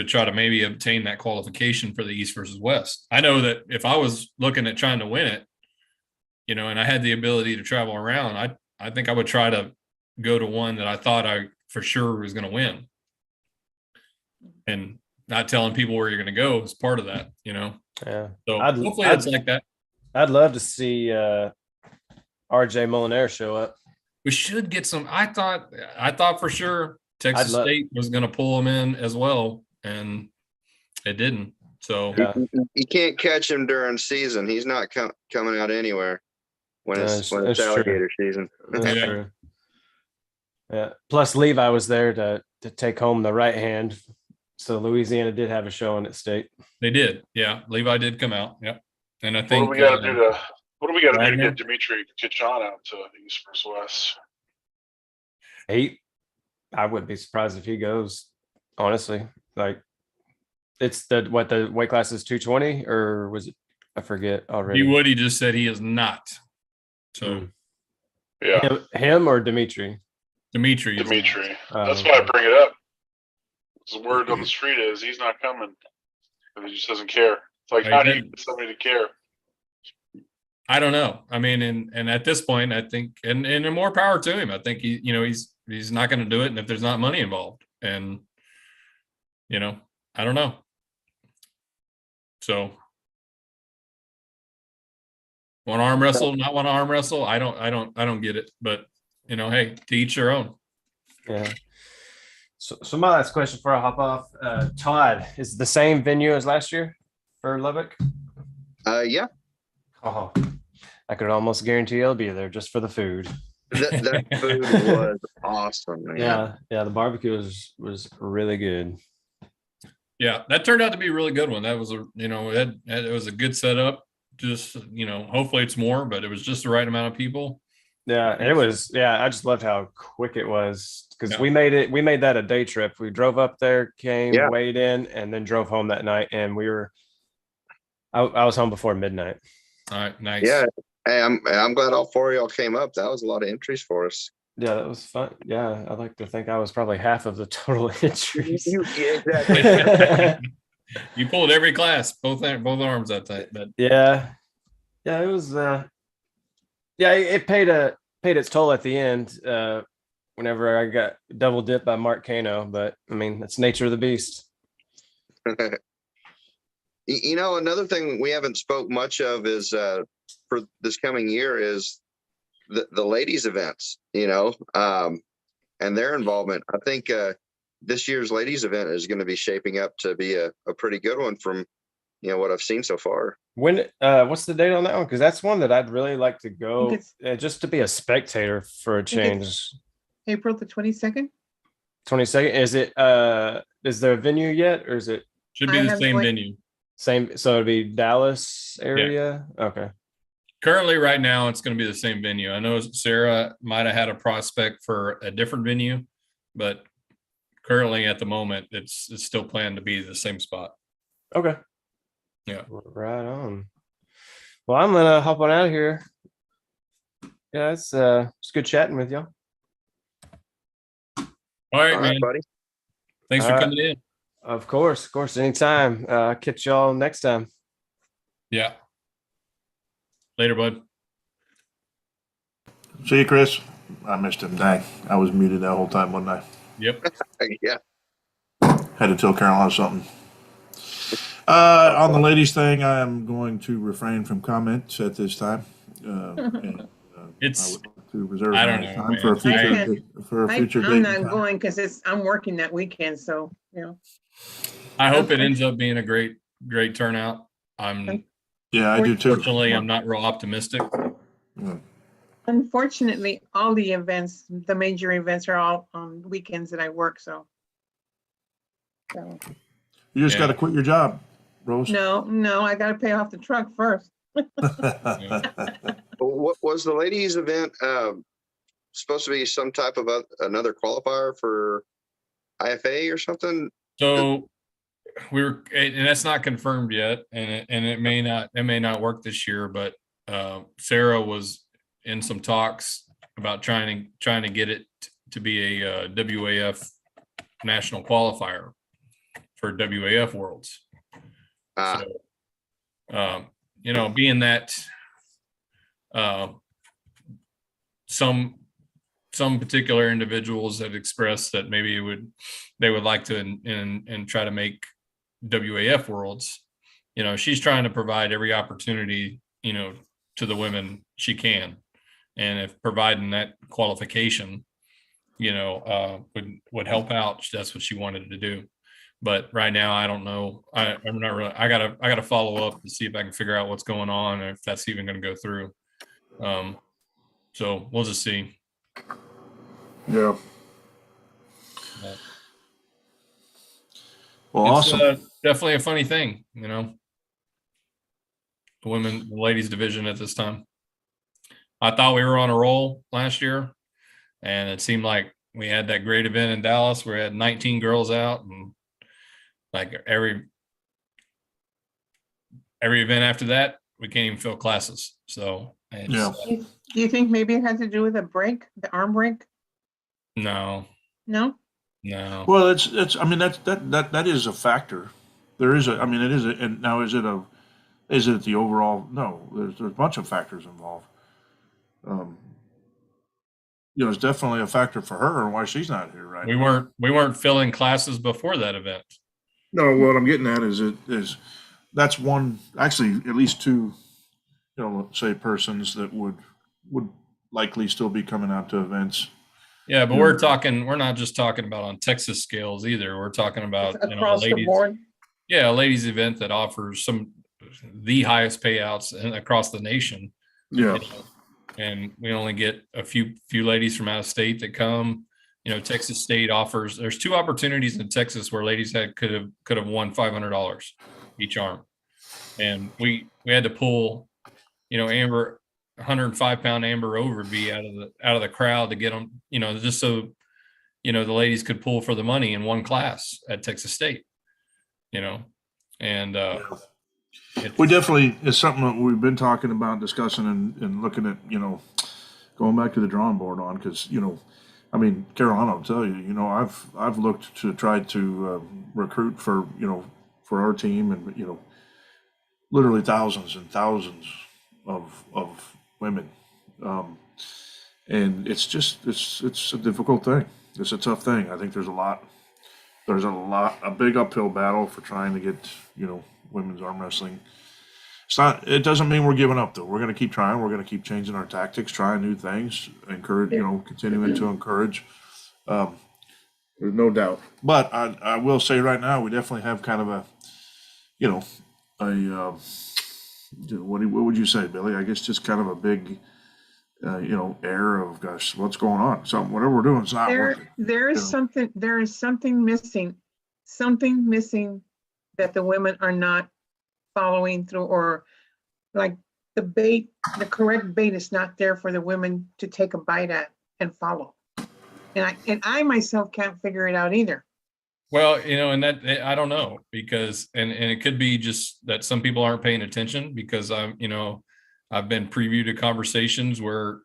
try to maybe obtain that qualification for the East versus West. I know that if I was looking at trying to win it, and I had the ability to travel around, I think I would try to go to one that I thought I for sure was going to win. And not telling people where you're going to go is part of that, you know? Yeah. So hopefully it's like that. I'd love to see RJ Molinaire show up. We should get some. I thought for sure Texas State was going to pull him in as well, and it didn't. So you can't catch him during season. He's not coming out anywhere when it's alligator season. That's true. Yeah. Plus, Levi was there to take home the right hand. So Louisiana did have a showing at State. They did. Yeah. Levi did come out. Yep. And I think what do we got to do to get Dimitri Kitchon out to East versus West? I wouldn't be surprised if he goes, honestly. Like, it's the weight class is 220, or was it? I forget already. Woody just said he is not. So yeah. Him or Dimitri? Dimitri. That's why I bring it up. The word on the street is he's not coming. He just doesn't care. It's like, how do you get somebody to care? I don't know. I mean, and at this point, I think, and more power to him. I think he's not going to do it, and if there's not money involved, and I don't know. So, want to arm wrestle? Not want to arm wrestle? I don't get it. But hey, to each their own. Yeah. So my last question before I hop off, Todd, is it the same venue as last year for Lubbock? Yeah. Oh, I could almost guarantee I'll be there just for the food. That food was awesome, man. Yeah, the barbecue was really good. Yeah, that turned out to be a really good one. That was it was a good setup. Just hopefully it's more, but it was just the right amount of people. Yeah, it was. Yeah, I just loved how quick it was because we made that a day trip. We drove up there, weighed in, and then drove home that night. And I was home before midnight. All right, nice. Yeah, hey, I'm glad all four of y'all came up. That was a lot of entries for us. Yeah, that was fun. Yeah, I'd like to think I was probably half of the total entries. Exactly. You pulled every class, both arms that time. But yeah, it was. It paid its toll at the end. Whenever I got double dipped by Mark Cano, but I mean, that's nature of the beast. Another thing we haven't spoke much of is for this coming year is the ladies events, and their involvement. I think this year's ladies event is going to be shaping up to be a pretty good one from what I've seen so far. When what's the date on that one? Because that's one that I'd really like to go just to be a spectator for a change. April the 22nd. 22nd. Is it is there a venue yet, or is it should be the same venue? Same, so it'd be Dallas area. Yeah. Okay. Currently, right now, it's going to be the same venue. I know Sarah might have had a prospect for a different venue, but currently at the moment, it's still planned to be the same spot. Okay. Yeah. Right on. Well, I'm gonna hop on out of here. Yeah, it's good chatting with y'all. All right, man. Buddy. Thanks for coming in. Of course, anytime. Catch y'all next time. Yeah. Later, bud. See you, Chris. I missed him. Dang, I was muted that whole time, wasn't I? Yep. Yeah. Had to tell Carolina something. On the ladies thing, I am going to refrain from comments at this time. And, it's. I would like to reserve I don't know, time for a future date. I'm not going because I'm working that weekend, so I hope it ends up being a great turnout. I do too. Fortunately, I'm not real optimistic. Unfortunately, all the events, the major events, are all on weekends that I work. So. You just got to quit your job, Rose. No, I got to pay off the truck first. What was the ladies event supposed to be? Some type of another qualifier for IFA or something? So and that's not confirmed yet, and it may not work this year. But Sarah was in some talks about trying to get it to be a WAF national qualifier for WAF Worlds. So, being that some particular individuals have expressed that maybe they would like to and try to make WAF worlds, she's trying to provide every opportunity, to the women she can. And if providing that qualification, would help out, that's what she wanted to do. But right now, I don't know. I'm not really, I gotta follow up to see if I can figure out what's going on, or if that's even going to go through. So we'll just see. Yeah. But well, it's awesome. Definitely a funny thing, the ladies division at this time. I thought we were on a roll last year, and it seemed like we had that great event in Dallas where we had 19 girls out, and like every event after that, we can't even fill classes. So Yeah. Do you think maybe it had to do with the break, the arm break? No. No. Well, it's. I mean, that is a factor. There is a. I mean, it is. And now, is it the overall? No, there's a bunch of factors involved. It's definitely a factor for her and why she's not here right now. We weren't filling classes before that event. No, what I'm getting at is that's one, actually at least two, say persons that would likely still be coming out to events. Yeah, but we're not just talking about on Texas scales either. We're talking about across the board. Yeah, a ladies event that offers the highest payouts across the nation. Yeah. And we only get a few ladies from out of state that come. Texas State offers. There's 2 opportunities in Texas where ladies could have won $500 each arm, and we had to pull, Amber, 105-pound Amber Overby out of the crowd to get them, just so the ladies could pull for the money in one class at Texas State. And we definitely, it's something that we've been talking about, discussing, and looking at, going back to the drawing board on, because I mean, Carolina, I'll tell you, I've looked to try to recruit for our team, and literally thousands and thousands of women, and it's a difficult thing. It's a tough thing. I think there's a big uphill battle for trying to get women's arm wrestling. It doesn't mean we're giving up, though. We're going to keep trying. We're going to keep changing our tactics, trying new things, encourage, continuing to encourage. There's no doubt. But I will say right now, we definitely have kind of what would you say, Billy? I guess just kind of a big, air of, gosh, what's going on? Whatever we're doing is not working. There is something missing that the women are not following through, or like the correct bait is not there for the women to take a bite at and follow. And I myself can't figure it out either. Well, and that, I don't know, because, and it could be just that some people aren't paying attention, because I've been preview to conversations where,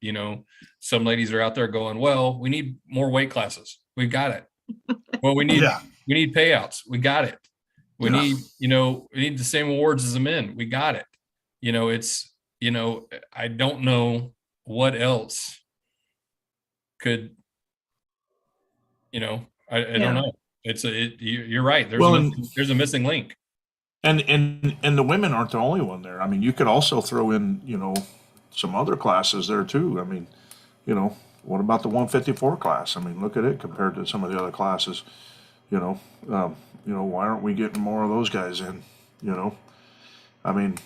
some ladies are out there going, well, we need more weight classes. We've got it. Well, we need payouts. We got it. We need, we need the same awards as the men. We got it. It's, I don't know what else could, I don't know. You're right. There's a missing link. And the women aren't the only one there. I mean, you could also throw in, some other classes there too. I mean, what about the 154 class? I mean, look at it compared to some of the other classes. Why aren't we getting more of those guys in? I mean,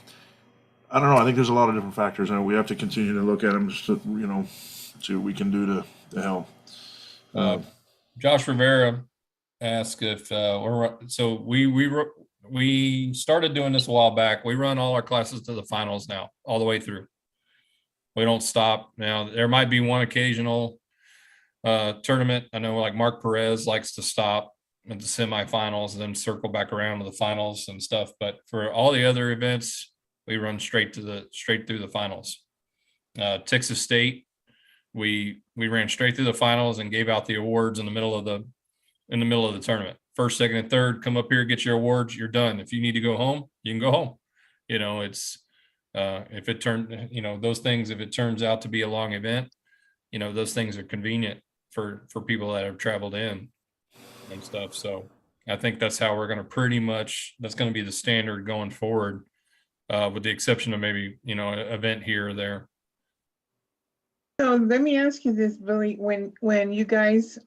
I don't know. I think there's a lot of different factors, and we have to continue to look at them just to, see what we can do to help. Josh Rivera asked if we started doing this a while back. We run all our classes to the finals now, all the way through. We don't stop. Now, there might be one occasional tournament. I know, like Mark Perez likes to stop at the semifinals and then circle back around to the finals and stuff. But for all the other events, we run straight through the finals. Texas State, we ran straight through the finals and gave out the awards in the middle of the tournament. First, second, and third, come up here, get your awards. You're done. If you need to go home, you can go home. It's if it turns out to be a long event, those things are convenient for people that have traveled in and stuff. So I think that's how we're going to that's going to be the standard going forward, with the exception of maybe, an event here or there. So let me ask you this, Billy, when you guys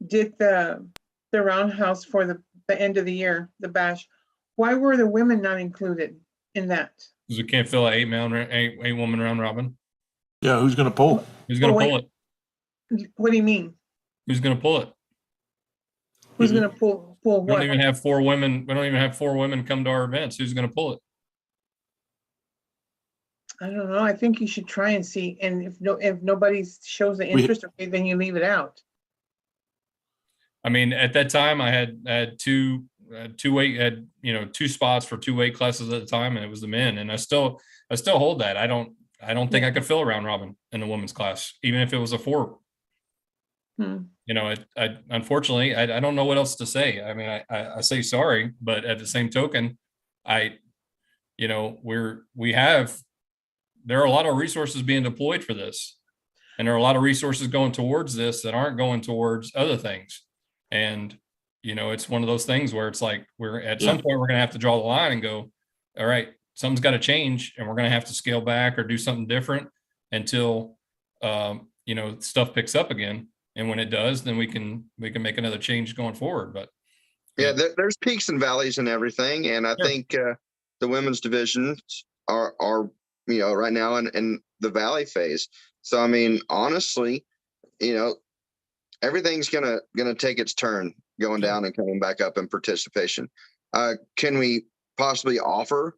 did the roundhouse for the end of the year, the bash, why were the women not included in that? Because we can't fill an 8-woman round robin. Yeah, who's going to pull? Who's going to pull it? What do you mean? Who's going to pull it? Who's going to pull We what? don't even have 4 women. We don't even have 4 women come to our events. Who's going to pull it? I don't know. I think you should try and see. And if nobody shows the interest, okay, then you leave it out. I mean, at that time, I had two spots for 2 weight classes at the time, and it was the men. And I still hold that. I don't think I could fill a round robin in the women's class, even if it was a 4. I unfortunately, I don't know what else to say. I mean, I say sorry, but at the same token, there are a lot of resources being deployed for this, and there are a lot of resources going towards this that aren't going towards other things. And, it's one of those things where it's like, some point we're going to have to draw the line and go, all right, something's got to change, and we're going to have to scale back or do something different until, stuff picks up again. And when it does, then we can make another change going forward. But yeah, there's peaks and valleys and everything. And I think the women's divisions are right now in the valley phase. So, I mean, honestly, everything's gonna take its turn going down and coming back up in participation. Can we possibly offer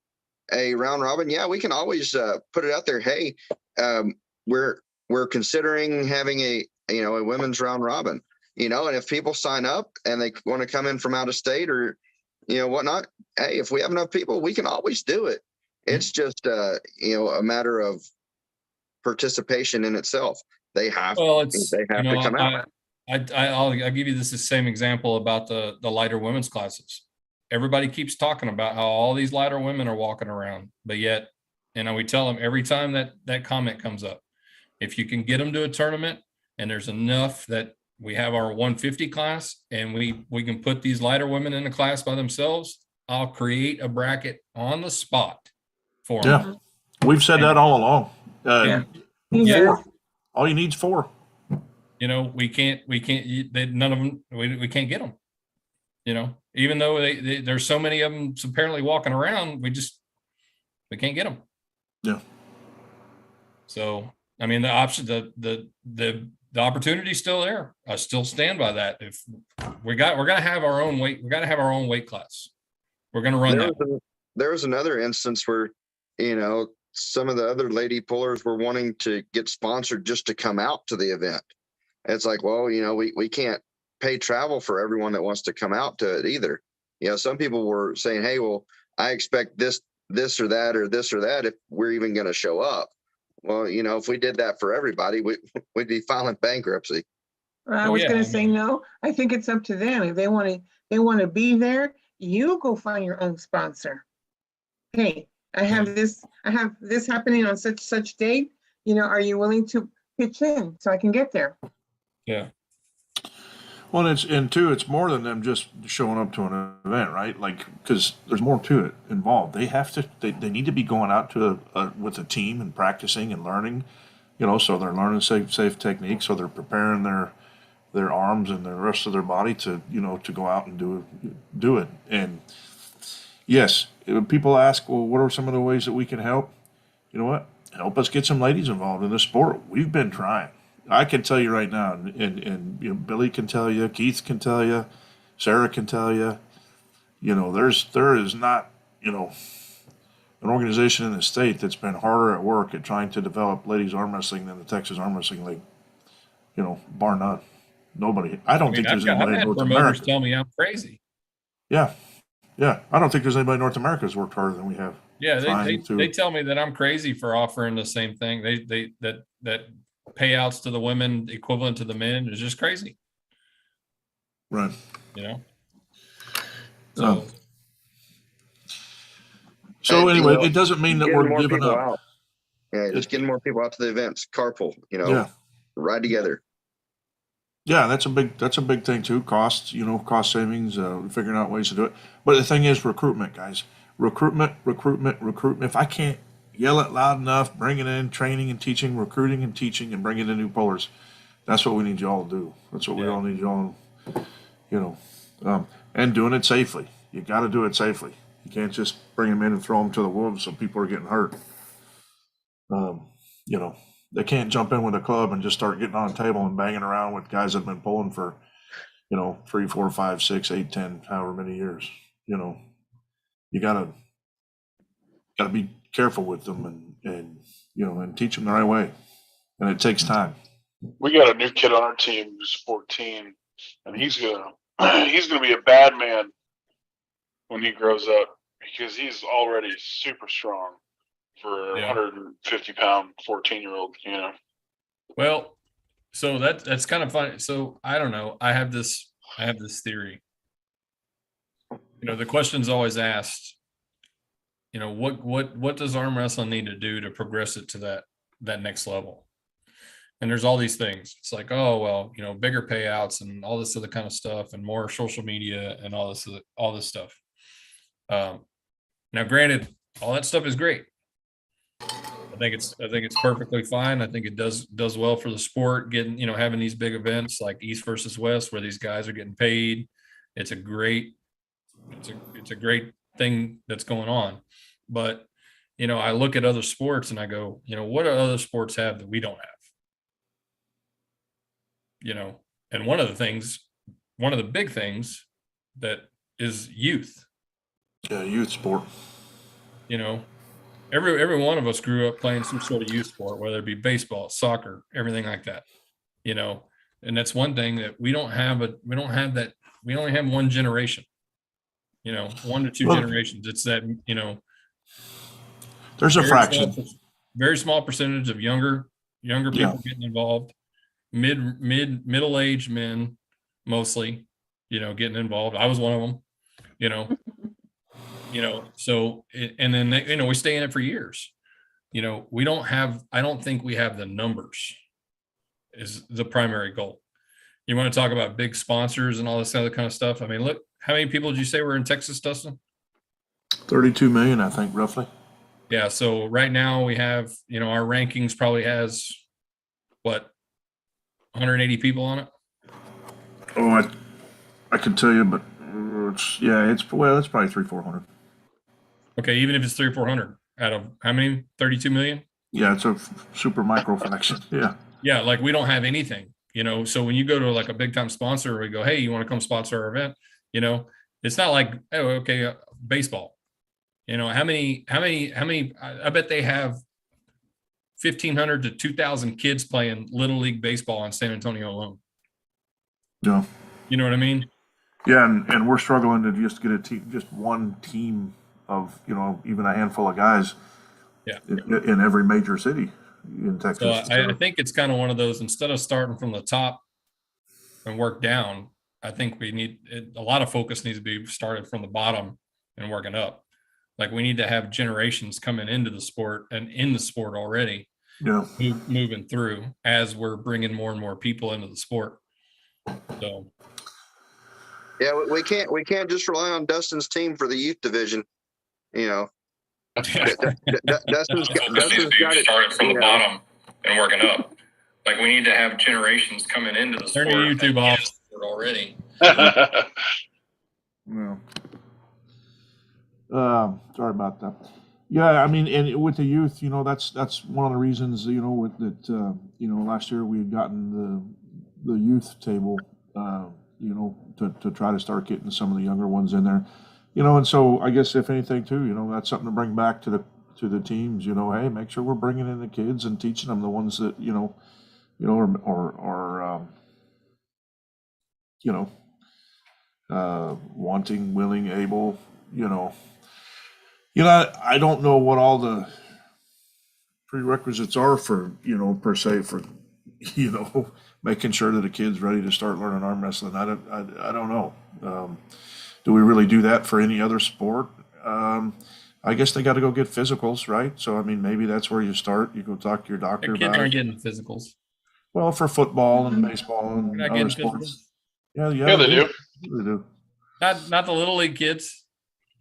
a round robin? Yeah, we can always put it out there. Hey, we're considering having a women's round robin, and if people sign up and they want to come in from out of state or, whatnot, hey, if we have enough people, we can always do it. It's just, a matter of participation in itself. They have to come out. I'll give you the same example about the lighter women's classes. Everybody keeps talking about how all these lighter women are walking around, but yet, we tell them every time that comment comes up, if you can get them to a tournament and there's enough that we have our 150 class and we can put these lighter women in the class by themselves, I'll create a bracket on the spot for them. Yeah, we've said that all along. All you need is 4. We can't none of them, we can't get them, even though there's so many of them apparently walking around, we can't get them. Yeah. So, I mean, the option, the opportunity's still there. I still stand by that. If we're going to have our own weight, we got to have our own weight class. We're going to run There was another instance where, some of the other lady pullers were wanting to get sponsored just to come out to the event. It's like, well, we can't pay travel for everyone that wants to come out to it either. Some people were saying, hey, well, I expect this or that or this or that if we're even going to show up. Well, if we did that for everybody, we'd be filing bankruptcy. I was going to say, no, I think it's up to them. If they want to be there, you go find your own sponsor. Hey, I have this happening on such date. Are you willing to pitch in so I can get there? Yeah. Well, it's more than them just showing up to an event, right? Like, because there's more to it involved. They need to be going out to with a team and practicing and learning, so they're learning safe techniques, so they're preparing their arms and the rest of their body to go out and do it. And yes, people ask, well, what are some of the ways that we can help? You know what? Help us get some ladies involved in this sport. We've been trying. I can tell you right now, and Billy can tell you, Keith can tell you, Sarah can tell you, there is not, an organization in the state that's been harder at work at trying to develop ladies arm wrestling than the Texas Arm Wrestling League, bar none. Nobody. I don't think there's anybody in North America. Tell me I'm crazy. Yeah. I don't think there's anybody in North America who's worked harder than we have. Yeah, they tell me that I'm crazy for offering the same thing. That payouts to the women equivalent to the men is just crazy. Right. So anyway, it doesn't mean that we're giving up. Out. Yeah, just getting more people out to the events. Carpool, ride together. Yeah, that's a big thing too. Costs, cost savings, figuring out ways to do it. But the thing is recruitment, guys. Recruitment, recruitment, recruitment. If I can't yell it loud enough, bring it in, training and teaching, recruiting and teaching, and bringing in new pullers. That's what we need you all to do. That's what we all need you all, you know, and doing it safely. You got to do it safely. You can't just bring them in and throw them to the wolves so people are getting hurt. Um, you know, they can't jump in with a club and just start getting on a table and banging around with guys that have been pulling for, 3, 4, 5, 6, 8, 10, however many years. You gotta be careful with them and teach them the right way. And it takes time. We got a new kid on our team who's 14, and he's gonna be a bad man when he grows up because he's already super strong for a 150-pound 14-year-old. Well, so that's kind of funny. So I don't know. I have this theory. The question's always asked, what does arm wrestling need to do to progress it to that next level? And there's all these things. It's like, oh, well, bigger payouts and all this other kind of stuff and more social media and all this stuff. Now, granted, all that stuff is great. I think it's perfectly fine. I think it does well for the sport, having these big events like East versus West where these guys are getting paid. It's a great thing that's going on. But, I look at other sports and I go, what do other sports have that we don't have? And one of the big things that is youth. Yeah, youth sport. Every one of us grew up playing some sort of youth sport, whether it be baseball, soccer, everything like that. And that's one thing that we don't have that. We only have one generation. 1 to 2 generations. It's that, there's a fraction. Very small percentage of younger people getting involved. Middle-aged men, mostly, getting involved. I was one of them, so, and then, we stay in it for years. I don't think we have the numbers is the primary goal. You want to talk about big sponsors and all this other kind of stuff. I mean, look, how many people did you say were in Texas, Dustin? 32 million, I think, roughly. Yeah. So right now we have, our rankings probably has 180 people on it. Oh, I can tell you, but it's probably 300-400. Okay. Even if it's 300-400 out of how many? 32 million. Yeah. It's a super micro fraction. Yeah. Yeah. Like we don't have anything, so when you go to like a big time sponsor, we go, hey, you want to come sponsor our event? It's not like, oh, okay, baseball. How many? I bet they have 1,500 to 2,000 kids playing Little League baseball in San Antonio alone. Yeah. You know what I mean? Yeah, and we're struggling to just get just one team of even a handful of guys. Yeah. In every major city in Texas. So I think it's kind of one of those. Instead of starting from the top and work down, I think we need a lot of focus needs to be started from the bottom and working up. Like we need to have generations coming into the sport and in the sport already, moving through as we're bringing more and more people into the sport. So, yeah, we can't just rely on Dustin's team for the youth division. Dustin's got it started from the bottom and working up. Like we need to have generations coming into the sport. Turn your YouTube off already. Well. Sorry about that. Yeah, I mean, and with the youth, that's one of the reasons, last year we had gotten the youth table, to try to start getting some of the younger ones in there, and so I guess if anything too, that's something to bring back to the teams, hey, make sure we're bringing in the kids and teaching them the ones that, wanting, willing, able, I don't know what all the prerequisites are for, per se for, making sure that a kid's ready to start learning arm wrestling. I don't know. Do we really do that for any other sport? I guess they got to go get physicals, right? So, I mean, maybe that's where you start. You go talk to your doctor Kids about aren't it. getting physicals. Well, for football and baseball and You're not other getting physical? sports. Yeah, Yeah, they do. They do. Not the little league kids.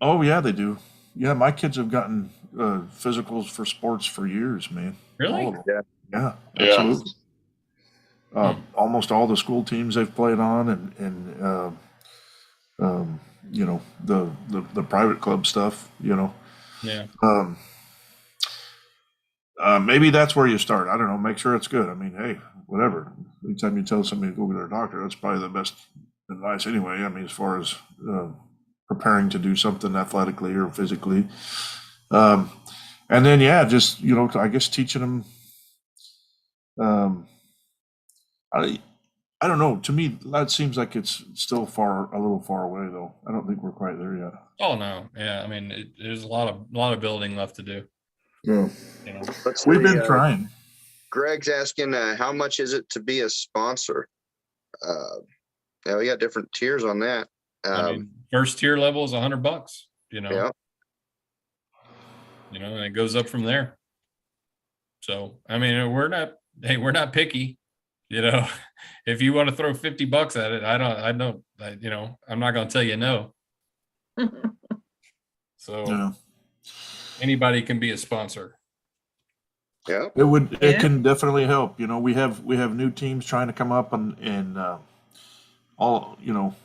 Oh yeah, they do. Yeah, my kids have gotten physicals for sports for years, man. Really? All of them. Yeah, Yeah. absolutely. Almost all the school teams they've played on, and you know, the private club stuff. You know, Yeah. maybe that's where you start. I don't know. Make sure it's good. I mean, hey, whatever. Anytime you tell somebody to go to their doctor, that's probably the best advice anyway. I mean, as far as preparing to do something athletically or physically. And then, yeah, just, you know, I guess teaching them, I don't know. To me, that seems like it's still a little far away though. I don't think we're quite there yet. Oh no. Yeah. I mean, there's a lot of building left to do. Yeah. You know, We've been trying. Greg's asking, how much is it to be a sponsor? Yeah, we got different tiers on that. I mean, first tier level is $100, you know. Yeah. You know, and it goes up from there. So, I mean, we're not picky, you know. If you want to throw $50 at it, you know, I'm not going to tell you no. So Yeah. anybody can be a sponsor. Yeah. It can definitely help. You know, we have new teams trying to come up and all, you know,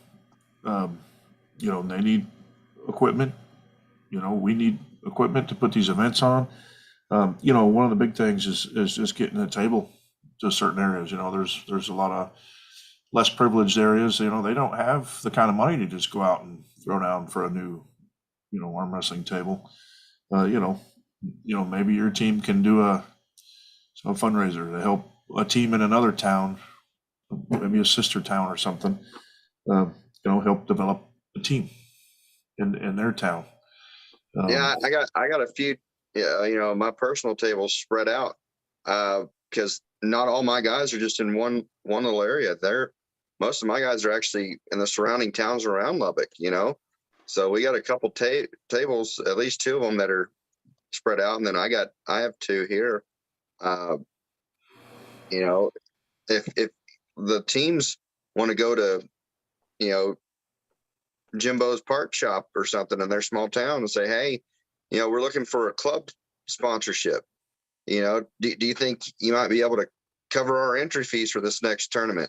they need equipment. You know, we need equipment to put these events on. You know, one of the big things is just getting a table to certain areas. You know, there's a lot of less privileged areas. You know, they don't have the kind of money to just go out and throw down for a new, you know, arm wrestling table. You know, maybe your team can do a fundraiser to help a team in another town, maybe a sister town or something. You know, help develop a team in their town. Yeah, I got a few, you know, my personal tables spread out, because not all my guys are just in one little area. Most of my guys are actually in the surrounding towns around Lubbock, you know. So we got a couple tables, at least 2 of them that are spread out, and then I have 2 here. You know, if the teams want to go to, you know, Jimbo's Park Shop or something in their small town and say, hey, you know, we're looking for a club sponsorship. You know, do you think you might be able to cover our entry fees for this next tournament?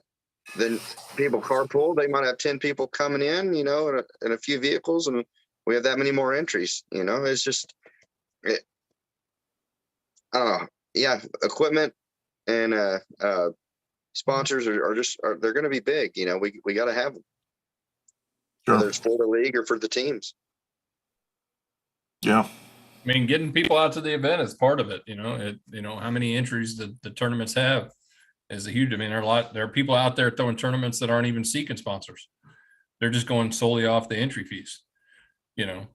Then people carpool. They might have 10 people coming in, you know, in a few vehicles, and we have that many more entries. You know, it's just, yeah, equipment and sponsors are they're going to be big. You know, we got to have them. Sure. Whether it's for the league or for the teams. Yeah. I mean, getting people out to the event is part of it. You know, you know, how many entries the tournaments have is a huge. I mean, there are people out there throwing tournaments that aren't even seeking sponsors. They're just going solely off the entry fees. You know,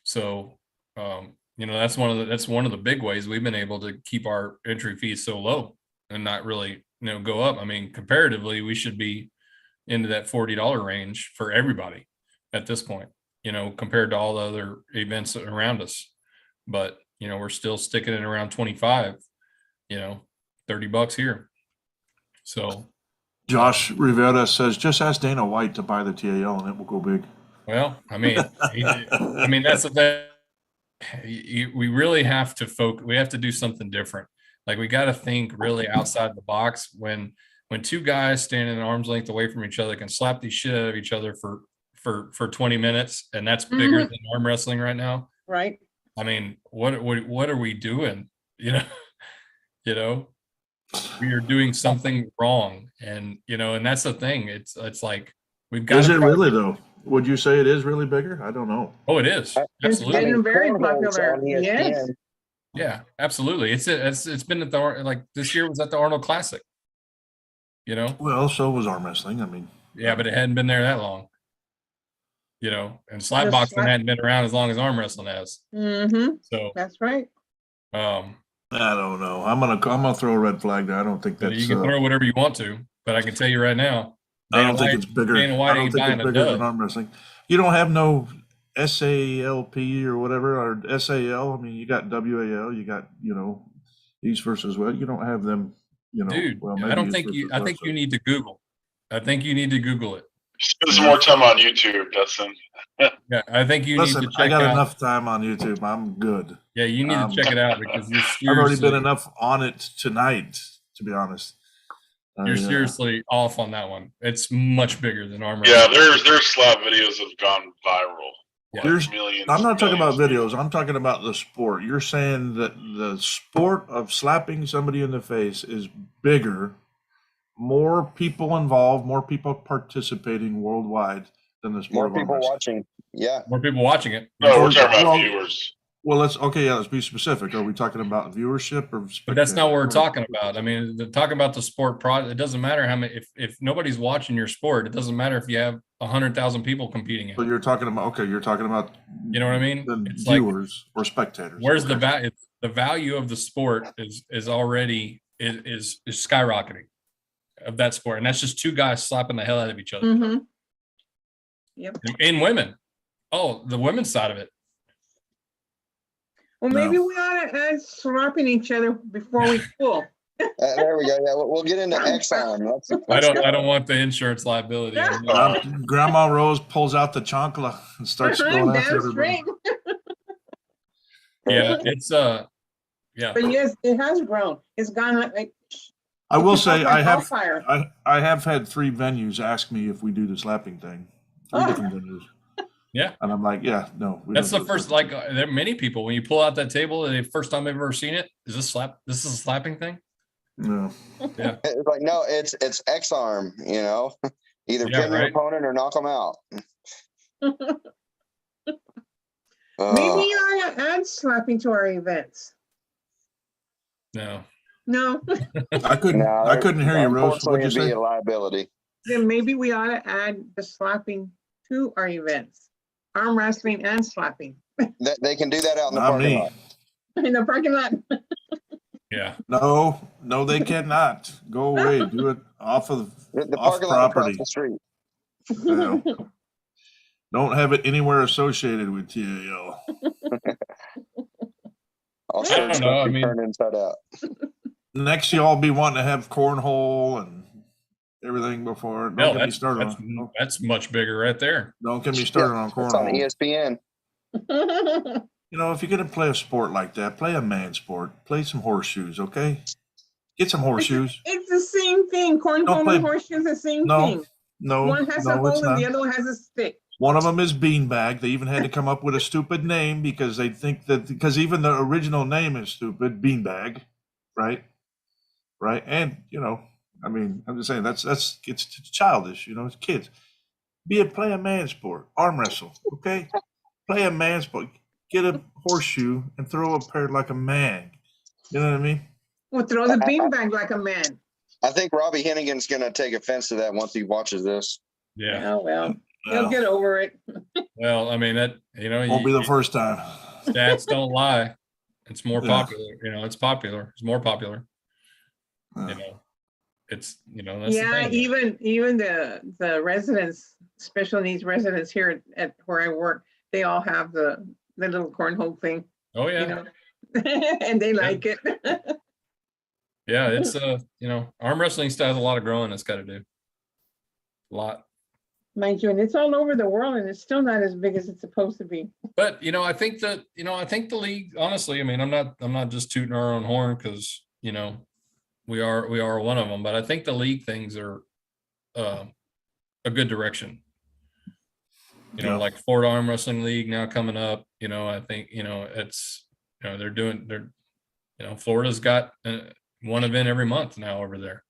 so you know, that's one of the big ways we've been able to keep our entry fees so low and not really, you know, go up. I mean, comparatively, we should be into that $40 range for everybody at this point, you know, compared to all the other events around us. But, you know, we're still sticking it around 25, you know, $30 here. So Josh Rivera says, just ask Dana White to buy the TAL and it will go big. Well, I mean, that's the thing. We really have to focus. We have to do something different. Like, we got to think really outside the box. When 2 guys standing at arm's length away from each other can slap the shit out of each other for 20 minutes, and that's bigger than arm wrestling right now. Right. I mean, what are we doing? You know, we are doing something wrong, and you know, and that's the thing. It's like we've got. Is it really though? Would you say it is really bigger? I don't know. Oh, it is. Absolutely. It's getting very popular. Yes. Yeah, absolutely. It's been at the, like, this year was at the Arnold Classic. You know. Well, so was arm wrestling. I mean. Yeah, but it hadn't been there that long. You know, and slap boxing hadn't been around as long as arm wrestling has. Mm-hmm. So that's right. I don't know. I'm gonna throw a red flag there. I don't think that's. You can throw whatever you want to, but I can tell you right now, I don't think it's bigger. Dana White ain't buying a dub. Than arm wrestling. You don't have no SALP or whatever, or SAL. I mean, you got WAL. You got, you know, East versus West. You don't have them you know, Dude, well, I maybe don't it's think with you, his I think you website. need to Google. I think you need to Google it. Spend some more time on YouTube, Dustin. Yeah, I think you need Listen, to I check got out. enough time on YouTube. I'm good. Yeah, you need to check it out because you're I've already been seriously, enough on it tonight, to be honest. you're seriously off on that one. It's much bigger than arm Yeah, wrestling. there's slap videos that have gone viral. Yeah. There's, Millions. I'm not talking about millions. videos. I'm talking about the sport. You're saying that the sport of slapping somebody in the face is bigger, more people involved, more people participating worldwide than the sport More of arm people wrestling. watching. Yeah. More people watching it. No, we're So, talking about well, viewers. Well, let's be specific. Are we talking about viewership or? But that's not what we're talking about. I mean, talking about the sport product, it doesn't matter how many, if nobody's watching your sport, it doesn't matter if you have 100,000 people competing in So it. you're talking about, okay, you're talking about, You know what I mean? the It's like, viewers or spectators. where's the Okay. value? The value of the sport is already is skyrocketing of that sport, and that's just two guys slapping the hell out of each other. Mm-hmm. Yep. And women. Oh, the women's side of it. Well, No. maybe we ought to add slapping each other before we pull. There we go. Yeah, we'll get into Exxon. I don't want the insurance liability. Grandma Rose pulls out the chancla and starts going after Damn everybody. straight. Yeah, it's yeah. But yes, it has grown. It's gone like. I will say I have Fire. I have had 3 venues ask me if we do the slapping thing. 3 different venues. Yeah. And I'm like, yeah, no. That's the first, like, there are many people, when you pull out that table, the first time they've ever seen it, is this a slapping thing? No. Yeah. It's like, no, it's X arm, you know, either pin your opponent or knock them out. Maybe you ought to add slapping to our events. No. No. I couldn't hear you, Rose. What'd you say? Be a liability. Then maybe we ought to add the slapping to our events. Arm wrestling and slapping. They can do that out in the Not parking me. lot. In the parking lot. Yeah. No, they cannot. Go away. Do it off of The off parking lot across property. the street. Yeah. Don't have it anywhere associated with TAL. I'll I don't know. I mean, turn inside out. Next, y'all be wanting to have cornhole and everything before. Don't get me started that's much bigger right there. Don't get me started on It's on cornhole. ESPN. You know, if you're gonna play a sport like that, play a man sport. Play some horseshoes, okay? Get some horseshoes. It's the same thing. Cornhole and horseshoes, the same thing. No, one has a it's hole and not. the other one has a stick. One of them is beanbag. They even had to come up with a stupid name because they think that because even the original name is stupid, beanbag, right? Right, and you know, I mean, I'm just saying it's childish. You know, it's kids. Play a man sport, arm wrestle, okay? Play a man sport. Get a horseshoe and throw a pair like a man. You know what I mean? Well, throw the beanbag like a man. I think Robbie Hennigan's going to take offense to that once he watches this. Yeah. Oh well, he'll get over it. Well, I mean that won't be the first time. Stats don't lie. It's more popular. You know, it's popular. It's more popular. You know, it's that's the thing. even the residents, special needs residents here at where I work, they all have the little cornhole thing. Oh yeah, and they like it. Yeah, it's arm wrestling still has a lot of growing it's got to do. A lot. Mind you, and it's all over the world, and it's still not as big as it's supposed to be. But I think the league, honestly, I mean, I'm not just tooting our own horn because we are one of them, but I think the league things are a good direction. Like Florida Arm Wrestling League now coming up. I think it's Florida's got one event every month now over there.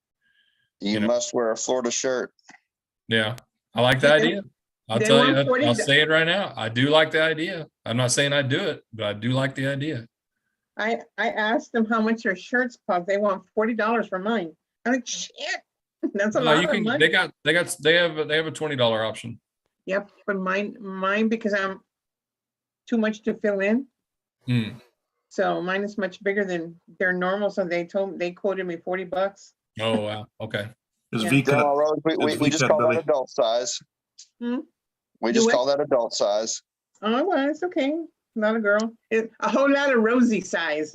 You must wear a Florida shirt. Yeah, I like the idea. I'll tell you, I'll say it right now. I do like the idea. I'm not saying I do it, but I do like the idea. I asked them how much their shirts cost. They want $40 for mine. I'm like, shit, that's a lot of money. They have a $20 option. Yep, but mine because I'm too much to fill in. So mine is much bigger than their normal. So they quoted me $40. Oh wow, okay. We just call that adult size. We just call that adult size. Oh well, it's okay. Not a girl. It's a whole lot of rosy size.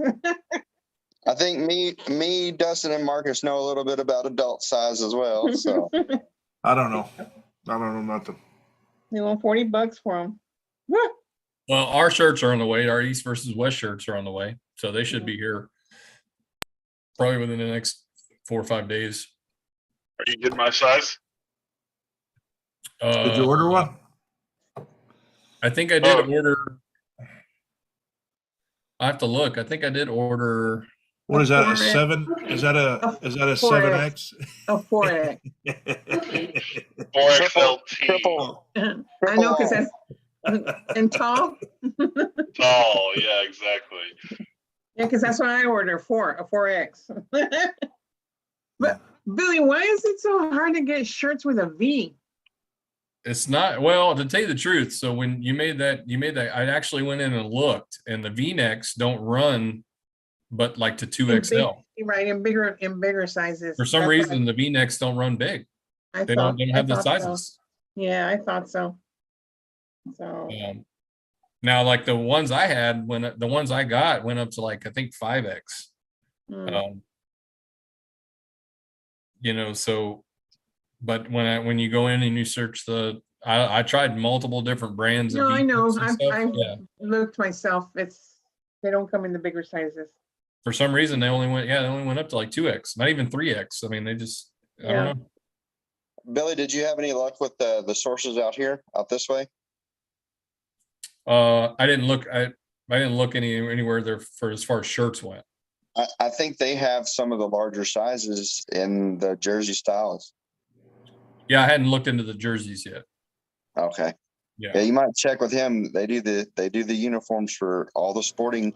I think me, Dustin, and Marcus know a little bit about adult size as well. So I don't know. I don't know nothing. They want $40 for them. Well, our shirts are on the way. Our East versus West shirts are on the way. So they should be here probably within the next 4 or 5 days. Are you getting my size? Did you order one? I think I did order. I have to look. I think I did order. What is that? A 7? Is that a 7X? A 4X. 4XLT. I know, because that's and tall. Tall, yeah, exactly. Yeah, because that's what I order, a 4X. But Billy, why is it so hard to get shirts with a V? It's not, well, to tell you the truth. So when you made that, I actually went in and looked, and the V-necks don't run, but like to 2XL. Right, in bigger sizes. For some reason, the V-necks don't run big. They don't have the sizes. Yeah, I thought so. So now, like the ones I had, the ones I got went up to like I think 5X. You know, so, but when you go in and you search I tried multiple different brands. No, I know. I've yeah. looked myself. They don't come in the bigger sizes. For some reason, they only went up to like 2X, not even 3X. I mean, they just, I don't know. Billy, did you have any luck with the sources out this way? I didn't look. I didn't look anywhere there for as far as shirts went. I think they have some of the larger sizes in the jersey styles. Yeah, I hadn't looked into the jerseys yet. Okay. Yeah, you might check with him. They do the uniforms for all the sporting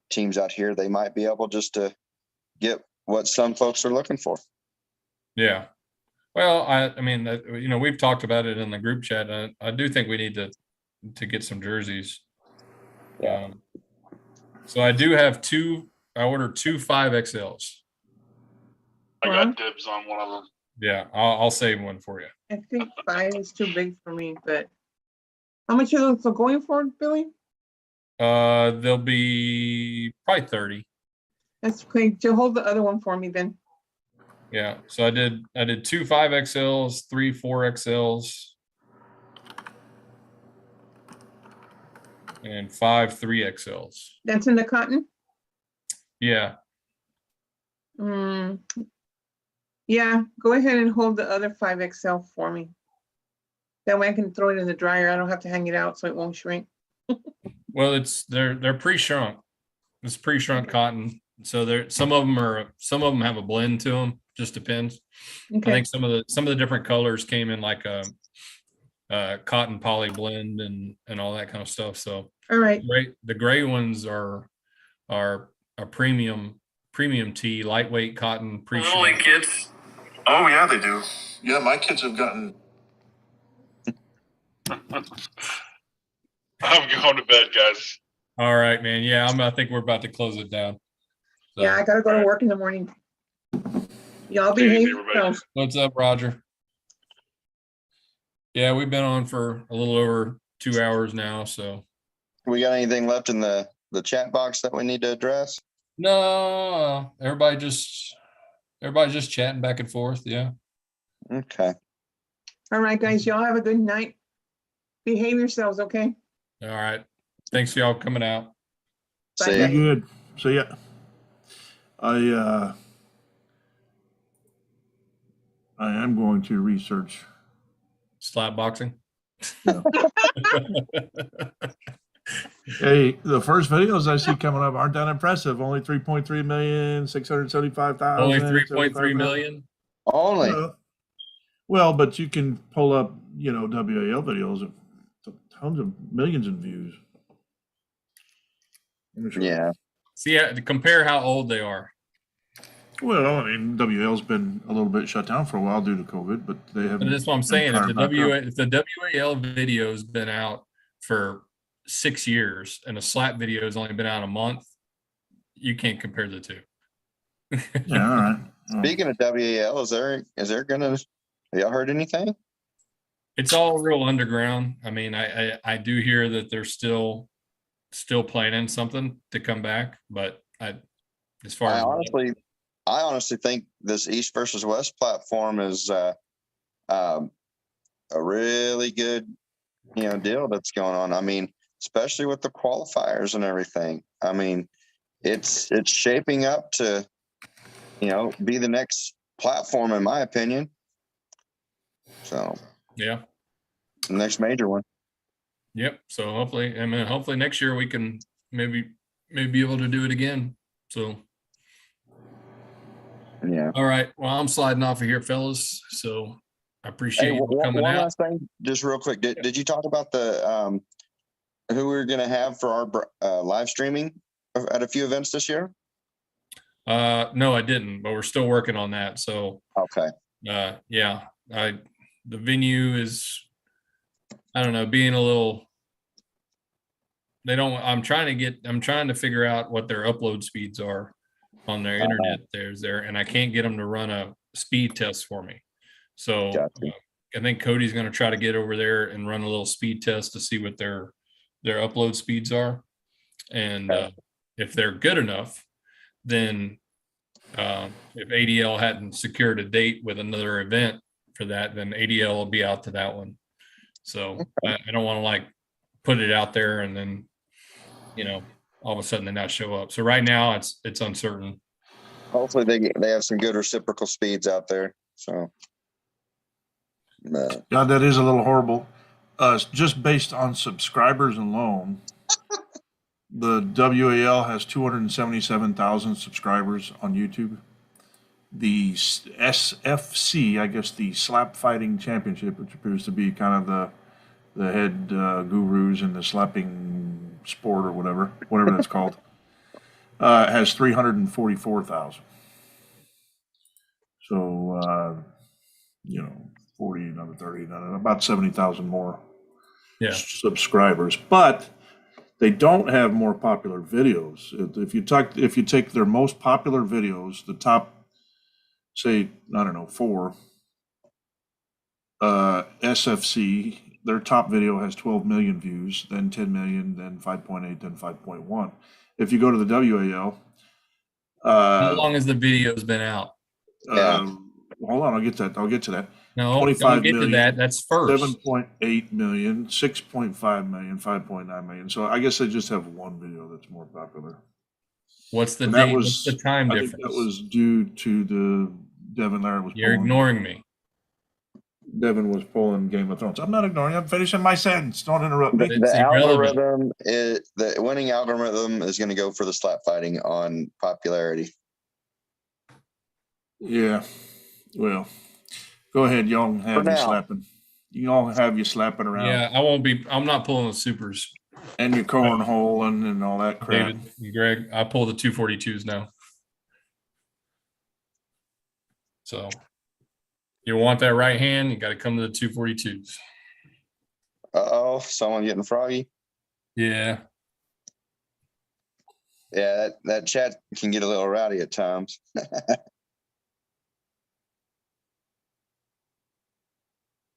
teams out here. They might be able just to get what some folks are looking for. Yeah. Well, I mean, you know, we've talked about it in the group chat. I do think we need to get some jerseys. Yeah. So I do have I ordered 2 5XLs. I got dibs on one of them. Yeah, I'll save one for you. I think 5 is too big for me, but how much are those going for, Billy? They'll be probably 30. That's okay. To hold the other one for me then. Yeah, so I did 2 5XLs, 3 4XLs, and 5 3XLs. That's in the cotton? Yeah. Yeah, go ahead and hold the other 5XL for me. That way I can throw it in the dryer. I don't have to hang it out so it won't shrink. Well, they're pre-shrunk. It's pre-shrunk cotton. So some of them have a blend to them. Just depends. Okay. I think some of the different colors came in like a cotton poly blend and all that kind of stuff. So all right. The gray ones are a premium tee, lightweight cotton pre-shrunk. Only kids. Oh yeah, they do. Yeah, my kids have gotten. I'm going to bed, guys. All right, man. Yeah, I think we're about to close it down. So, yeah, I gotta go to work in the morning. Y'all behave yourselves. What's up, Roger? Yeah, we've been on for a little over 2 hours now. So, we got anything left in the chat box that we need to address? No, everybody's just chatting back and forth. Yeah. Okay. All right, guys. Y'all have a good night. Behave yourselves, okay? All right. Thanks for y'all coming out. See you. Good. So yeah, I am going to research slap boxing. Yeah. Hey, the first videos I see coming up aren't that impressive. Only 3.3 million, 675,000. Only 3.3 million. Only. Well, but you can pull up, WAL videos of tons of millions in views. Yeah. See, to compare how old they are. Well, I mean, WAL's been a little bit shut down for a while due to COVID, but they haven't. But that's what I'm saying. If the WAL video's been out for 6 years and a slap video has only been out a month, you can't compare the two. Yeah, all right. Speaking of WAL, is there have y'all heard anything? It's all real underground. I mean, I do hear that they're still planning something to come back, but as far I as honestly think this East versus West platform is a really good, deal that's going on. I mean, especially with the qualifiers and everything. I mean, it's shaping up to, be the next platform, in my opinion. So yeah. the next major one. Yep. So hopefully next year we can maybe be able to do it again. So. Yeah. All right. Well, I'm sliding off of here, fellas. So I appreciate you coming one out. last thing, just real quick. Did you talk about the who we're going to have for our live streaming at a few events this year? No, I didn't, but we're still working on that. So okay. Yeah, the venue is, I don't know, being a little. I'm trying to figure out what their upload speeds are on their internet. And I can't get them to run a speed test for me. So gotcha. I think Cody's going to try to get over there and run a little speed test to see what their upload speeds are. And if they're good enough, then if ADL hadn't secured a date with another event for that, then ADL will be out to that one. So I don't want to like put it out there and then, all of a sudden they not show up. So right now it's uncertain. Hopefully they have some good reciprocal speeds out there. So. Yeah, that is a little horrible. Just based on subscribers alone, the WAL has 277,000 subscribers on YouTube. The SFC, I guess the Slap Fighting Championship, which appears to be kind of the head gurus in the slapping sport or whatever that's called, has 344,000. So, 40, another 30, about 70,000 more subscribers. But they don't have more popular videos. If you take their most popular videos, the top, say, I don't know, 4, SFC, their top video has 12 million views, then 10 million, then 5.8, then 5.1. If you go to the WAL, how long has the video's been out? Hold on, I'll get to that. No, 25 get million, to that. That's first. 7.8 million, 6.5 million, 5.9 million. So I guess they just have one video that's more popular. What's the date? What's the time difference? Think that was due to the Devin Laird was. You're ignoring me. Devin was pulling Game of Thrones. I'm not ignoring you. I'm finishing my sentence. Don't interrupt me. The algorithm is the winning algorithm is going to go for the slap fighting on popularity. Yeah. Well, go ahead. Y'all have you slapping. You all have you slapping around. Yeah, I'm not pulling the supers. And your cornholing and all that crap. David, Greg, I pull the 242s now. So you want that right hand, you got to come to the 242s. Uh-oh, someone getting froggy. Yeah. Yeah, that chat can get a little rowdy at times.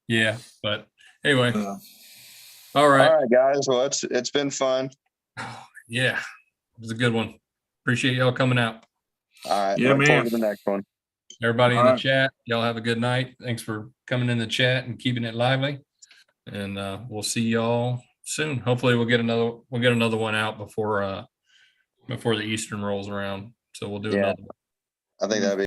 Yeah, but anyway. All right, guys. Well, it's been fun. Yeah, it was a good one. Appreciate y'all coming out. All right. Yeah, look forward to the next one. Everybody in the chat, y'all have a good night. Thanks for coming in the chat and keeping it lively. And we'll see y'all soon. Hopefully we'll get another one out before the Eastern rolls around. So we'll do another one. I think that'd be